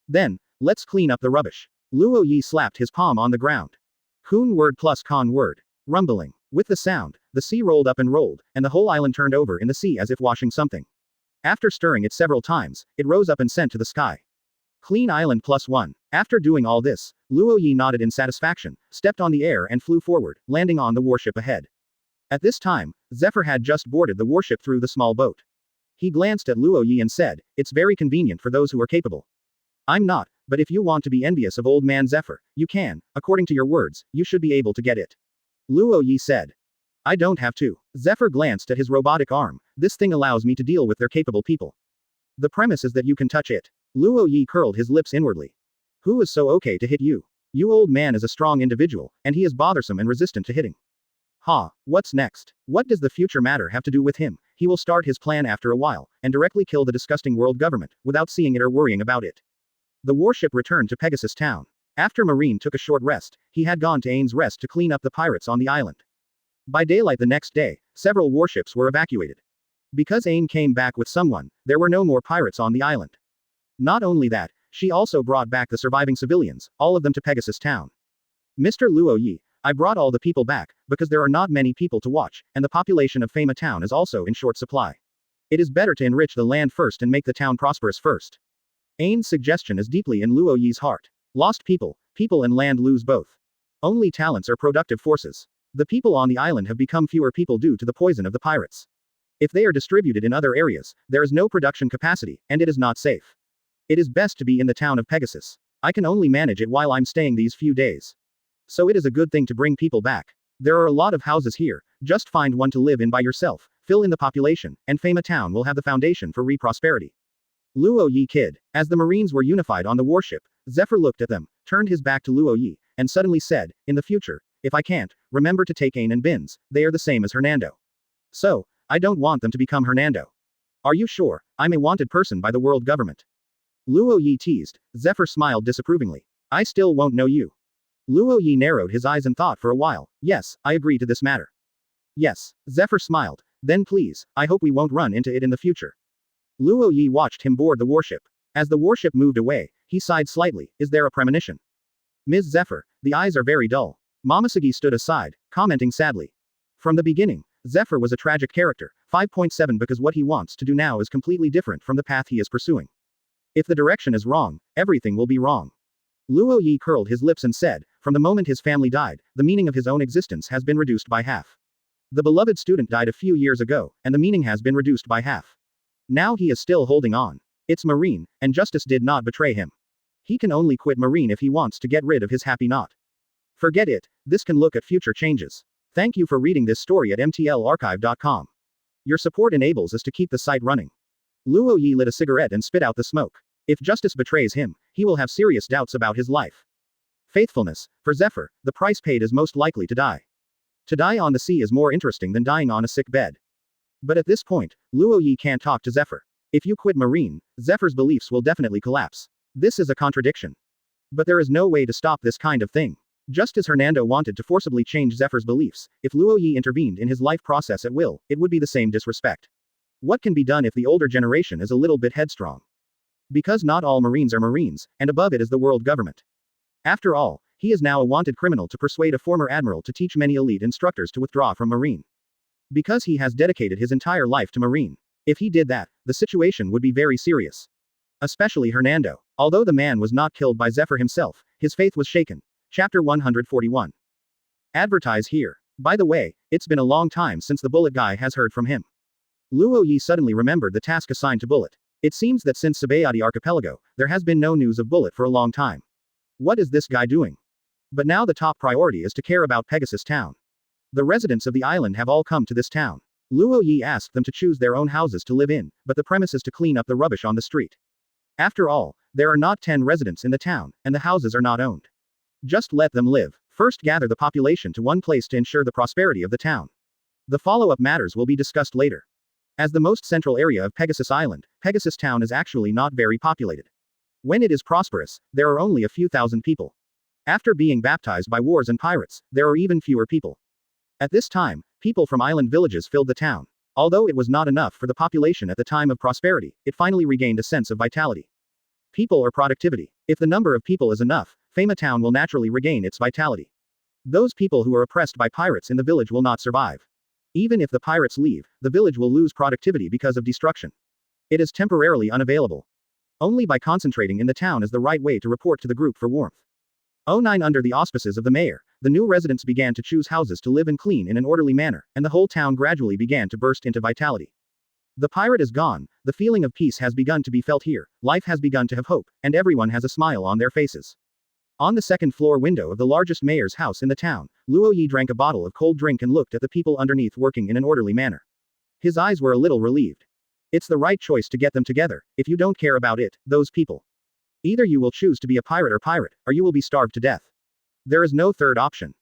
Then, let's clean up the rubbish. Luo Ye slapped his palm on the ground. Kun word plus con word. Rumbling. With the sound, the sea rolled up and rolled, and the whole island turned over in the sea as if washing something. After stirring it several times, it rose up and sent to the sky. Clean island +1. After doing all this, Luo Ye nodded in satisfaction, stepped on the air and flew forward, landing on the warship ahead. At this time, Zephyr had just boarded the warship through the small boat. He glanced at Luo Ye and said, "It's very convenient for those who are capable. I'm not, but if you want to be envious of old man Zephyr, you can, according to your words, you should be able to get it." Luo Ye said. "I don't have to." Zephyr glanced at his robotic arm. "This thing allows me to deal with their capable people. The premise is that you can touch it." Luo Ye curled his lips inwardly. "Who is so okay to hit you? You old man is a strong individual, and he is bothersome and resistant to hitting. Ha, what's next? What does the future matter have to do with him? He will start his plan after a while, and directly kill the disgusting world government, without seeing it or worrying about it." The warship returned to Pegasus town. After Marine took a short rest, he had gone to Ain's Rest to clean up the pirates on the island. By daylight the next day, several warships were evacuated. Because Ain came back with someone, there were no more pirates on the island. Not only that, she also brought back the surviving civilians, all of them to Pegasus town. "Mr. Luo Ye, I brought all the people back, because there are not many people to watch, and the population of Fama town is also in short supply. It is better to enrich the land first and make the town prosperous first." Ain's suggestion is deeply in Luo Ye's heart. Lost people, people and land lose both. Only talents are productive forces. The people on the island have become fewer people due to the poison of the pirates. If they are distributed in other areas, there is no production capacity, and it is not safe. It is best to be in the town of Pegasus. I can only manage it while I'm staying these few days. So it is a good thing to bring people back. There are a lot of houses here, just find one to live in by yourself, fill in the population, and Fama town will have the foundation for prosperity. Luo Ye kid. As the Marines were unified on the warship, Zephyr looked at them, turned his back to Luo Ye, and suddenly said, "In the future, if I can't, remember to take Ain and Bins, they are the same as Hernando. So, I don't want them to become Hernando. Are you sure? I'm a wanted person by the world government." Luo Ye teased. Zephyr smiled disapprovingly. "I still won't know you." Luo Ye narrowed his eyes and thought for a while. "Yes, I agree to this matter." "Yes." Zephyr smiled. "Then please, I hope we won't run into it in the future." Luo Ye watched him board the warship. As the warship moved away, he sighed slightly. "Is there a premonition?" "Ms. Zephyr, the eyes are very dull." Momosugi stood aside, commenting sadly. From the beginning, Zephyr was a tragic character, 5.7 because what he wants to do now is completely different from the path he is pursuing. If the direction is wrong, everything will be wrong. Luo Ye curled his lips and said, "From the moment his family died, the meaning of his own existence has been reduced by half. The beloved student died a few years ago, and the meaning has been reduced by half. Now he is still holding on. It's Marine, and justice did not betray him. He can only quit Marine if he wants to get rid of his happy knot. Forget it, this can look at future changes. Thank you for reading this story at mtlarchive.com. Your support enables us to keep the site running." Luo Ye lit a cigarette and spit out the smoke. If justice betrays him, he will have serious doubts about his life. Faithfulness. For Zephyr, the price paid is most likely to die. To die on the sea is more interesting than dying on a sick bed. But at this point, Luo Ye can't talk to Zephyr. If you quit Marine, Zephyr's beliefs will definitely collapse. This is a contradiction. But there is no way to stop this kind of thing. Just as Hernando wanted to forcibly change Zephyr's beliefs, if Luo Ye intervened in his life process at will, it would be the same disrespect. What can be done if the older generation is a little bit headstrong? Because not all Marines are Marines, and above it is the world government. After all, he is now a wanted criminal to persuade a former admiral to teach many elite instructors to withdraw from Marine. Because he has dedicated his entire life to Marine. If he did that, the situation would be very serious. Especially Hernando. Although the man was not killed by Zephyr himself, his faith was shaken. Chapter 141. Advertise here. By the way, it's been a long time since the Bullet guy has heard from him. Luo Ye suddenly remembered the task assigned to Bullet. It seems that since Sabayati Archipelago, there has been no news of Bullet for a long time. What is this guy doing? But now the top priority is to care about Pegasus town. The residents of the island have all come to this town. Luo Ye asked them to choose their own houses to live in, but the premise is to clean up the rubbish on the street. After all, there are not 10 residents in the town, and the houses are not owned. Just let them live. First gather the population to one place to ensure the prosperity of the town. The follow-up matters will be discussed later. As the most central area of Pegasus Island, Pegasus town is actually not very populated. When it is prosperous, there are only a few thousand people. After being baptized by wars and pirates, there are even fewer people. At this time, people from island villages filled the town. Although it was not enough for the population at the time of prosperity, it finally regained a sense of vitality. People or productivity. If the number of people is enough, Fama town will naturally regain its vitality. Those people who are oppressed by pirates in the village will not survive. Even if the pirates leave, the village will lose productivity because of destruction. It is temporarily unavailable. Only by concentrating in the town is the right way to report to the group for warmth. 09 Under the auspices of the mayor, the new residents began to choose houses to live and clean in an orderly manner, and the whole town gradually began to burst into vitality. The pirate is gone, the feeling of peace has begun to be felt here, life has begun to have hope, and everyone has a smile on their faces. On the second floor window of the largest mayor's house in the town, Luo Ye drank a bottle of cold drink and looked at the people underneath working in an orderly manner. His eyes were a little relieved. It's the right choice to get them together, if you don't care about it, those people. Either you will choose to be a pirate, or you will be starved to death. There is no third option.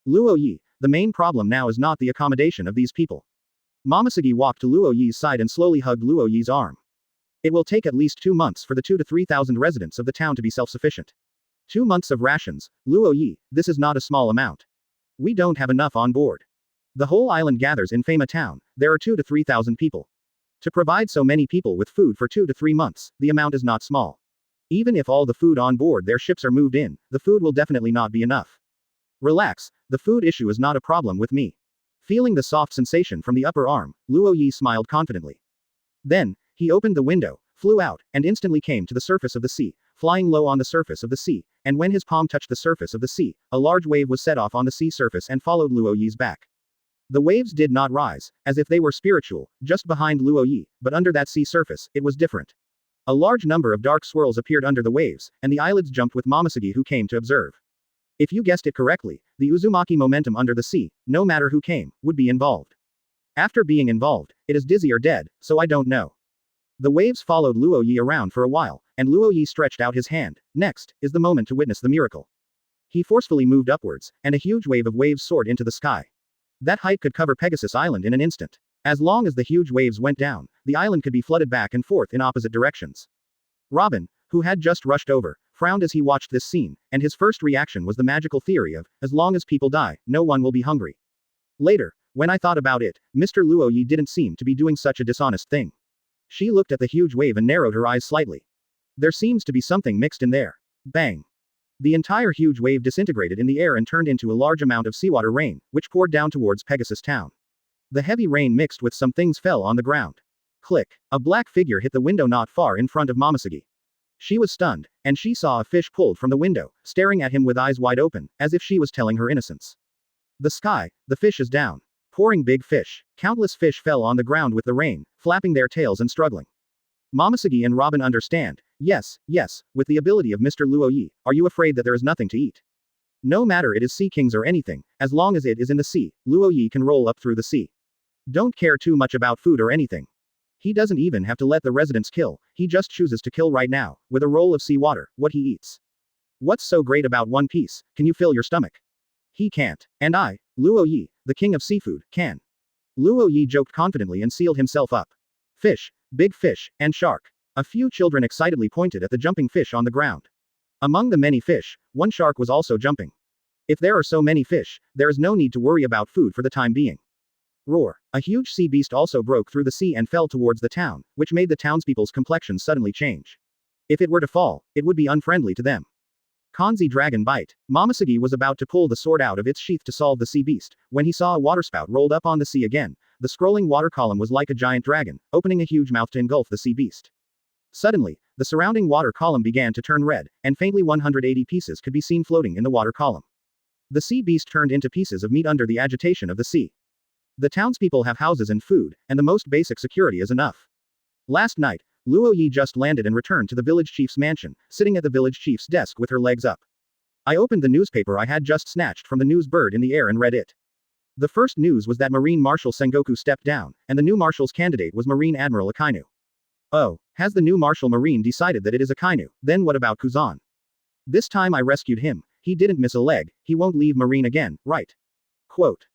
Luo Ye, the main problem now is not the accommodation of these people. Momosugi walked to Luo Ye's side and slowly hugged Luo Ye's arm. It will take at least 2 months for the 2,000 to 3,000 residents of the town to be self-sufficient. 2 months of rations, Luo Ye, this is not a small amount. We don't have enough on board. The whole island gathers in Fama town, there are 2,000 to 3,000 people. To provide so many people with food for 2 to 3 months, the amount is not small. Even if all the food on board their ships are moved in, the food will definitely not be enough. Relax, the food issue is not a problem with me. Feeling the soft sensation from the upper arm, Luo Ye smiled confidently. Then, he opened the window, flew out, and instantly came to the surface of the sea, flying low on the surface of the sea, and when his palm touched the surface of the sea, a large wave was set off on the sea surface and followed Luo Ye's back. The waves did not rise, as if they were spiritual, just behind Luo Ye, but under that sea surface, it was different. A large number of dark swirls appeared under the waves, and the eyelids jumped with Momosugi who came to observe. If you guessed it correctly, the Uzumaki momentum under the sea, no matter who came, would be involved. After being involved, it is dizzy or dead, so I don't know. The waves followed Luo Ye around for a while, and Luo Ye stretched out his hand. Next, is the moment to witness the miracle. He forcefully moved upwards, and a huge wave of waves soared into the sky. That height could cover Pegasus Island in an instant. As long as the huge waves went down, the island could be flooded back and forth in opposite directions. Robin, who had just rushed over, frowned as he watched this scene, and his first reaction was the magical theory of, as long as people die, no one will be hungry. Later, when I thought about it, Mr. Luo Ye didn't seem to be doing such a dishonest thing. She looked at the huge wave and narrowed her eyes slightly. There seems to be something mixed in there. Bang. The entire huge wave disintegrated in the air and turned into a large amount of seawater rain, which poured down towards Pegasus town. The heavy rain mixed with some things fell on the ground. Click. A black figure hit the window not far in front of Momosugi. She was stunned, and she saw a fish pulled from the window, staring at him with eyes wide open, as if she was telling her innocence. The sky, the fish is down. Pouring big fish. Countless fish fell on the ground with the rain, flapping their tails and struggling. Momosugi and Robin understand. Yes, with the ability of Mr. Luo Ye, are you afraid that there is nothing to eat? No matter it is sea kings or anything, as long as it is in the sea, Luo Ye can roll up through the sea. Don't care too much about food or anything. He doesn't even have to let the residents kill, he just chooses to kill right now, with a roll of seawater, what he eats. What's so great about One Piece, can you fill your stomach? He can't. And I, Luo Ye, the king of seafood, can. Luo Ye joked confidently and sealed himself up. Fish, big fish, and shark. A few children excitedly pointed at the jumping fish on the ground. Among the many fish, one shark was also jumping. If there are so many fish, there is no need to worry about food for the time being. Roar. A huge sea beast also broke through the sea and fell towards the town, which made the townspeople's complexions suddenly change. If it were to fall, it would be unfriendly to them. Kanzi Dragon Bite. Momosuke was about to pull the sword out of its sheath to solve the sea beast, when he saw a waterspout rolled up on the sea again. The scrolling water column was like a giant dragon, opening a huge mouth to engulf the sea beast. Suddenly, the surrounding water column began to turn red, and faintly 180 pieces could be seen floating in the water column. The sea beast turned into pieces of meat under the agitation of the sea. The townspeople have houses and food, and the most basic security is enough. Last night, Luo Ye just landed and returned to the village chief's mansion, sitting at the village chief's desk with her legs up. I opened the newspaper I had just snatched from the news bird in the air and read it. The first news was that Marine Marshal Sengoku stepped down, and the new marshal's candidate was Marine Admiral Akainu. Oh, has the new Marshal Marine decided that it is Akainu? Then what about Kuzan? This time I rescued him. He didn't miss a leg. He won't leave Marine again, right? Quote.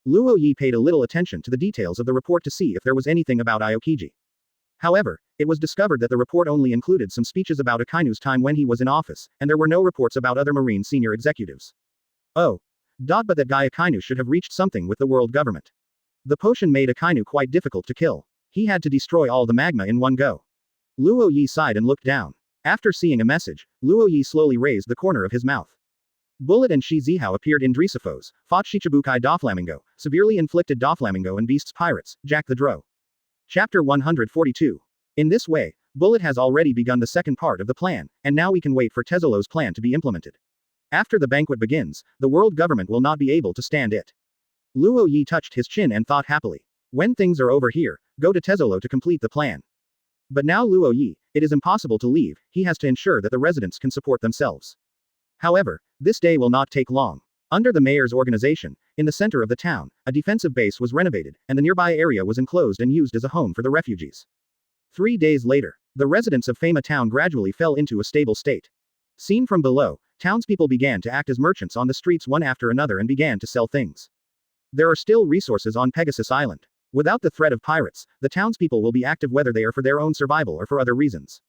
Luo Ye paid a little attention to the details of the report to see if there was anything about Aokiji. However, it was discovered that the report only included some speeches about Akainu's time when he was in office, and there were no reports about other Marine senior executives. Oh. But that guy Akainu should have reached something with the world government. The potion made Akainu quite difficult to kill. He had to destroy all the magma in one go. Luo Ye sighed and looked down. After seeing a message, Luo Ye slowly raised the corner of his mouth. Bullet and Shi Zihao appeared in Drisafos, fought Shichibukai Doflamingo, severely inflicted Doflamingo and Beast's pirates, Jack the Dro. Chapter 142. In this way, Bullet has already begun the second part of the plan, and now we can wait for Tezzolo's plan to be implemented. After the banquet begins, the world government will not be able to stand it. Luo Ye touched his chin and thought happily. When things are over here, go to Tezzolo to complete the plan. But now Luo Ye, it is impossible to leave, he has to ensure that the residents can support themselves. However, this day will not take long. Under the mayor's organization, in the center of the town, a defensive base was renovated, and the nearby area was enclosed and used as a home for the refugees. 3 days later, the residents of Fama Town gradually fell into a stable state. Seen from below, townspeople began to act as merchants on the streets one after another and began to sell things. There are still resources on Pegasus Island. Without the threat of pirates, the townspeople will be active whether they are for their own survival or for other reasons.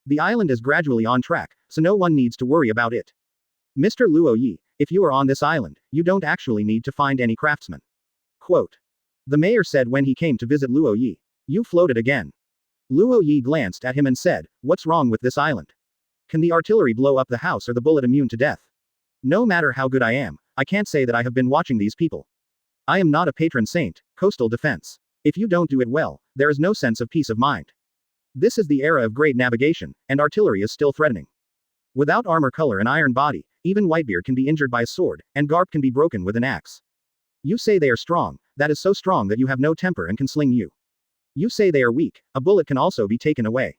The island is gradually on track, so no one needs to worry about it. Mr. Luo Ye, if you are on this island, you don't actually need to find any craftsmen. Quote. The mayor said when he came to visit Luo Ye. You floated again. Luo Ye glanced at him and said, what's wrong with this island? Can the artillery blow up the house or the bullet immune to death? No matter how good I am, I can't say that I have been watching these people. I am not a patron saint, coastal defense. If you don't do it well, there is no sense of peace of mind. This is the era of great navigation, and artillery is still threatening. Without armor color and iron body, even Whitebeard can be injured by a sword, and Garp can be broken with an axe. You say they are strong, that is so strong that you have no temper and can sling you. You say they are weak, a bullet can also be taken away.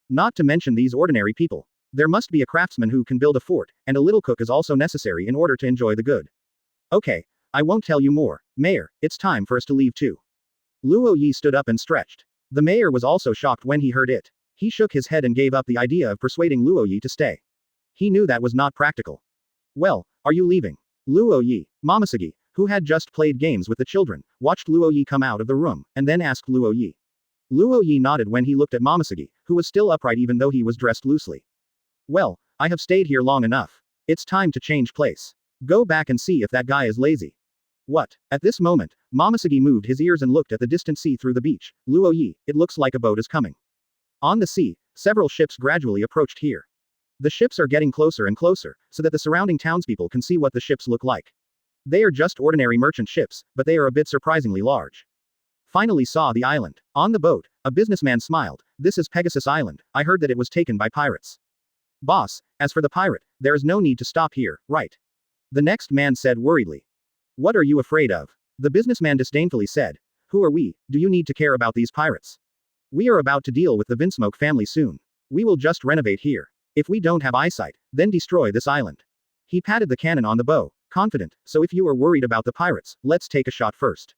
Not to mention these ordinary people. There must be a craftsman who can build a fort, and a little cook is also necessary in order to enjoy the good. Okay, I won't tell you more, Mayor, it's time for us to leave too. Luo Ye stood up and stretched. The mayor was also shocked when he heard it. He shook his head and gave up the idea of persuading Luo Ye to stay. He knew that was not practical. Well, are you leaving? Luo Ye, Momosuke, who had just played games with the children, watched Luo Ye come out of the room, and then asked Luo Ye. Luo Ye nodded when he looked at Momosuke, who was still upright even though he was dressed loosely. Well, I have stayed here long enough. It's time to change place. Go back and see if that guy is lazy. What? At this moment, Momosuke moved his ears and looked at the distant sea through the beach. Luo Ye, it looks like a boat is coming. On the sea, several ships gradually approached here. The ships are getting closer and closer, so that the surrounding townspeople can see what the ships look like. They are just ordinary merchant ships, but they are a bit surprisingly large. Finally saw the island. On the boat, a businessman smiled. This is Pegasus Island. I heard that it was taken by pirates. Boss, as for the pirate, there is no need to stop here, right? The next man said worriedly. What are you afraid of? The businessman disdainfully said. Who are we? Do you need to care about these pirates? We are about to deal with the Vinsmoke family soon. We will just renovate here. If we don't have eyesight, then destroy this island. He patted the cannon on the bow, confident, so if you are worried about the pirates, let's take a shot first.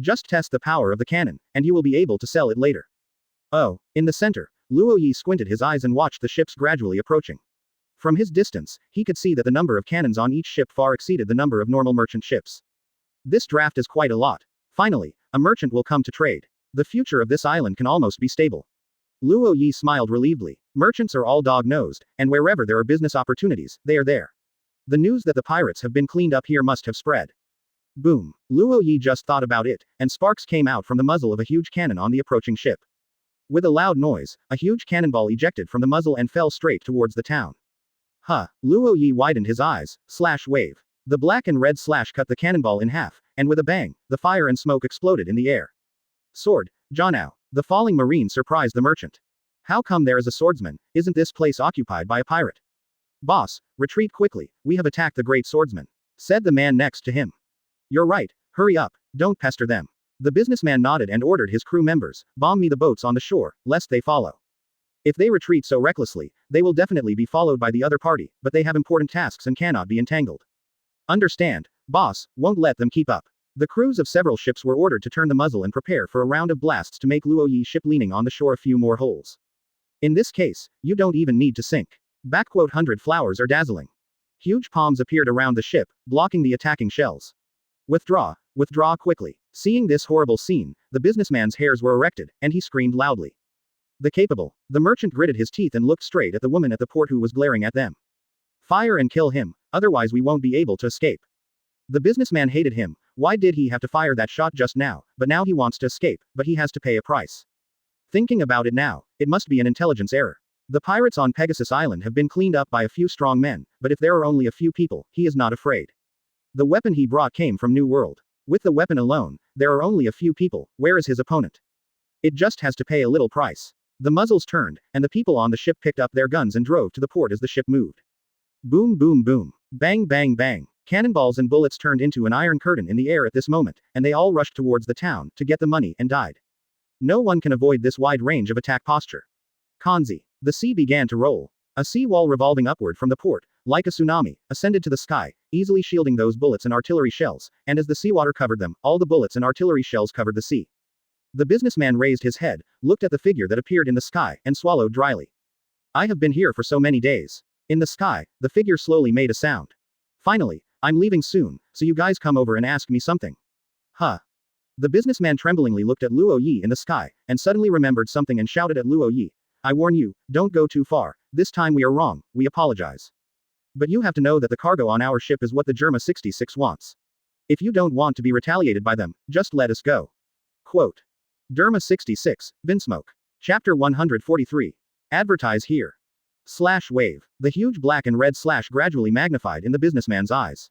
Just test the power of the cannon, and you will be able to sell it later. Oh, in the center, Luo Ye squinted his eyes and watched the ships gradually approaching. From his distance, he could see that the number of cannons on each ship far exceeded the number of normal merchant ships. This draft is quite a lot. Finally, a merchant will come to trade. The future of this island can almost be stable. Luo Ye smiled relievedly. Merchants are all dog-nosed, and wherever there are business opportunities, they are there. The news that the pirates have been cleaned up here must have spread. Boom. Luo Ye just thought about it, and sparks came out from the muzzle of a huge cannon on the approaching ship. With a loud noise, a huge cannonball ejected from the muzzle and fell straight towards the town. Luo Ye widened his eyes, slash wave. The black and red slash cut the cannonball in half, and with a bang, the fire and smoke exploded in the air. Sword, Janao. The falling marine surprised the merchant. How come there is a swordsman? Isn't this place occupied by a pirate? Boss, retreat quickly, we have attacked the great swordsman, said the man next to him. You're right, hurry up, don't pester them. The businessman nodded and ordered his crew members, bomb me the boats on the shore, lest they follow. If they retreat so recklessly, they will definitely be followed by the other party, but they have important tasks and cannot be entangled. Understand, boss, won't let them keep up. The crews of several ships were ordered to turn the muzzle and prepare for a round of blasts to make Luo Ye's ship leaning on the shore a few more holes. In this case, you don't even need to sink. 100 flowers are dazzling. Huge palms appeared around the ship, blocking the attacking shells. Withdraw quickly. Seeing this horrible scene, the businessman's hairs were erected, and he screamed loudly. The merchant gritted his teeth and looked straight at the woman at the port who was glaring at them. Fire and kill him, otherwise we won't be able to escape. The businessman hated him. Why did he have to fire that shot just now? But now he wants to escape, but he has to pay a price. Thinking about it now, it must be an intelligence error. The pirates on Pegasus Island have been cleaned up by a few strong men, but if there are only a few people, he is not afraid. The weapon he brought came from New World. With the weapon alone, there are only a few people. Where is his opponent? It just has to pay a little price. The muzzles turned, and the people on the ship picked up their guns and drove to the port as the ship moved. Boom boom boom. Bang bang bang. Cannonballs and bullets turned into an iron curtain in the air at this moment, and they all rushed towards the town to get the money and died. No one can avoid this wide range of attack posture. Kanzi. The sea began to roll. A sea wall revolving upward from the port, like a tsunami, ascended to the sky, easily shielding those bullets and artillery shells, and as the seawater covered them, all the bullets and artillery shells covered the sea. The businessman raised his head, looked at the figure that appeared in the sky, and swallowed dryly. I have been here for so many days. In the sky, the figure slowly made a sound. Finally, I'm leaving soon, so you guys come over and ask me something. The businessman tremblingly looked at Luo Ye in the sky, and suddenly remembered something and shouted at Luo Ye. I warn you, don't go too far. This time we are wrong, we apologize. But you have to know that the cargo on our ship is what the Germa 66 wants. If you don't want to be retaliated by them, just let us go. Quote. Derma 66, Vinsmoke. Chapter 143. Advertise here. Slash wave. The huge black and red slash gradually magnified in the businessman's eyes.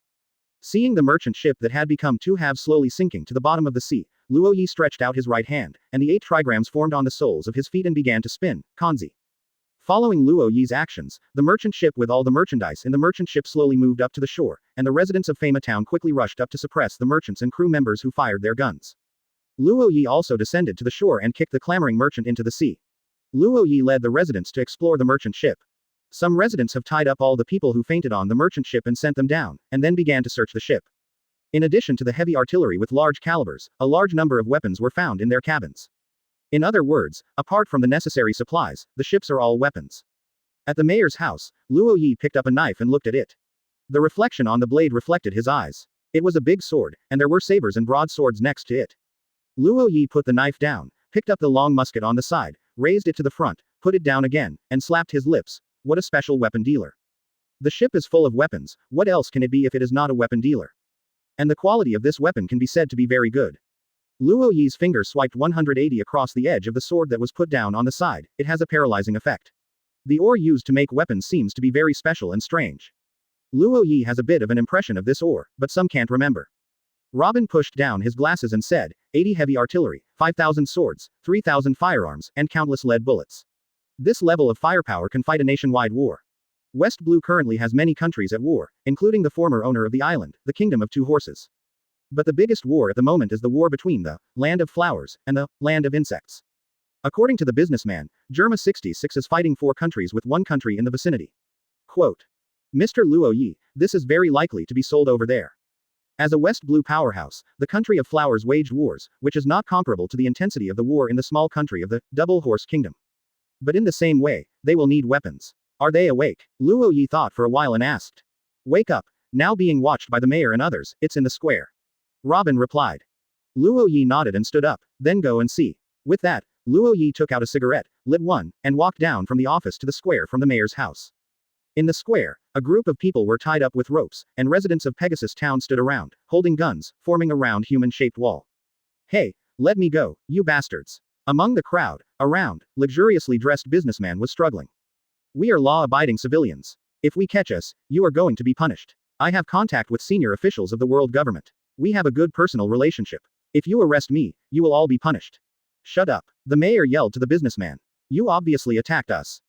Seeing the merchant ship that had become two halves slowly sinking to the bottom of the sea, Luo Ye stretched out his right hand, and the 8 trigrams formed on the soles of his feet and began to spin, kanzi. Following Luo Ye's actions, the merchant ship with all the merchandise in the merchant ship slowly moved up to the shore, and the residents of Fama Town quickly rushed up to suppress the merchants and crew members who fired their guns. Luo Ye also descended to the shore and kicked the clamoring merchant into the sea. Luo Ye led the residents to explore the merchant ship. Some residents have tied up all the people who fainted on the merchant ship and sent them down, and then began to search the ship. In addition to the heavy artillery with large calibers, a large number of weapons were found in their cabins. In other words, apart from the necessary supplies, the ships are all weapons. At the mayor's house, Luo Ye picked up a knife and looked at it. The reflection on the blade reflected his eyes. It was a big sword, and there were sabers and broadswords next to it. Luo Ye put the knife down, picked up the long musket on the side, raised it to the front, put it down again, and slapped his lips. What a special weapon dealer. The ship is full of weapons, what else can it be if it is not a weapon dealer? And the quality of this weapon can be said to be very good. Luo Ye's finger swiped 180 across the edge of the sword that was put down on the side. It has a paralyzing effect. The ore used to make weapons seems to be very special and strange. Luo Ye has a bit of an impression of this ore, but some can't remember. Robin pushed down his glasses and said, 80 heavy artillery, 5,000 swords, 3,000 firearms, and countless lead bullets. This level of firepower can fight a nationwide war. West Blue currently has many countries at war, including the former owner of the island, the Kingdom of Two Horses. But the biggest war at the moment is the war between the Land of Flowers and the Land of Insects. According to the businessman, Germa 66 is fighting 4 countries with 1 country in the vicinity. Quote. Mr. Luo Ye, this is very likely to be sold over there. As a West Blue powerhouse, the country of Flowers waged wars, which is not comparable to the intensity of the war in the small country of the Double Horse Kingdom. But in the same way, they will need weapons. Are they awake? Luo Ye thought for a while and asked. Wake up. Now being watched by the mayor and others, it's in the square. Robin replied. Luo Ye nodded and stood up, then go and see. With that, Luo Ye took out a cigarette, lit one, and walked down from the office to the square from the mayor's house. In the square, a group of people were tied up with ropes, and residents of Pegasus town stood around, holding guns, forming a round human-shaped wall. Hey, let me go, you bastards. Among the crowd, a round, luxuriously dressed businessman was struggling. We are law-abiding civilians. If we catch us, you are going to be punished. I have contact with senior officials of the world government. We have a good personal relationship. If you arrest me, you will all be punished. Shut up. The mayor yelled to the businessman. You obviously attacked us.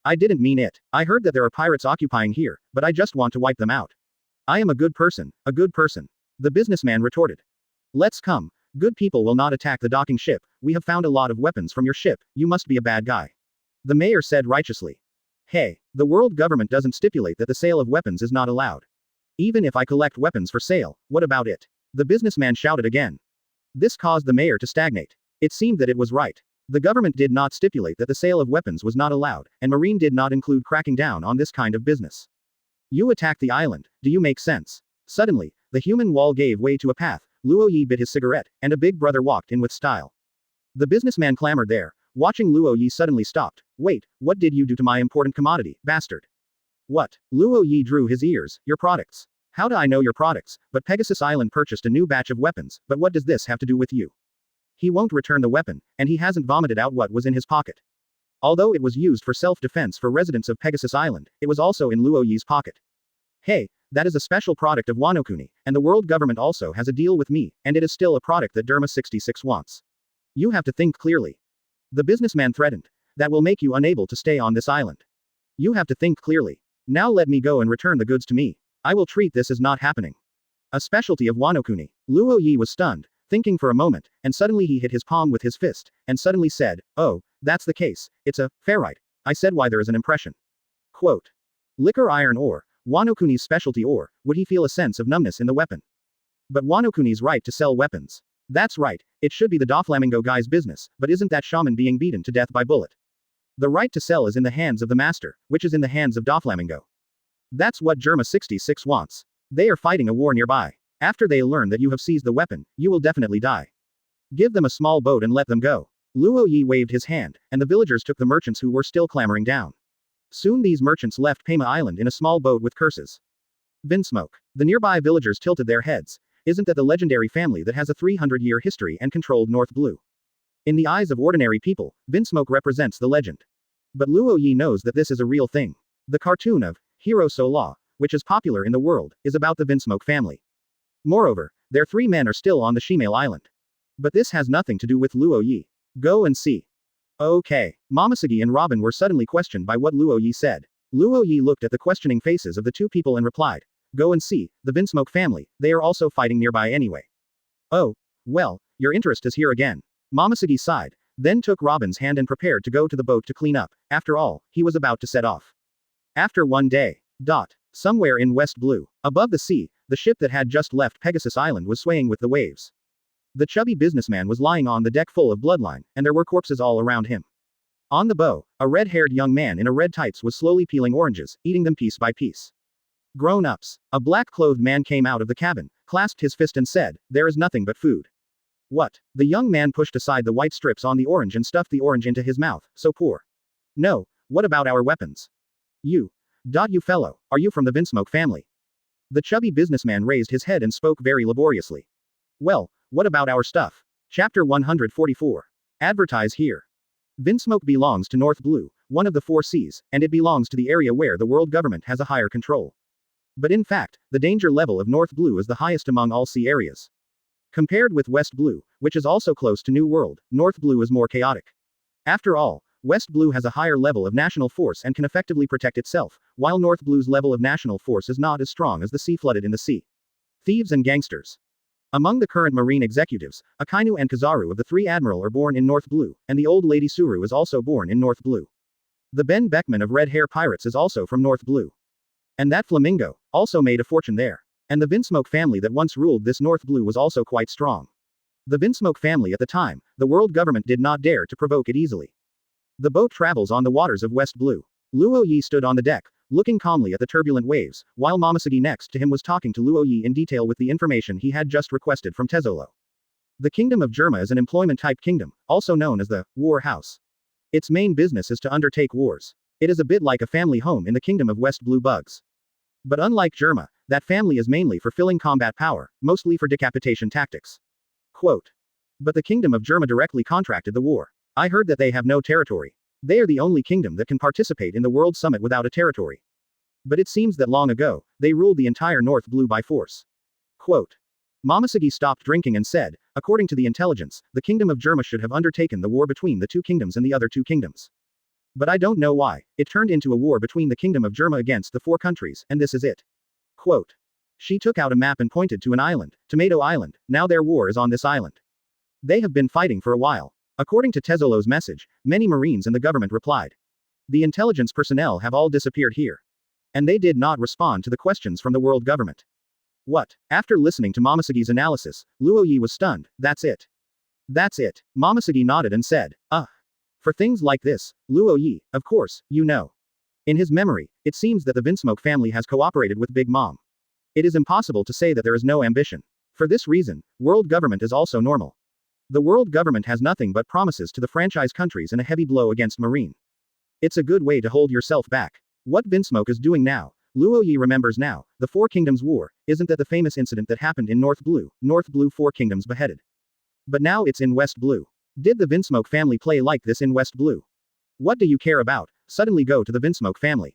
I didn't mean it. I heard that there are pirates occupying here, but I just want to wipe them out. I am a good person, a good person. The businessman retorted. Let's come. Good people will not attack the docking ship. We have found a lot of weapons from your ship. You must be a bad guy. The mayor said righteously. Hey, the world government doesn't stipulate that the sale of weapons is not allowed. Even if I collect weapons for sale, what about it? The businessman shouted again. This caused the mayor to stagnate. It seemed that it was right. The government did not stipulate that the sale of weapons was not allowed, and Marine did not include cracking down on this kind of business. You attacked the island, do you make sense? Suddenly, the human wall gave way to a path, Luo Ye bit his cigarette, and a big brother walked in with style. The businessman clamored there. Watching Luo Ye suddenly stopped. Wait, what did you do to my important commodity, bastard? What? Luo Ye drew his ears. Your products. How do I know your products? But Pegasus Island purchased a new batch of weapons, but what does this have to do with you? He won't return the weapon, and he hasn't vomited out what was in his pocket. Although it was used for self-defense for residents of Pegasus Island, it was also in Luo Ye's pocket. Hey, that is a special product of Wano Kuni, and the world government also has a deal with me, and it is still a product that Derma 66 wants. You have to think clearly. The businessman threatened. That will make you unable to stay on this island. You have to think clearly. Now let me go and return the goods to me. I will treat this as not happening. A specialty of Wano Kuni. Luo Ye was stunned, thinking for a moment, and suddenly he hit his palm with his fist, and suddenly said, oh, that's the case, it's a ferrite. I said why there is an impression. Quote. Liquor iron ore, Wano Kuni's specialty ore, would he feel a sense of numbness in the weapon? But Wano Kuni's right to sell weapons. That's right, it should be the Doflamingo guy's business, but isn't that shaman being beaten to death by bullet? The right to sell is in the hands of the master, which is in the hands of Doflamingo. That's what Germa 66 wants. They are fighting a war nearby. After they learn that you have seized the weapon, you will definitely die. Give them a small boat and let them go. Luo Ye waved his hand, and the villagers took the merchants who were still clamoring down. Soon these merchants left Pema Island in a small boat with curses. Vinsmoke. The nearby villagers tilted their heads. Isn't that the legendary family that has a 300-year history and controlled North Blue? In the eyes of ordinary people, Vinsmoke represents the legend. But Luo Ye knows that this is a real thing. The cartoon of Hero So Law, which is popular in the world, is about the Vinsmoke family. Moreover, their 3 men are still on the Shimale Island. But this has nothing to do with Luo Ye. Go and see. Okay. Momosugi and Robin were suddenly questioned by what Luo Ye said. Luo Ye looked at the questioning faces of the 2 people and replied, go and see, the Vinsmoke family, they are also fighting nearby anyway. Oh, well, your interest is here again. Momosugi sighed, then took Robin's hand and prepared to go to the boat to clean up. After all, he was about to set off. After one day. Somewhere in West Blue. Above the sea, the ship that had just left Pegasus Island was swaying with the waves. The chubby businessman was lying on the deck full of bloodline, and there were corpses all around him. On the bow, a red-haired young man in a red tights was slowly peeling oranges, eating them piece by piece. Grown-ups. A black-clothed man came out of the cabin, clasped his fist and said, there is nothing but food. What? The young man pushed aside the white strips on the orange and stuffed the orange into his mouth, so poor. No, what about our weapons? You fellow, are you from the Vinsmoke family? The chubby businessman raised his head and spoke very laboriously. Well, what about our stuff? Chapter 144. Advertise here. Vinsmoke belongs to North Blue, one of the 4 seas, and it belongs to the area where the world government has a higher control. But in fact, the danger level of North Blue is the highest among all sea areas. Compared with West Blue, which is also close to New World, North Blue is more chaotic. After all, West Blue has a higher level of national force and can effectively protect itself, while North Blue's level of national force is not as strong as the sea flooded in the sea. Thieves and gangsters. Among the current marine executives, Akainu and Kazaru of the 3 Admiral are born in North Blue, and the old lady Suru is also born in North Blue. The Ben Beckman of Red Hair Pirates is also from North Blue. And that Flamingo also made a fortune there. And the Vinsmoke family that once ruled this North Blue was also quite strong. The Vinsmoke family at the time, the world government did not dare to provoke it easily. The boat travels on the waters of West Blue. Luo Ye stood on the deck, looking calmly at the turbulent waves, while Momosugi next to him was talking to Luo Ye in detail with the information he had just requested from Tezzolo. The Kingdom of Germa is an employment-type kingdom, also known as the War House. Its main business is to undertake wars. It is a bit like a family home in the kingdom of West Blue Bugs. But unlike Germa, that family is mainly for filling combat power, mostly for decapitation tactics. Quote. But the kingdom of Germa directly contracted the war. I heard that they have no territory. They are the only kingdom that can participate in the World Summit without a territory. But it seems that long ago, they ruled the entire North Blue by force. Quote. Momosuke stopped drinking and said, according to the intelligence, the kingdom of Germa should have undertaken the war between the two kingdoms and the other two kingdoms. But I don't know why, it turned into a war between the kingdom of Germa against the four countries, and this is it. Quote. She took out a map and pointed to an island, Tomato Island, now their war is on this island. They have been fighting for a while. According to Tezzolo's message, many Marines and the government replied. The intelligence personnel have all disappeared here. And they did not respond to the questions from the world government. What? After listening to Momosuke's analysis, Luo Ye was stunned. That's it. That's it. Momosuke nodded and said, For things like this, Luo Ye, of course, you know. In his memory, it seems that the Vinsmoke family has cooperated with Big Mom. It is impossible to say that there is no ambition. For this reason, world government is also normal. The world government has nothing but promises to the franchise countries and a heavy blow against Marine. It's a good way to hold yourself back. What Vinsmoke is doing now, Luo Ye remembers now, the Four Kingdoms War, isn't that the famous incident that happened in North Blue, Four Kingdoms beheaded. But now it's in West Blue. Did the Vinsmoke family play like this in West Blue? What do you care about? Suddenly go to the Vinsmoke family.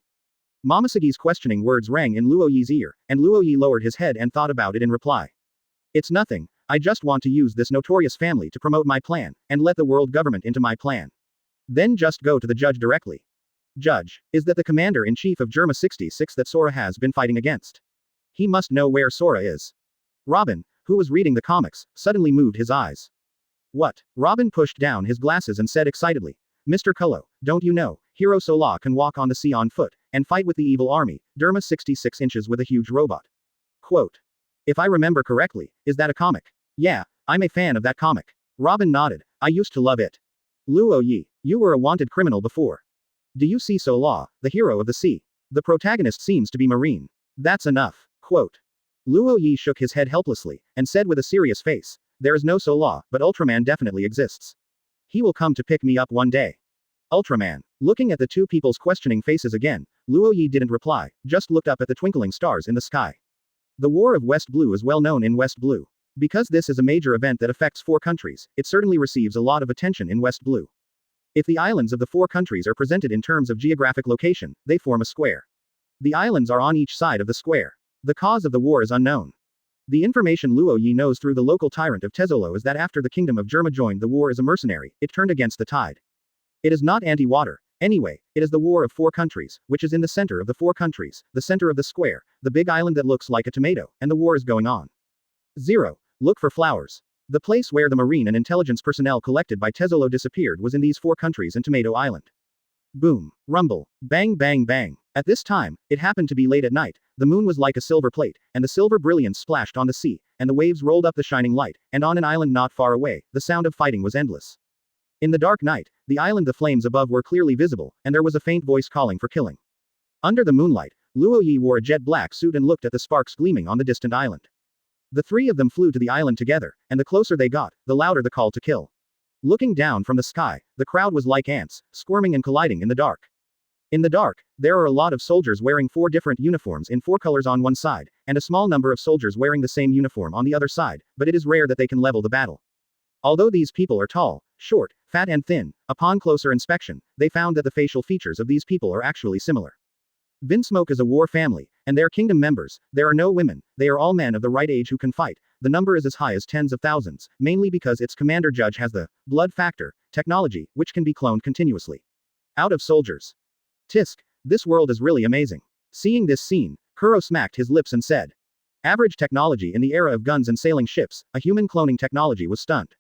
Momosuke's questioning words rang in Luo Ye's ear, and Luo Ye lowered his head and thought about it in reply. It's nothing, I just want to use this notorious family to promote my plan, and let the world government into my plan. Then just go to the judge directly. Judge, is that the commander-in-chief of Germa 66 that Sora has been fighting against? He must know where Sora is. Robin, who was reading the comics, suddenly moved his eyes. What? Robin pushed down his glasses and said excitedly, Mr. Kullo, don't you know, Hero Sola can walk on the sea on foot, and fight with the evil army, Derma 66 inches with a huge robot. Quote. If I remember correctly, is that a comic? Yeah, I'm a fan of that comic. Robin nodded, I used to love it. Luo Ye, you were a wanted criminal before. Do you see Sola, the hero of the sea? The protagonist seems to be Marine. That's enough. Quote. Luo Ye shook his head helplessly, and said with a serious face, there is no Sola, but Ultraman definitely exists. He will come to pick me up one day. Ultraman. Looking at the two people's questioning faces again, Luo Ye didn't reply, just looked up at the twinkling stars in the sky. The War of West Blue is well known in West Blue. Because this is a major event that affects four countries, it certainly receives a lot of attention in West Blue. If the islands of the four countries are presented in terms of geographic location, they form a square. The islands are on each side of the square. The cause of the war is unknown. The information Luo Ye knows through the local tyrant of Tezzolo is that after the kingdom of Germa joined the war as a mercenary, it turned against the tide. It is not anti-water. Anyway, it is the war of four countries, which is in the center of the four countries, the center of the square, the big island that looks like a tomato, and the war is going on. 0. Look for flowers. The place where the marine and intelligence personnel collected by Tezzolo disappeared was in these four countries and Tomato Island. Boom. Rumble. Bang bang bang. At this time, it happened to be late at night, the moon was like a silver plate, and the silver brilliance splashed on the sea, and the waves rolled up the shining light, and on an island not far away, the sound of fighting was endless. In the dark night, the island the flames above were clearly visible, and there was a faint voice calling for killing. Under the moonlight, Luo Ye wore a jet black suit and looked at the sparks gleaming on the distant island. The three of them flew to the island together, and the closer they got, the louder the call to kill. Looking down from the sky, the crowd was like ants, squirming and colliding in the dark. In the dark, there are a lot of soldiers wearing four different uniforms in four colors on one side, and a small number of soldiers wearing the same uniform on the other side, but it is rare that they can level the battle. Although these people are tall, short, fat and thin, upon closer inspection, they found that the facial features of these people are actually similar. Vinsmoke is a war family, and their kingdom members, there are no women, they are all men of the right age who can fight, the number is as high as tens of thousands, mainly because its commander judge has the blood factor technology, which can be cloned continuously. Out of soldiers. Tisk, this world is really amazing. Seeing this scene, Kuro smacked his lips and said. Average technology in the era of guns and sailing ships, a human cloning technology was stunned.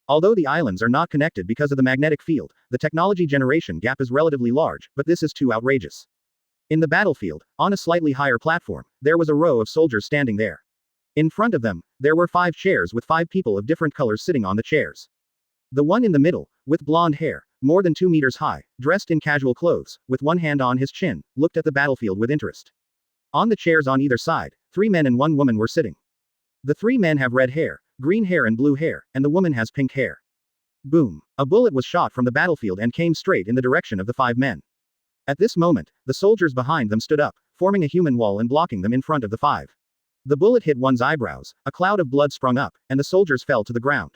Although the islands are not connected because of the magnetic field, the technology generation gap is relatively large, but this is too outrageous. In the battlefield, on a slightly higher platform, there was a row of soldiers standing there. In front of them, there were 5 chairs with 5 people of different colors sitting on the chairs. The one in the middle, with blonde hair, more than 2 meters high, dressed in casual clothes, with one hand on his chin, looked at the battlefield with interest. On the chairs on either side, 3 men and 1 woman were sitting. The 3 men have red hair, green hair and blue hair, and the woman has pink hair. Boom. A bullet was shot from the battlefield and came straight in the direction of the 5 men. At this moment, the soldiers behind them stood up, forming a human wall and blocking them in front of the five. The bullet hit one's eyebrows, a cloud of blood sprung up, and the soldiers fell to the ground.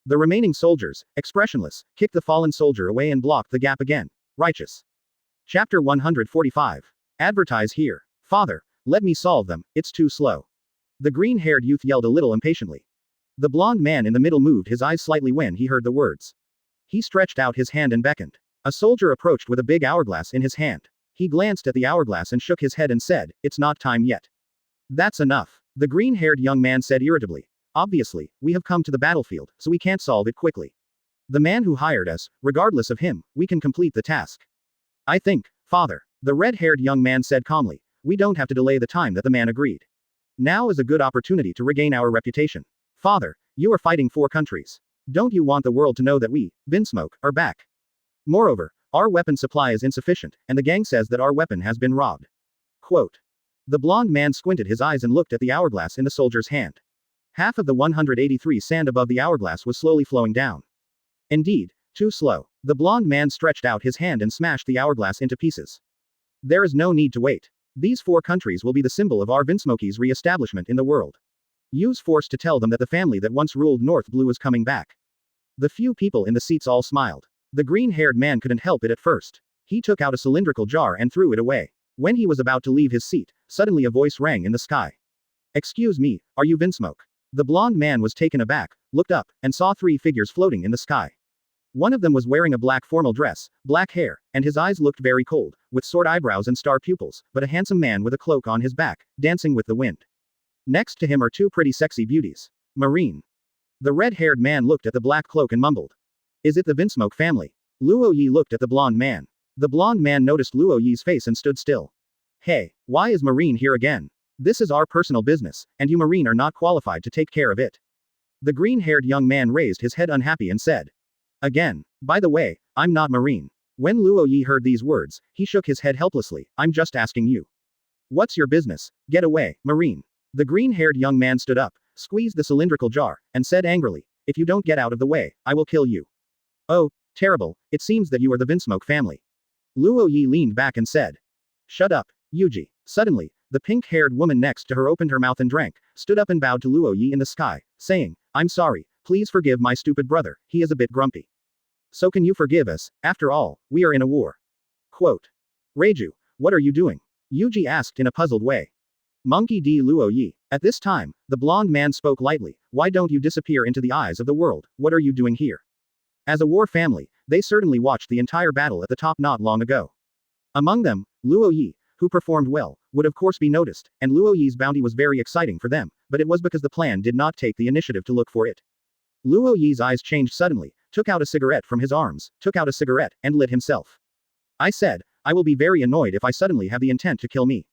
The remaining soldiers, expressionless, kicked the fallen soldier away and blocked the gap again. Righteous. Chapter 145. Advertise here. Father, let me solve them, it's too slow. The green-haired youth yelled a little impatiently. The blond man in the middle moved his eyes slightly when he heard the words. He stretched out his hand and beckoned. A soldier approached with a big hourglass in his hand. He glanced at the hourglass and shook his head and said, "It's not time yet." "That's enough," the green-haired young man said irritably. "Obviously, we have come to the battlefield, so we can't solve it quickly. The man who hired us, regardless of him, we can complete the task." "I think, Father," the red-haired young man said calmly, "we don't have to delay the time that the man agreed. Now is a good opportunity to regain our reputation. Father, you are fighting 4 countries. Don't you want the world to know that we, Vinsmoke, are back? Moreover, our weapon supply is insufficient, and the gang says that our weapon has been robbed." Quote. The blond man squinted his eyes and looked at the hourglass in the soldier's hand. Half of the 183 sand above the hourglass was slowly flowing down. Indeed, too slow. The blond man stretched out his hand and smashed the hourglass into pieces. "There is no need to wait. These 4 countries will be the symbol of our Vinsmoke's re-establishment in the world. Use force to tell them that the family that once ruled North Blue is coming back." The few people in the seats all smiled. The green-haired man couldn't help it at first. He took out a cylindrical jar and threw it away. When he was about to leave his seat, suddenly a voice rang in the sky. "Excuse me, are you Vinsmoke?" The blond man was taken aback, looked up, and saw 3 figures floating in the sky. One of them was wearing a black formal dress, black hair, and his eyes looked very cold, with sword eyebrows and star pupils, but a handsome man with a cloak on his back, dancing with the wind. Next to him are 2 pretty sexy beauties. Marine. The red-haired man looked at the black cloak and mumbled. "Is it the Vinsmoke family?" Luo Ye looked at the blond man. The blond man noticed Luo Ye's face and stood still. "Hey, why is Marine here again? This is our personal business, and you Marine are not qualified to take care of it." The green-haired young man raised his head unhappy and said. "Again. By the way, I'm not Marine." When Luo Ye heard these words, he shook his head helplessly. "I'm just asking you. What's your business? Get away, Marine." The green-haired young man stood up, squeezed the cylindrical jar, and said angrily, "If you don't get out of the way, I will kill you." "Oh, terrible, it seems that you are the Vinsmoke family." Luo Ye leaned back and said. "Shut up, Yuji." Suddenly, the pink-haired woman next to her opened her mouth and drank, stood up and bowed to Luo Ye in the sky, saying, "I'm sorry, please forgive my stupid brother, he is a bit grumpy." "So can you forgive us? After all, we are in a war." Quote. "Reiju, what are you doing?" Yuji asked in a puzzled way. "Monkey D. Luo Ye." At this time, the blond man spoke lightly. "Why don't you disappear into the eyes of the world? What are you doing here?" As a war family, they certainly watched the entire battle at the top not long ago. Among them, Luo Ye, who performed well, would of course be noticed, and Luo Ye's bounty was very exciting for them, but it was because the plan did not take the initiative to look for it. Luo Ye's eyes changed suddenly, took out a cigarette from his arms, took out a cigarette, and lit himself. "I said, I will be very annoyed if I suddenly have the intent to kill me."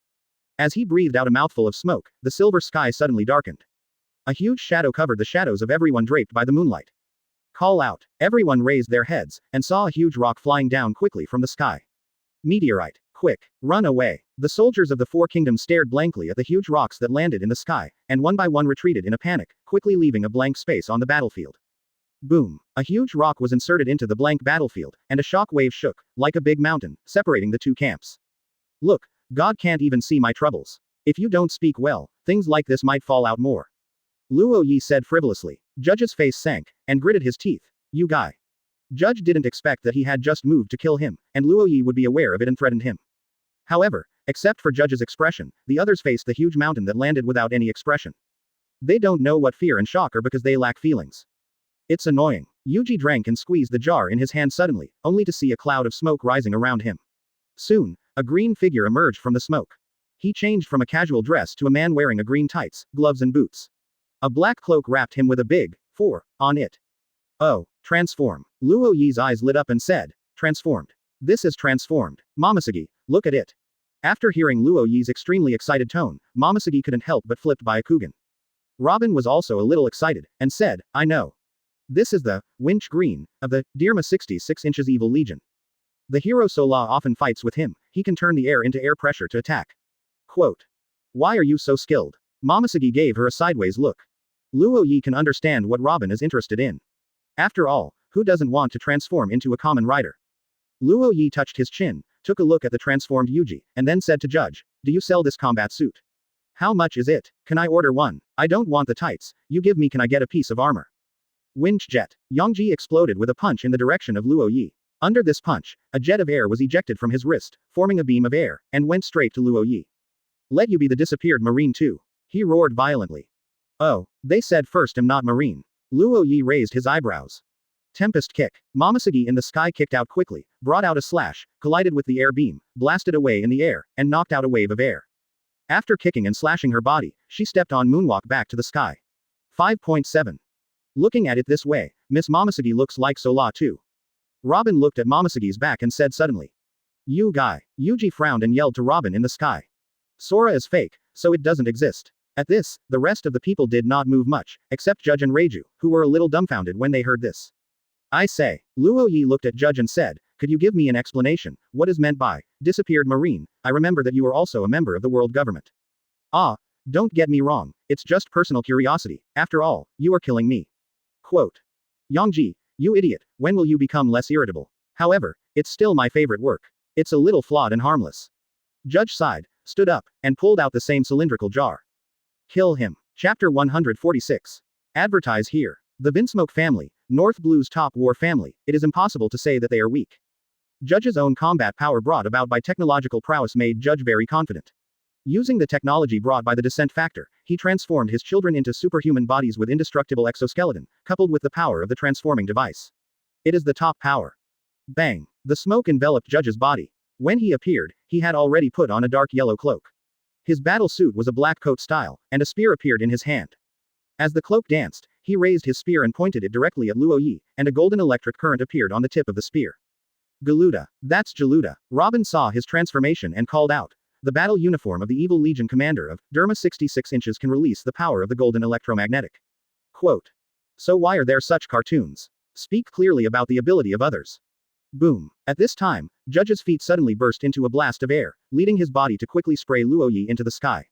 As he breathed out a mouthful of smoke, the silver sky suddenly darkened. A huge shadow covered the shadows of everyone draped by the moonlight. "Call out." Everyone raised their heads, and saw a huge rock flying down quickly from the sky. "Meteorite. Quick. Run away." The soldiers of the 4 kingdoms stared blankly at the huge rocks that landed in the sky, and one by one retreated in a panic, quickly leaving a blank space on the battlefield. Boom. A huge rock was inserted into the blank battlefield, and a shock wave shook, like a big mountain, separating the 2 camps. "Look, God can't even see my troubles. If you don't speak well, things like this might fall out more." Luo Ye said frivolously. Judge's face sank, and gritted his teeth. "You guy." Judge didn't expect that he had just moved to kill him, and Luo Ye would be aware of it and threatened him. However, except for Judge's expression, the others faced the huge mountain that landed without any expression. They don't know what fear and shock are because they lack feelings. It's annoying. Yuji drank and squeezed the jar in his hand suddenly, only to see a cloud of smoke rising around him. Soon, a green figure emerged from the smoke. He changed from a casual dress to a man wearing a green tights, gloves and boots. A black cloak wrapped him with a big 4 on it. "Oh, transform." Luo Ye's eyes lit up and said, "Transformed. This is transformed. Momosugi, look at it." After hearing Luo Ye's extremely excited tone, Momosugi couldn't help but flipped by a Kugan. Robin was also a little excited, and said, "I know. This is the Winch Green of the Dirma 66 inches Evil Legion. The hero Sola often fights with him, he can turn the air into air pressure to attack." Quote. "Why are you so skilled?" Momosugi gave her a sideways look. Luo Ye can understand what Robin is interested in. After all, who doesn't want to transform into a common rider? Luo Ye touched his chin, took a look at the transformed Yuji, and then said to Judge, "Do you sell this combat suit? How much is it? Can I order one? I don't want the tights you give me, can I get a piece of armor?" Winch jet. Yongji exploded with a punch in the direction of Luo Ye. Under this punch, a jet of air was ejected from his wrist, forming a beam of air, and went straight to Luo Ye. "Let you be the disappeared Marine too," he roared violently. "Oh, they said first I'm not Marine." Luo Ye raised his eyebrows. Tempest kick. Momosuke in the sky kicked out quickly, brought out a slash, collided with the air beam, blasted away in the air, and knocked out a wave of air. After kicking and slashing her body, she stepped on moonwalk back to the sky. 5.7. Looking at it this way, Miss Momosuke looks like Sola too. Robin looked at Momosuke's back and said suddenly. "You guy." Yuji frowned and yelled to Robin in the sky. "Sora is fake, so it doesn't exist." At this, the rest of the people did not move much, except Judge and Reiju, who were a little dumbfounded when they heard this. "I say." Luo Ye looked at Judge and said, "Could you give me an explanation, what is meant by disappeared Marine? I remember that you are also a member of the world government." "Ah, don't get me wrong, it's just personal curiosity, after all, you are killing me." Quote. "Yongji, you idiot, when will you become less irritable? However, it's still my favorite work. It's a little flawed and harmless." Judge sighed, stood up, and pulled out the same cylindrical jar. Kill him. Chapter 146. Advertise here. The Vinsmoke family, North Blue's top war family, it is impossible to say that they are weak. Judge's own combat power brought about by technological prowess made Judge very confident. Using the technology brought by the descent factor, he transformed his children into superhuman bodies with indestructible exoskeleton, coupled with the power of the transforming device. It is the top power. Bang! The smoke enveloped Judge's body. When he appeared, he had already put on a dark yellow cloak. His battle suit was a black coat style, and a spear appeared in his hand. As the cloak danced, he raised his spear and pointed it directly at Luo Ye, and a golden electric current appeared on the tip of the spear. Galuda. That's Jaluda. Robin saw his transformation and called out. The battle uniform of the Evil Legion commander of Derma 66 inches can release the power of the golden electromagnetic. Quote. So why are there such cartoons? Speak clearly about the ability of others. Boom. At this time, Judge's feet suddenly burst into a blast of air, leading his body to quickly spray Luo Ye into the sky.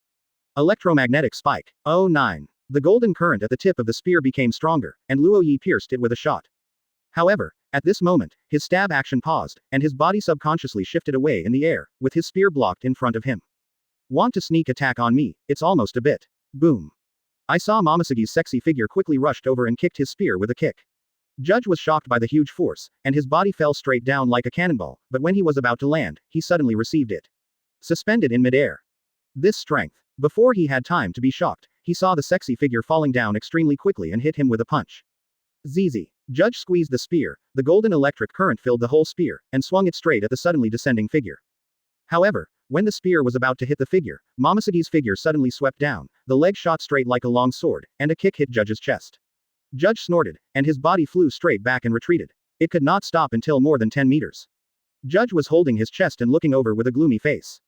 Electromagnetic spike. Oh 9. The golden current at the tip of the spear became stronger, and Luo Ye pierced it with a shot. However, at this moment, his stab action paused, and his body subconsciously shifted away in the air, with his spear blocked in front of him. Want to sneak attack on me? It's almost a bit. Boom. I saw Momosuke's sexy figure quickly rushed over and kicked his spear with a kick. Judge was shocked by the huge force, and his body fell straight down like a cannonball, but when he was about to land, he suddenly received it. Suspended in midair. This strength. Before he had time to be shocked, he saw the sexy figure falling down extremely quickly and hit him with a punch. ZZ. Judge squeezed the spear, the golden electric current filled the whole spear, and swung it straight at the suddenly descending figure. However, when the spear was about to hit the figure, Momosuke's figure suddenly swept down, the leg shot straight like a long sword, and a kick hit Judge's chest. Judge snorted, and his body flew straight back and retreated. It could not stop until more than 10 meters. Judge was holding his chest and looking over with a gloomy face.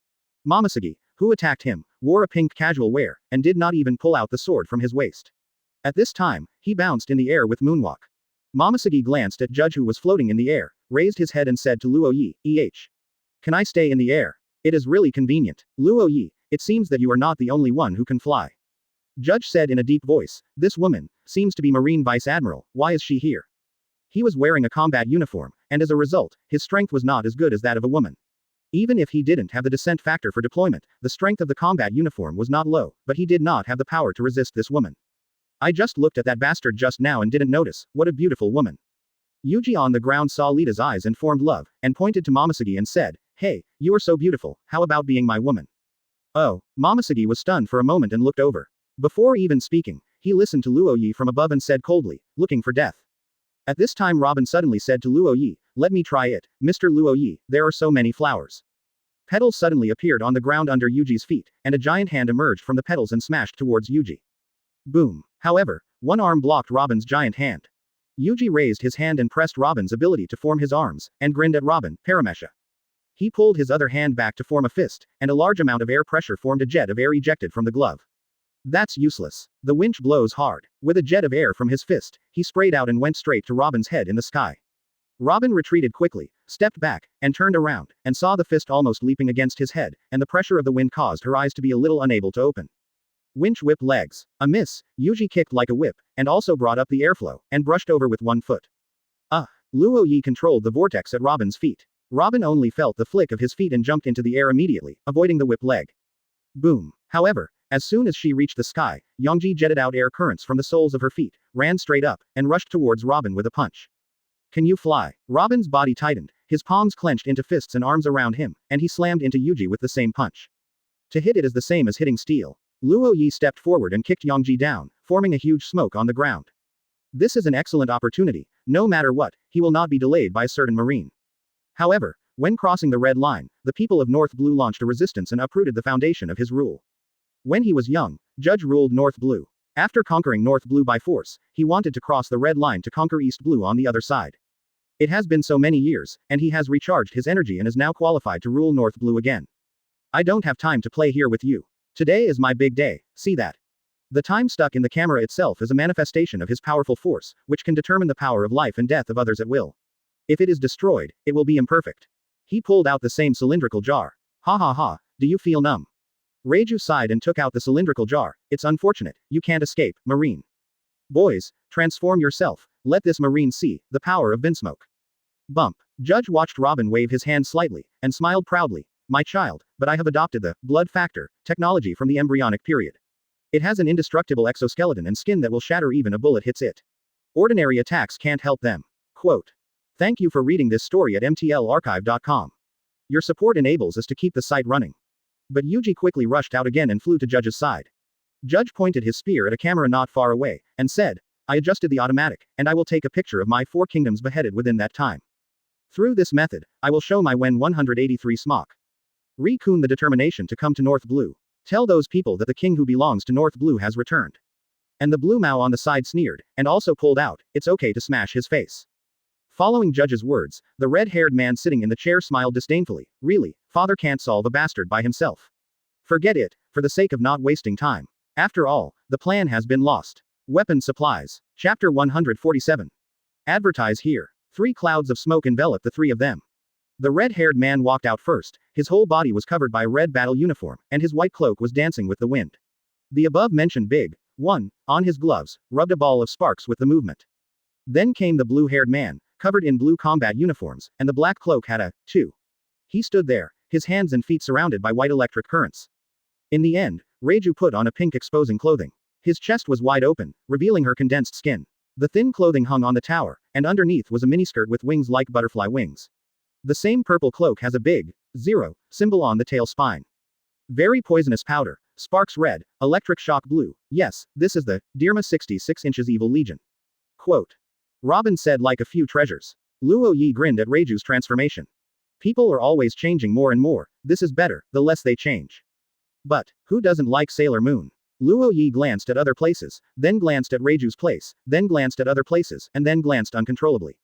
Momosuke, who attacked him, wore a pink casual wear, and did not even pull out the sword from his waist. At this time, he bounced in the air with moonwalk. Momosuke glanced at Judge who was floating in the air, raised his head and said to Luo Ye, Can I stay in the air? It is really convenient. Luo Ye, it seems that you are not the only one who can fly. Judge said in a deep voice, this woman, seems to be Marine Vice Admiral, why is she here? He was wearing a combat uniform, and as a result, his strength was not as good as that of a woman. Even if he didn't have the descent factor for deployment, the strength of the combat uniform was not low, but he did not have the power to resist this woman. I just looked at that bastard just now and didn't notice, what a beautiful woman. Yuji on the ground saw Lita's eyes and formed love, and pointed to Momosuke and said, Hey, you are so beautiful, how about being my woman? Oh, Momosuke was stunned for a moment and looked over. Before even speaking, he listened to Luo Ye from above and said coldly, looking for death. At this time Robin suddenly said to Luo Ye, let me try it, Mr. Luo Ye, there are so many flowers. Petals suddenly appeared on the ground under Yuji's feet, and a giant hand emerged from the petals and smashed towards Yuji. Boom. However, one arm blocked Robin's giant hand. Yuji raised his hand and pressed Robin's ability to form his arms, and grinned at Robin, Paramesha. He pulled his other hand back to form a fist, and a large amount of air pressure formed a jet of air ejected from the glove. That's useless. The winch blows hard. With a jet of air from his fist, he sprayed out and went straight to Robin's head in the sky. Robin retreated quickly, stepped back, and turned around, and saw the fist almost leaping against his head, and the pressure of the wind caused her eyes to be a little unable to open. Winch whip legs. A miss, Yuji kicked like a whip, and also brought up the airflow, and brushed over with one foot. Luo Ye controlled the vortex at Robin's feet. Robin only felt the flick of his feet and jumped into the air immediately, avoiding the whip leg. Boom. However, as soon as she reached the sky, Yongji jetted out air currents from the soles of her feet, ran straight up, and rushed towards Robin with a punch. Can you fly? Robin's body tightened, his palms clenched into fists and arms around him, and he slammed into Yuji with the same punch. To hit it is the same as hitting steel. Luo Ye stepped forward and kicked Yongji down, forming a huge smoke on the ground. This is an excellent opportunity. No matter what, he will not be delayed by a certain marine. However, when crossing the red line, the people of North Blue launched a resistance and uprooted the foundation of his rule. When he was young, Judge ruled North Blue. After conquering North Blue by force, he wanted to cross the red line to conquer East Blue on the other side. It has been so many years, and he has recharged his energy and is now qualified to rule North Blue again. I don't have time to play here with you. Today is my big day, see that? The time stuck in the camera itself is a manifestation of his powerful force, which can determine the power of life and death of others at will. If it is destroyed, it will be imperfect. He pulled out the same cylindrical jar. Ha ha ha, do you feel numb? Reiju sighed and took out the cylindrical jar. It's unfortunate, you can't escape, Marine. Boys, transform yourself, let this Marine see the power of Vinsmoke. Bump. Judge watched Robin wave his hand slightly, and smiled proudly. My child, but I have adopted the blood factor technology from the embryonic period. It has an indestructible exoskeleton and skin that will shatter even a bullet hits it. Ordinary attacks can't help them. Quote. Thank you for reading this story at mtlarchive.com. Your support enables us to keep the site running. But Yuji quickly rushed out again and flew to Judge's side. Judge pointed his spear at a camera not far away, and said, I adjusted the automatic, and I will take a picture of my 4 kingdoms beheaded within that time. Through this method, I will show my Wen 183 smock. Re-kun the determination to come to North Blue. Tell those people that the king who belongs to North Blue has returned. And the Blue Mao on the side sneered, and also pulled out, it's okay to smash his face. Following Judge's words, the red-haired man sitting in the chair smiled disdainfully. Really, father can't solve a bastard by himself. Forget it, for the sake of not wasting time. After all, the plan has been lost. Weapon supplies. Chapter 147. Advertise here. 3 clouds of smoke enveloped the 3 of them. The red-haired man walked out first, his whole body was covered by a red battle uniform, and his white cloak was dancing with the wind. The above-mentioned big one on his gloves rubbed a ball of sparks with the movement. Then came the blue-haired man, covered in blue combat uniforms, and the black cloak had a 2. He stood there, his hands and feet surrounded by white electric currents. In the end, Reiju put on a pink exposing clothing. His chest was wide open, revealing her condensed skin. The thin clothing hung on the tower, and underneath was a miniskirt with wings like butterfly wings. The same purple cloak has a big 0 symbol on the tail spine. Very poisonous powder, sparks red, electric shock blue. Yes, this is the Dirma 66 inches Evil Legion. Quote. Robin said like a few treasures. Luo Ye grinned at Reiju's transformation. People are always changing more and more, this is better, the less they change. But, who doesn't like Sailor Moon? Luo Ye glanced at other places, then glanced at Reiju's place, then glanced at other places, and then glanced uncontrollably.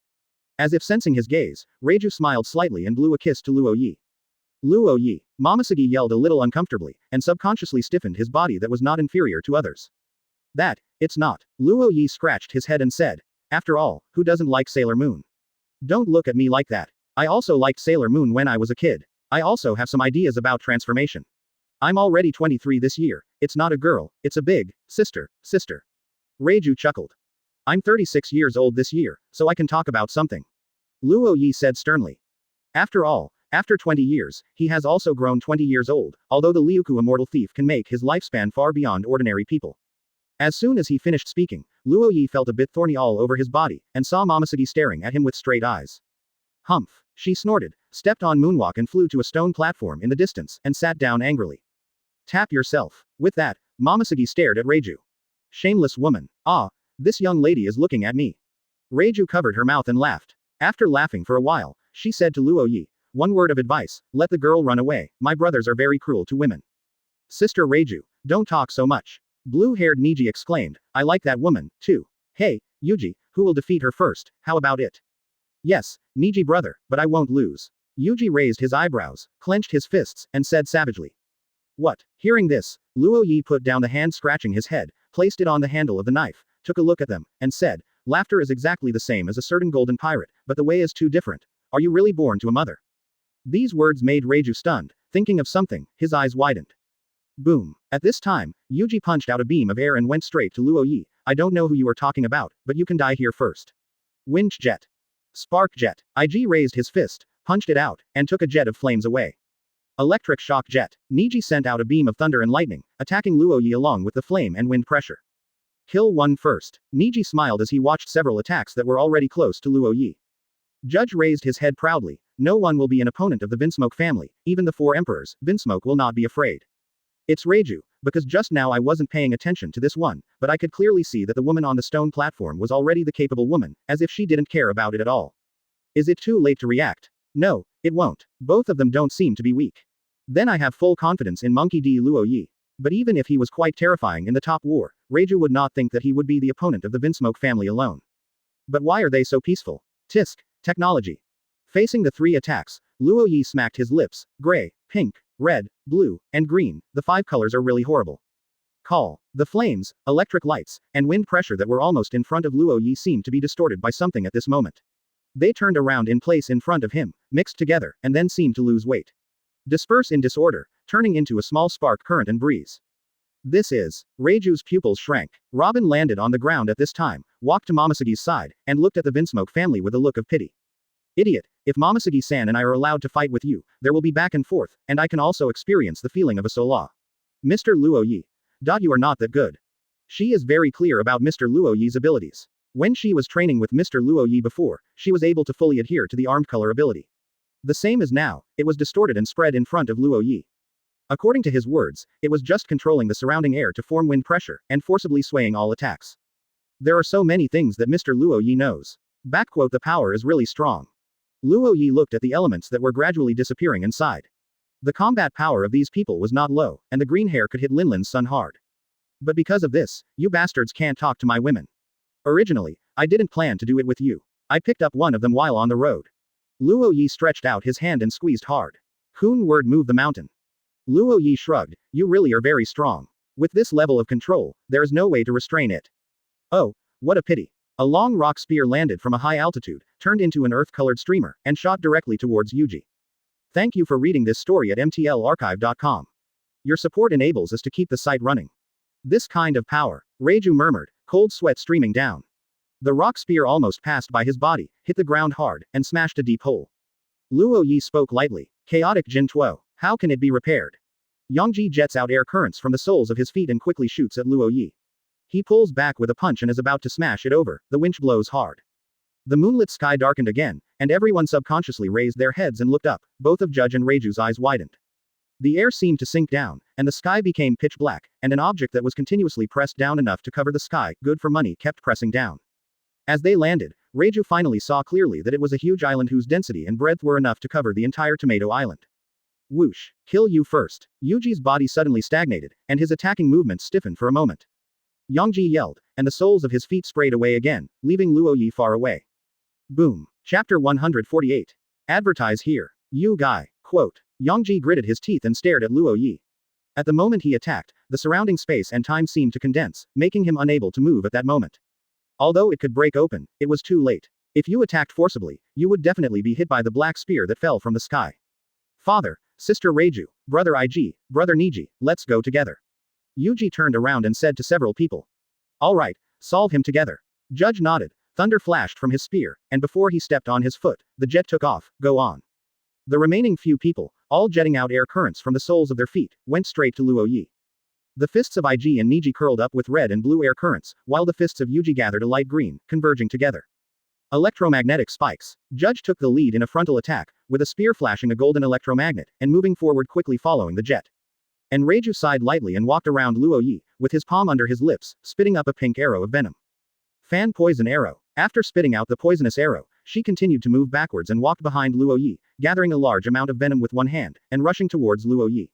As if sensing his gaze, Reiju smiled slightly and blew a kiss to Luo Ye. Luo Ye, Momosugi yelled a little uncomfortably, and subconsciously stiffened his body that was not inferior to others. That, it's not. Luo Ye scratched his head and said, after all, who doesn't like Sailor Moon? Don't look at me like that. I also liked Sailor Moon when I was a kid. I also have some ideas about transformation. I'm already 23 this year, it's not a girl, it's a big sister. Reiju chuckled. I'm 36 years old this year, so I can talk about something. Luo Ye said sternly. After all, after 20 years, he has also grown 20 years old, although the Liuku immortal thief can make his lifespan far beyond ordinary people. As soon as he finished speaking, Luo Ye felt a bit thorny all over his body, and saw Momosugi staring at him with straight eyes. Humph. She snorted, stepped on moonwalk and flew to a stone platform in the distance, and sat down angrily. Tap yourself. With that, Momosugi stared at Reiju. Shameless woman. Ah, this young lady is looking at me. Reiju covered her mouth and laughed. After laughing for a while, she said to Luo Ye, one word of advice, let the girl run away, my brothers are very cruel to women. Sister Reiju, don't talk so much. Blue-haired Niji exclaimed, I like that woman, too. Hey, Yuji, who will defeat her first, how about it? Yes, Niji brother, but I won't lose. Yuji raised his eyebrows, clenched his fists, and said savagely. What? Hearing this, Luo Ye put down the hand scratching his head, placed it on the handle of the knife, took a look at them, and said, laughter is exactly the same as a certain golden pirate, but the way is too different. Are you really born to a mother? These words made Reiju stunned, thinking of something, his eyes widened. Boom. At this time, Yuji punched out a beam of air and went straight to Luo Ye. I don't know who you are talking about, but you can die here first. Winch jet. Spark jet. IG raised his fist, punched it out, and took a jet of flames away. Electric shock jet. Niji sent out a beam of thunder and lightning, attacking Luo Ye along with the flame and wind pressure. Kill one first. Niji smiled as he watched several attacks that were already close to Luo Ye. Judge raised his head proudly. No one will be an opponent of the Vinsmoke family, even the 4 emperors. Vinsmoke will not be afraid. It's Reiju, because just now I wasn't paying attention to this one, but I could clearly see that the woman on the stone platform was already the capable woman, as if she didn't care about it at all. Is it too late to react? No, it won't. Both of them don't seem to be weak. Then I have full confidence in Monkey D. Luo Ye. But even if he was quite terrifying in the top war, Reiju would not think that he would be the opponent of the Vinsmoke family alone. But why are they so peaceful? Tisk. Technology. Facing the 3 attacks, Luo Ye smacked his lips. Gray, pink, red, blue, and green, the 5 colors are really horrible. Call. The flames, electric lights, and wind pressure that were almost in front of Luo Ye seemed to be distorted by something at this moment. They turned around in place in front of him, mixed together, and then seemed to lose weight. Disperse in disorder, turning into a small spark current and breeze. This is. Reiju's pupils shrank. Robin landed on the ground at this time, walked to Momosagi's side, and looked at the Vinsmoke family with a look of pity. Idiot, if Momoshiki-san and I are allowed to fight with you, there will be back and forth, and I can also experience the feeling of a Sola. Mr. Luo Ye. You are not that good. She is very clear about Mr. Luo Ye's abilities. When she was training with Mr. Luo Ye before, she was able to fully adhere to the armed color ability. The same as now, it was distorted and spread in front of Luo Ye. According to his words, it was just controlling the surrounding air to form wind pressure, and forcibly swaying all attacks. There are so many things that Mr. Luo Ye knows. The power is really strong. Luo Ye looked at the elements that were gradually disappearing and sighed. The combat power of these people was not low, and the green hair could hit Linlin's son hard. But because of this, you bastards can't talk to my women. Originally, I didn't plan to do it with you. I picked up one of them while on the road. Luo Ye stretched out his hand and squeezed hard. Kun word move the mountain. Luo Ye shrugged. You really are very strong. With this level of control, there is no way to restrain it. Oh, what a pity. A long rock spear landed from a high altitude, turned into an earth-colored streamer, and shot directly towards Yuji. Thank you for reading this story at mtlarchive.com. Your support enables us to keep the site running. This kind of power, Reiju murmured, cold sweat streaming down. The rock spear almost passed by his body, hit the ground hard, and smashed a deep hole. Luo Ye spoke lightly. Chaotic Jin Tuo. How can it be repaired? Yongji jets out air currents from the soles of his feet and quickly shoots at Luo Ye. He pulls back with a punch and is about to smash it over. The winch blows hard. The moonlit sky darkened again, and everyone subconsciously raised their heads and looked up. Both of Judge and Reiju's eyes widened. The air seemed to sink down, and the sky became pitch black, and an object that was continuously pressed down enough to cover the sky, good for money, kept pressing down. As they landed, Reiju finally saw clearly that it was a huge island whose density and breadth were enough to cover the entire Tomato Island. Whoosh! Kill you first. Yuji's body suddenly stagnated, and his attacking movement stiffened for a moment. Yongji yelled, and the soles of his feet sprayed away again, leaving Luo Ye far away. Boom. Chapter 148. Advertise here. You guy. Quote. Yongji gritted his teeth and stared at Luo Ye. At the moment he attacked, the surrounding space and time seemed to condense, making him unable to move at that moment. Although it could break open, it was too late. If you attacked forcibly, you would definitely be hit by the black spear that fell from the sky. Father, Sister Reiju, Brother Ig, Brother Niji, let's go together. Yuji turned around and said to several people. All right, solve him together. Judge nodded. Thunder flashed from his spear, and before he stepped on his foot, the jet took off. Go on. The remaining few people, all jetting out air currents from the soles of their feet, went straight to Luo Ye. The fists of Ig and Niji curled up with red and blue air currents, while the fists of Yuji gathered a light green, converging together. Electromagnetic spikes. Judge took the lead in a frontal attack, with a spear flashing a golden electromagnet, and moving forward quickly following the jet. And Reiju sighed lightly and walked around Luo Ye, with his palm under his lips, spitting up a pink arrow of venom. Fan poison arrow. After spitting out the poisonous arrow, she continued to move backwards and walked behind Luo Ye, gathering a large amount of venom with one hand, and rushing towards Luo Ye.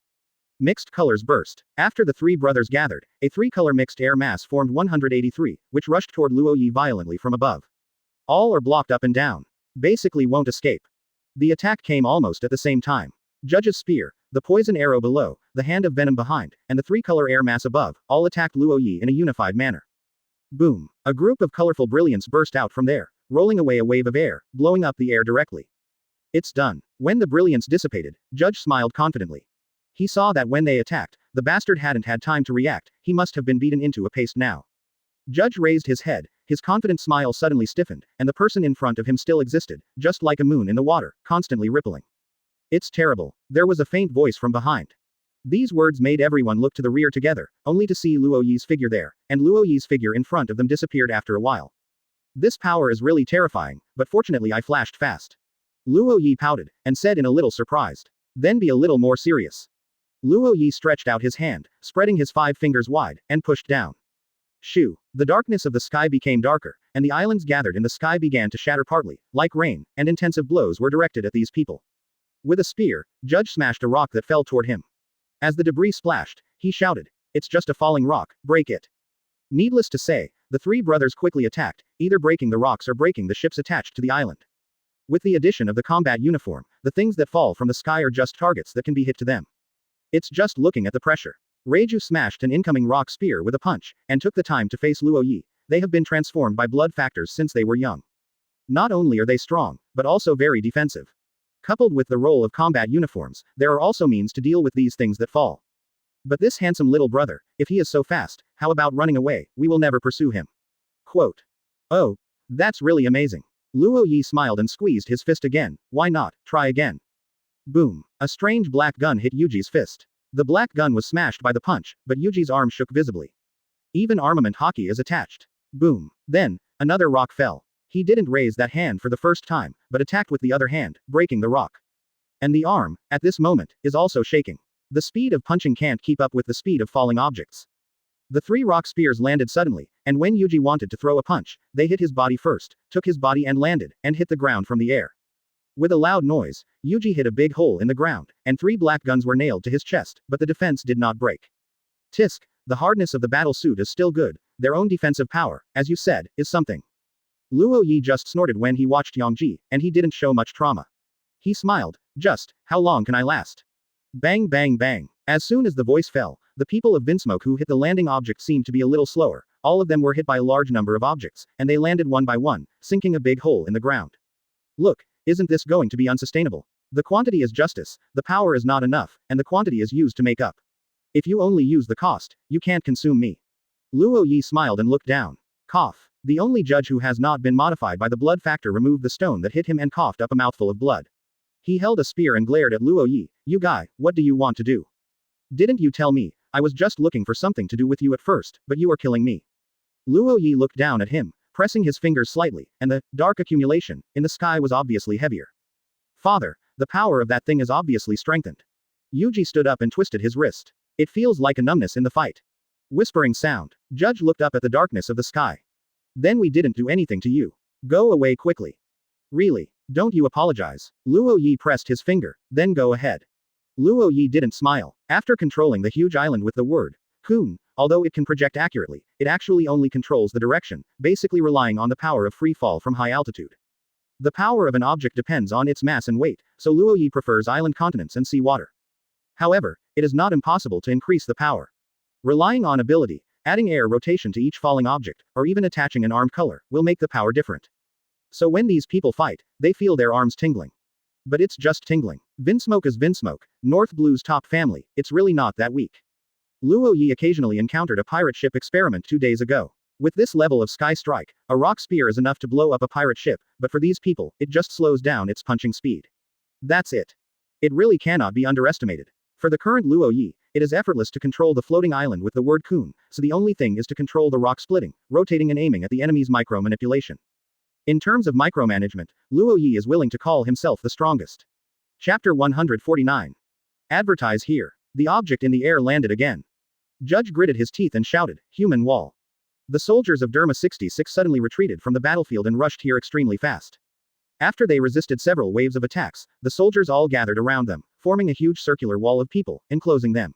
Mixed colors burst. After the 3 brothers gathered, a 3-color mixed air mass formed 183, which rushed toward Luo Ye violently from above. All are blocked up and down. Basically won't escape. The attack came almost at the same time. Judge's spear, the poison arrow below, the hand of venom behind, and the 3-color air mass above, all attacked Luo Ye in a unified manner. Boom. A group of colorful brilliance burst out from there, rolling away a wave of air, blowing up the air directly. It's done. When the brilliance dissipated, Judge smiled confidently. He saw that when they attacked, the bastard hadn't had time to react, he must have been beaten into a paste now. Judge raised his head, His confident smile suddenly stiffened, and the person in front of him still existed, just like a moon in the water, constantly rippling. It's terrible. There was a faint voice from behind. These words made everyone look to the rear together, only to see Luo Ye's figure there, and Luo Ye's figure in front of them disappeared after a while. This power is really terrifying, but fortunately I flashed fast. Luo Ye pouted, and said in a little surprised. Then be a little more serious. Luo Ye stretched out his hand, spreading his 5 fingers wide, and pushed down. Shoo! The darkness of the sky became darker, and the islands gathered in the sky began to shatter partly, like rain, and intensive blows were directed at these people. With a spear, Judge smashed a rock that fell toward him. As the debris splashed, he shouted, "It's just a falling rock, break it." Needless to say, the 3 brothers quickly attacked, either breaking the rocks or breaking the ships attached to the island. With the addition of the combat uniform, the things that fall from the sky are just targets that can be hit to them. It's just looking at the pressure. Reiju smashed an incoming rock spear with a punch, and took the time to face Luo Ye. They have been transformed by blood factors since they were young. Not only are they strong, but also very defensive. Coupled with the role of combat uniforms, there are also means to deal with these things that fall. But this handsome little brother, if he is so fast, how about running away? We will never pursue him. Quote. Oh, that's really amazing. Luo Ye smiled and squeezed his fist again. Why not? Try again. Boom. A strange black gun hit Yuji's fist. The black gun was smashed by the punch, but Yuji's arm shook visibly. Even armament hockey is attached. Boom. Then, another rock fell. He didn't raise that hand for the first time, but attacked with the other hand, breaking the rock. And the arm, at this moment, is also shaking. The speed of punching can't keep up with the speed of falling objects. The 3 rock spears landed suddenly, and when Yuji wanted to throw a punch, they hit his body first, took his body and landed, and hit the ground from the air. With a loud noise, Yuji hit a big hole in the ground, and 3 black guns were nailed to his chest, but the defense did not break. Tisk, the hardness of the battle suit is still good, their own defensive power, as you said, is something. Luo Ye just snorted when he watched Yongji, and he didn't show much trauma. He smiled, just, how long can I last? Bang bang bang. As soon as the voice fell, the people of Vinsmoke who hit the landing object seemed to be a little slower, all of them were hit by a large number of objects, and they landed one by one, sinking a big hole in the ground. Look, isn't this going to be unsustainable? The quantity is justice, the power is not enough, and the quantity is used to make up. If you only use the cost, you can't consume me. Luo Ye smiled and looked down. Cough. The only judge who has not been modified by the blood factor removed the stone that hit him and coughed up a mouthful of blood. He held a spear and glared at Luo Ye. You guy, what do you want to do? Didn't you tell me? I was just looking for something to do with you at first, but you are killing me. Luo Ye looked down at him, pressing his fingers slightly, and the dark accumulation in the sky was obviously heavier. Father, the power of that thing is obviously strengthened. Yuji stood up and twisted his wrist. It feels like a numbness in the fight. Whispering sound. Judge looked up at the darkness of the sky. Then we didn't do anything to you. Go away quickly. Really? Don't you apologize. Luo Ye pressed his finger, then go ahead. Luo Ye didn't smile. After controlling the huge island with the word, Kun, although it can project accurately, it actually only controls the direction, basically relying on the power of free fall from high altitude. The power of an object depends on its mass and weight, so Luo Ye prefers island continents and sea water. However, it is not impossible to increase the power. Relying on ability, adding air rotation to each falling object, or even attaching an armed color, will make the power different. So when these people fight, they feel their arms tingling. But it's just tingling. Vinsmoke is Vinsmoke, North Blue's top family, it's really not that weak. Luo Ye occasionally encountered a pirate ship experiment 2 days ago. With this level of sky strike, a rock spear is enough to blow up a pirate ship, but for these people, it just slows down its punching speed. That's it. It really cannot be underestimated. For the current Luo Ye, it is effortless to control the floating island with the word Kun, so the only thing is to control the rock splitting, rotating and aiming at the enemy's micro-manipulation. In terms of micromanagement, Luo Ye is willing to call himself the strongest. Chapter 149. Advertise here. The object in the air landed again. Judge gritted his teeth and shouted, human wall. The soldiers of Derma 66 suddenly retreated from the battlefield and rushed here extremely fast. After they resisted several waves of attacks, the soldiers all gathered around them, forming a huge circular wall of people, enclosing them.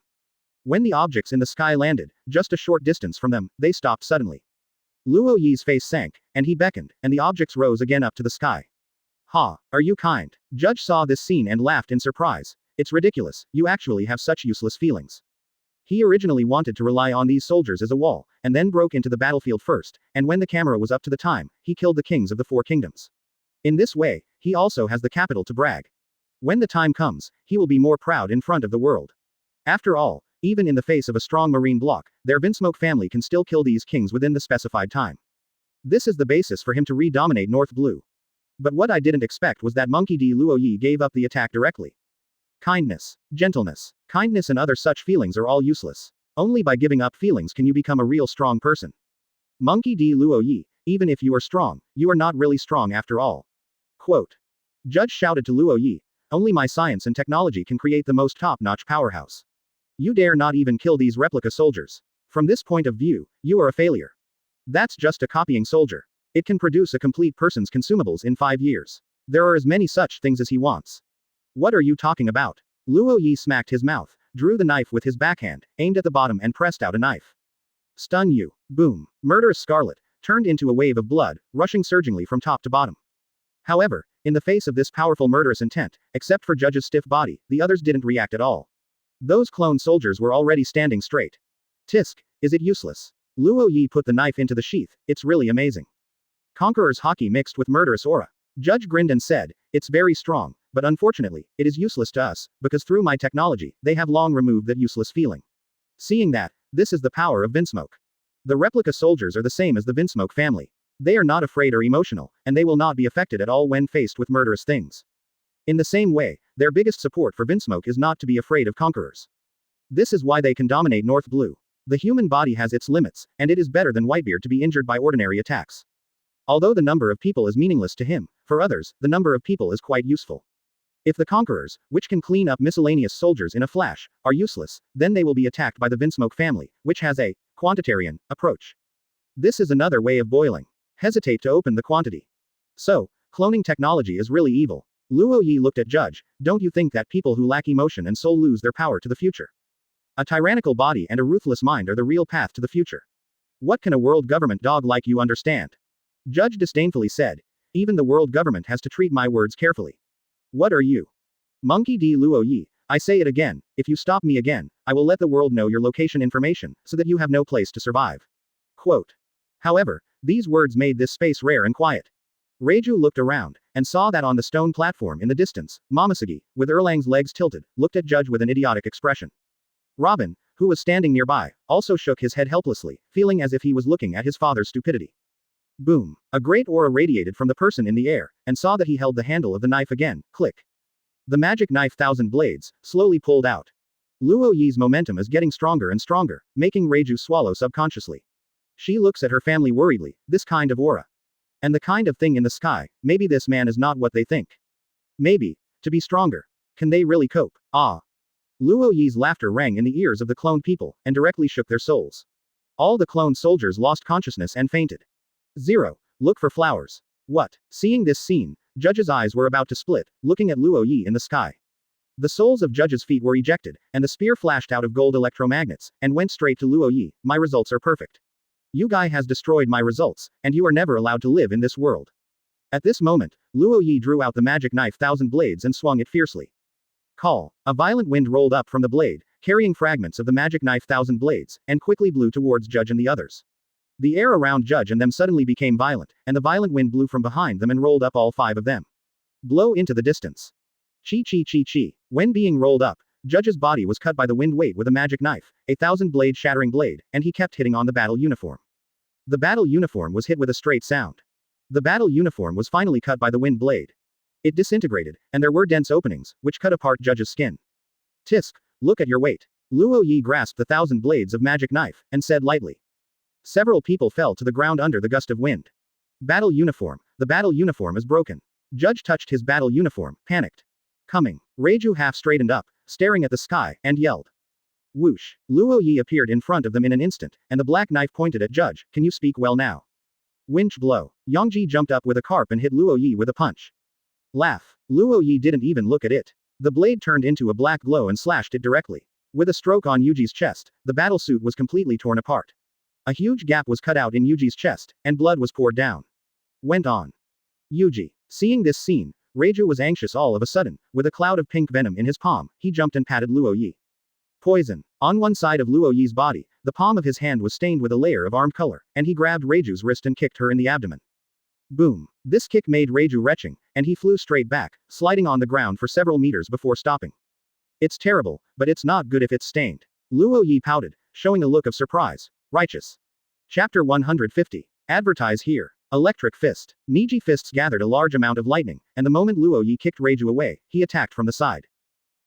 When the objects in the sky landed, just a short distance from them, they stopped suddenly. Luo Ye's face sank, and he beckoned, and the objects rose again up to the sky. Ha, are you kind? Judge saw this scene and laughed in surprise. It's ridiculous, you actually have such useless feelings. He originally wanted to rely on these soldiers as a wall, and then broke into the battlefield first, and when the camera was up to the time, he killed the kings of the 4 kingdoms. In this way, he also has the capital to brag. When the time comes, he will be more proud in front of the world. After all, even in the face of a strong marine block, their Vinsmoke family can still kill these kings within the specified time. This is the basis for him to re-dominate North Blue. But what I didn't expect was that Monkey D. Luo Ye gave up the attack directly. Kindness, gentleness, kindness and other such feelings are all useless. Only by giving up feelings can you become a real strong person. Monkey D. Luo Ye, even if you are strong, you are not really strong after all. Quote. Judge shouted to Luo Ye, only my science and technology can create the most top-notch powerhouse. You dare not even kill these replica soldiers. From this point of view, you are a failure. That's just a copying soldier. It can produce a complete person's consumables in 5 years. There are as many such things as he wants. What are you talking about? Luo Ye smacked his mouth, drew the knife with his backhand, aimed at the bottom and pressed out a knife. Stun you. Boom. Murderous scarlet, turned into a wave of blood, rushing surgingly from top to bottom. However, in the face of this powerful murderous intent, except for Judge's stiff body, the others didn't react at all. Those clone soldiers were already standing straight. Tisk, is it useless? Luo Ye put the knife into the sheath, it's really amazing. Conqueror's hockey mixed with murderous aura. Judge grinned and said, it's very strong, but unfortunately, it is useless to us, because through my technology, they have long removed that useless feeling. Seeing that, this is the power of Vinsmoke. The replica soldiers are the same as the Vinsmoke family. They are not afraid or emotional, and they will not be affected at all when faced with murderous things. In the same way, their biggest support for Vinsmoke is not to be afraid of conquerors. This is why they can dominate North Blue. The human body has its limits, and it is better than Whitebeard to be injured by ordinary attacks. Although the number of people is meaningless to him, for others, the number of people is quite useful. If the conquerors, which can clean up miscellaneous soldiers in a flash, are useless, then they will be attacked by the Vinsmoke family, which has a quantitarian approach. This is another way of boiling. Hesitate to open the quantity. So, cloning technology is really evil. Luo Ye looked at Judge, don't you think that people who lack emotion and soul lose their power to the future? A tyrannical body and a ruthless mind are the real path to the future. What can a world government dog like you understand? Judge disdainfully said, even the world government has to treat my words carefully. What are you? Monkey D. Luo Ye, I say it again, if you stop me again, I will let the world know your location information, so that you have no place to survive. Quote. However, these words made this space rare and quiet. Reiju looked around, and saw that on the stone platform in the distance, Momosugi, with Erlang's legs tilted, looked at Judge with an idiotic expression. Robin, who was standing nearby, also shook his head helplessly, feeling as if he was looking at his father's stupidity. Boom. A great aura radiated from the person in the air, and saw that he held the handle of the knife again, click. The magic knife thousand blades, slowly pulled out. Luo Ye's momentum is getting stronger and stronger, making Reiju swallow subconsciously. She looks at her family worriedly, this kind of aura. And the kind of thing in the sky, maybe this man is not what they think. Maybe, to be stronger. Can they really cope? Ah. Luo Ye's laughter rang in the ears of the cloned people, and directly shook their souls. All the cloned soldiers lost consciousness and fainted. 0. Look for flowers. What? Seeing this scene, Judge's eyes were about to split, looking at Luo Ye in the sky. The soles of Judge's feet were ejected, and the spear flashed out of gold electromagnets, and went straight to Luo Ye. My results are perfect. You guy has destroyed my results, and you are never allowed to live in this world. At this moment, Luo Ye drew out the magic knife thousand blades and swung it fiercely. Call. A violent wind rolled up from the blade, carrying fragments of the magic knife thousand blades, and quickly blew towards Judge and the others. The air around Judge and them suddenly became violent, and the violent wind blew from behind them and rolled up all 5 of them. Blow into the distance. Chi chi chi chi. When being rolled up, Judge's body was cut by the wind weight with a magic knife, a thousand-blade shattering blade, and he kept hitting on the battle uniform. The battle uniform was hit with a straight sound. The battle uniform was finally cut by the wind blade. It disintegrated, and there were dense openings, which cut apart Judge's skin. Tisk, look at your weight. Luo Ye grasped the thousand blades of magic knife, and said lightly. Several people fell to the ground under the gust of wind. Battle uniform. The battle uniform is broken. Judge touched his battle uniform, panicked. Coming. Reiju half straightened up, staring at the sky, and yelled. Whoosh. Luo Ye appeared in front of them in an instant, and the black knife pointed at Judge. Can you speak well now? Winch blow. Yongji jumped up with a carp and hit Luo Ye with a punch. Laugh. Luo Ye didn't even look at it. The blade turned into a black glow and slashed it directly. With a stroke on Yuji's chest, the battle suit was completely torn apart. A huge gap was cut out in Yuji's chest, and blood was poured down. Went on. Yuji. Seeing this scene, Reiju was anxious all of a sudden. With a cloud of pink venom in his palm, he jumped and patted Luo Ye. Poison. On one side of Luo Ye's body, the palm of his hand was stained with a layer of armed color, and he grabbed Reiju's wrist and kicked her in the abdomen. Boom. This kick made Reiju retching, and he flew straight back, sliding on the ground for several meters before stopping. It's terrible, but it's not good if it's stained. Luo Ye pouted, showing a look of surprise. Righteous. Chapter 150. Advertise here. Electric fist. Niji fists gathered a large amount of lightning, and the moment Luo Ye kicked Reiju away, he attacked from the side.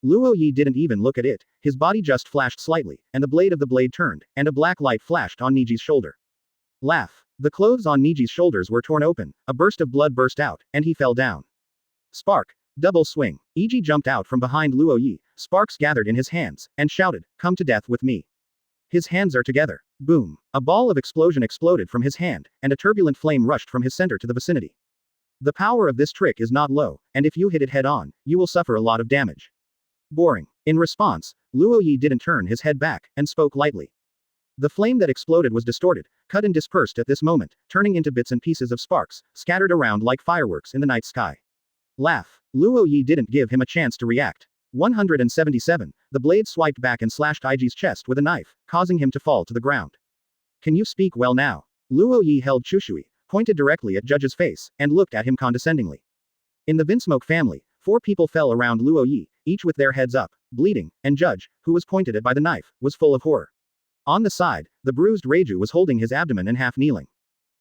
Luo Ye didn't even look at it, his body just flashed slightly, and the blade of the blade turned, and a black light flashed on Niji's shoulder. Laugh. The clothes on Niji's shoulders were torn open, a burst of blood burst out, and he fell down. Spark. Double swing. Iji jumped out from behind Luo Ye, sparks gathered in his hands, and shouted, "Come to death with me." His hands are together. Boom. A ball of explosion exploded from his hand, and a turbulent flame rushed from his center to the vicinity. The power of this trick is not low, and if you hit it head on, you will suffer a lot of damage. Boring. In response, Luo Ye didn't turn his head back, and spoke lightly. The flame that exploded was distorted, cut and dispersed at this moment, turning into bits and pieces of sparks, scattered around like fireworks in the night sky. Laugh. Luo Ye didn't give him a chance to react. 177. The blade swiped back and slashed Iji's chest with a knife, causing him to fall to the ground. Can you speak well now? Luo Ye held Chushui, pointed directly at Judge's face, and looked at him condescendingly. In the Vinsmoke family, 4 people fell around Luo Ye, each with their heads up, bleeding, and Judge, who was pointed at by the knife, was full of horror. On the side, the bruised Reiju was holding his abdomen and half kneeling.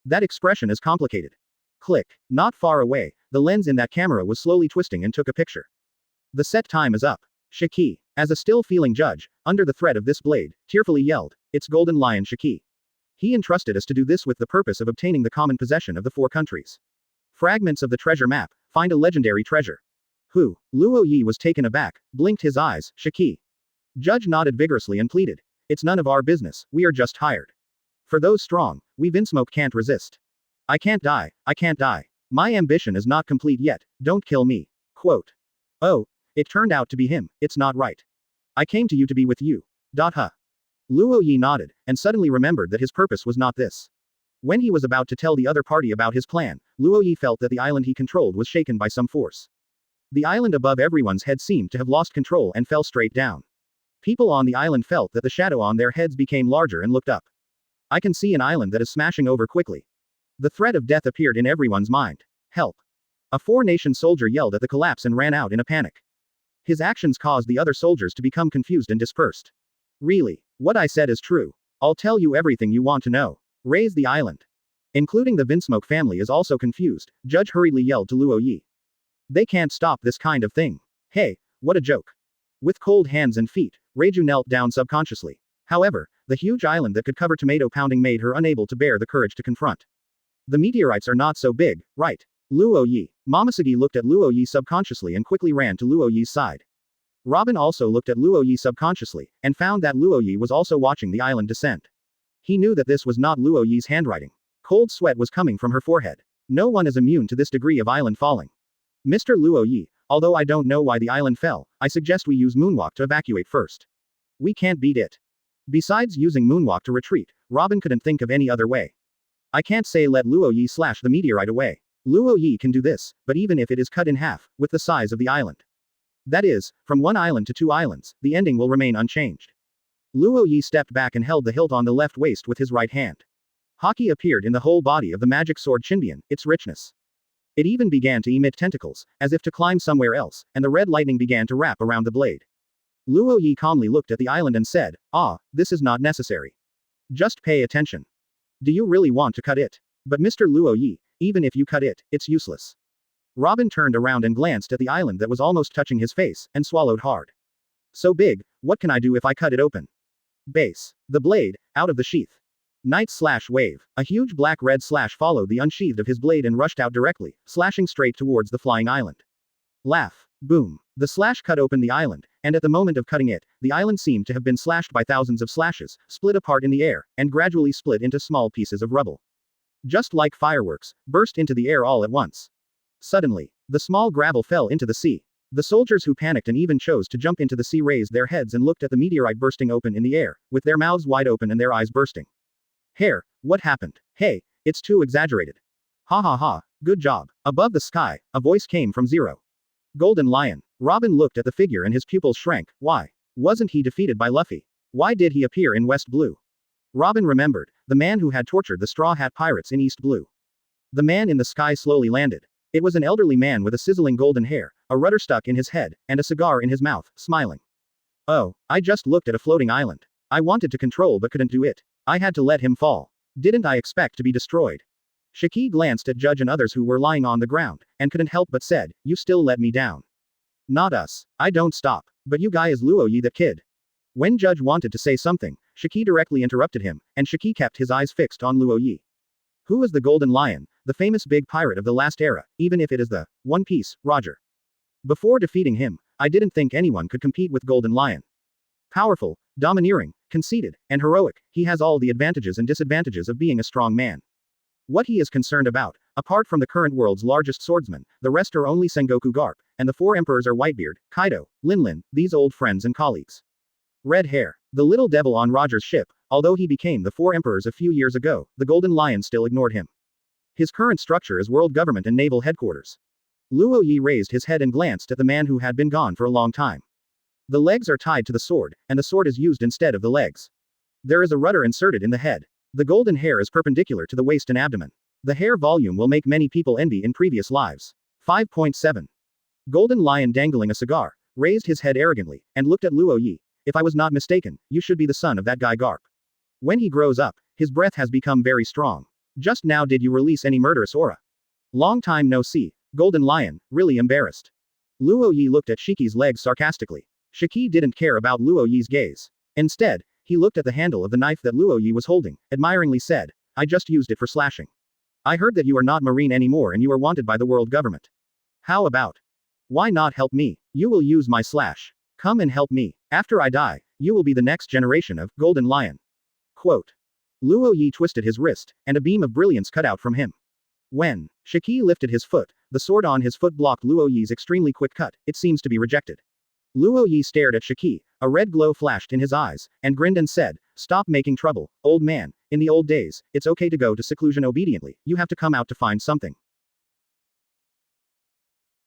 That expression is complicated. Click. Not far away, the lens in that camera was slowly twisting and took a picture. The set time is up. Shiki, as a still-feeling Judge, under the threat of this blade, tearfully yelled, "It's Golden Lion Shiki." He entrusted us to do this with the purpose of obtaining the common possession of the 4 countries. Fragments of the treasure map, find a legendary treasure. Who? Luo Ye was taken aback, blinked his eyes, Shiki. Judge nodded vigorously and pleaded, "It's none of our business, we are just hired. For those strong, we Vinsmoke can't resist. I can't die, I can't die. My ambition is not complete yet, don't kill me." Quote. Oh, it turned out to be him, it's not right. I came to you to be with you. Huh. Luo Ye nodded, and suddenly remembered that his purpose was not this. When he was about to tell the other party about his plan, Luo Ye felt that the island he controlled was shaken by some force. The island above everyone's head seemed to have lost control and fell straight down. People on the island felt that the shadow on their heads became larger and looked up. I can see an island that is smashing over quickly. The threat of death appeared in everyone's mind. Help. A 4-nation soldier yelled at the collapse and ran out in a panic. His actions caused the other soldiers to become confused and dispersed. Really? What I said is true. I'll tell you everything you want to know. Raise the island. Including the Vinsmoke family is also confused, Judge hurriedly yelled to Luo Ye. They can't stop this kind of thing. Hey, what a joke. With cold hands and feet, Reiju knelt down subconsciously. However, the huge island that could cover tomato pounding made her unable to bear the courage to confront. The meteorites are not so big, right? Luo Ye. Momosugi looked at Luo Ye subconsciously and quickly ran to Luo Ye's side. Robin also looked at Luo Ye subconsciously, and found that Luo Ye was also watching the island descend. He knew that this was not Luo Ye's handwriting. Cold sweat was coming from her forehead. No one is immune to this degree of island falling. Mr. Luo Ye, although I don't know why the island fell, I suggest we use moonwalk to evacuate first. We can't beat it. Besides using moonwalk to retreat, Robin couldn't think of any other way. I can't say let Luo Ye slash the meteorite away. Luo Ye can do this, but even if it is cut in half, with the size of the island. That is, from 1 island to 2 islands, the ending will remain unchanged. Luo Ye stepped back and held the hilt on the left waist with his right hand. Haki appeared in the whole body of the magic sword Chinbian, its richness. It even began to emit tentacles, as if to climb somewhere else, and the red lightning began to wrap around the blade. Luo Ye calmly looked at the island and said, "Ah, this is not necessary. Just pay attention. Do you really want to cut it? But Mr. Luo Ye, even if you cut it, it's useless." Robin turned around and glanced at the island that was almost touching his face, and swallowed hard. So big, what can I do if I cut it open? Base. The blade, out of the sheath. Night/wave. A huge black-red slash followed the unsheathed of his blade and rushed out directly, slashing straight towards the flying island. Laugh. Boom. The slash cut open the island, and at the moment of cutting it, the island seemed to have been slashed by thousands of slashes, split apart in the air, and gradually split into small pieces of rubble. Just like fireworks, burst into the air all at once. Suddenly, the small gravel fell into the sea. The soldiers who panicked and even chose to jump into the sea raised their heads and looked at the meteorite bursting open in the air, with their mouths wide open and their eyes bursting. Hair, what happened? Hey, it's too exaggerated. Ha ha ha, good job. Above the sky, a voice came from Zero. Golden Lion. Robin looked at the figure and his pupils shrank. Why? Wasn't he defeated by Luffy? Why did he appear in West Blue? Robin remembered, the man who had tortured the Straw Hat Pirates in East Blue. The man in the sky slowly landed. It was an elderly man with a sizzling golden hair, a rudder stuck in his head, and a cigar in his mouth, smiling. Oh, I just looked at a floating island. I wanted to control but couldn't do it. I had to let him fall. Didn't I expect to be destroyed? Shiki glanced at Judge and others who were lying on the ground, and couldn't help but said, you still let me down. Not us. I don't stop. But you guy is Luo Ye that kid. When Judge wanted to say something, Shiki directly interrupted him, and Shiki kept his eyes fixed on Luo Ye. Who is the Golden Lion, the famous big pirate of the last era, even if it is the One Piece, Roger? Before defeating him, I didn't think anyone could compete with Golden Lion. Powerful, domineering, conceited, and heroic, he has all the advantages and disadvantages of being a strong man. What he is concerned about, apart from the current world's largest swordsman, the rest are only Sengoku Garp, and the four emperors are Whitebeard, Kaido, Linlin, these old friends and colleagues. Red hair. The little devil on Roger's ship, although he became the four emperors a few years ago, the Golden Lion still ignored him. His current structure is world government and naval headquarters. Luo Ye raised his head and glanced at the man who had been gone for a long time. The legs are tied to the sword, and the sword is used instead of the legs. There is a rudder inserted in the head. The golden hair is perpendicular to the waist and abdomen. The hair volume will make many people envy in previous lives. 5.7. Golden Lion dangling a cigar, raised his head arrogantly, and looked at Luo Ye. If I was not mistaken, you should be the son of that guy Garp. When he grows up, his breath has become very strong. Just now did you release any murderous aura? Long time no see. Golden Lion, really embarrassed. Luo Ye looked at Shiki's legs sarcastically. Shiki didn't care about Luo Ye's gaze. Instead, he looked at the handle of the knife that Luo Ye was holding, admiringly said, I just used it for slashing. I heard that you are not Marine anymore and you are wanted by the world government. How about? Why not help me? You will use my slash. Come and help me. After I die, you will be the next generation of Golden Lion. Quote. Luo Ye twisted his wrist, and a beam of brilliance cut out from him. When Shiki lifted his foot, the sword on his foot blocked Luo Ye's extremely quick cut. It seems to be rejected. Luo Ye stared at Shiki, a red glow flashed in his eyes, and grinned and said, Stop making trouble, old man. In the old days, it's okay to go to seclusion obediently, you have to come out to find something.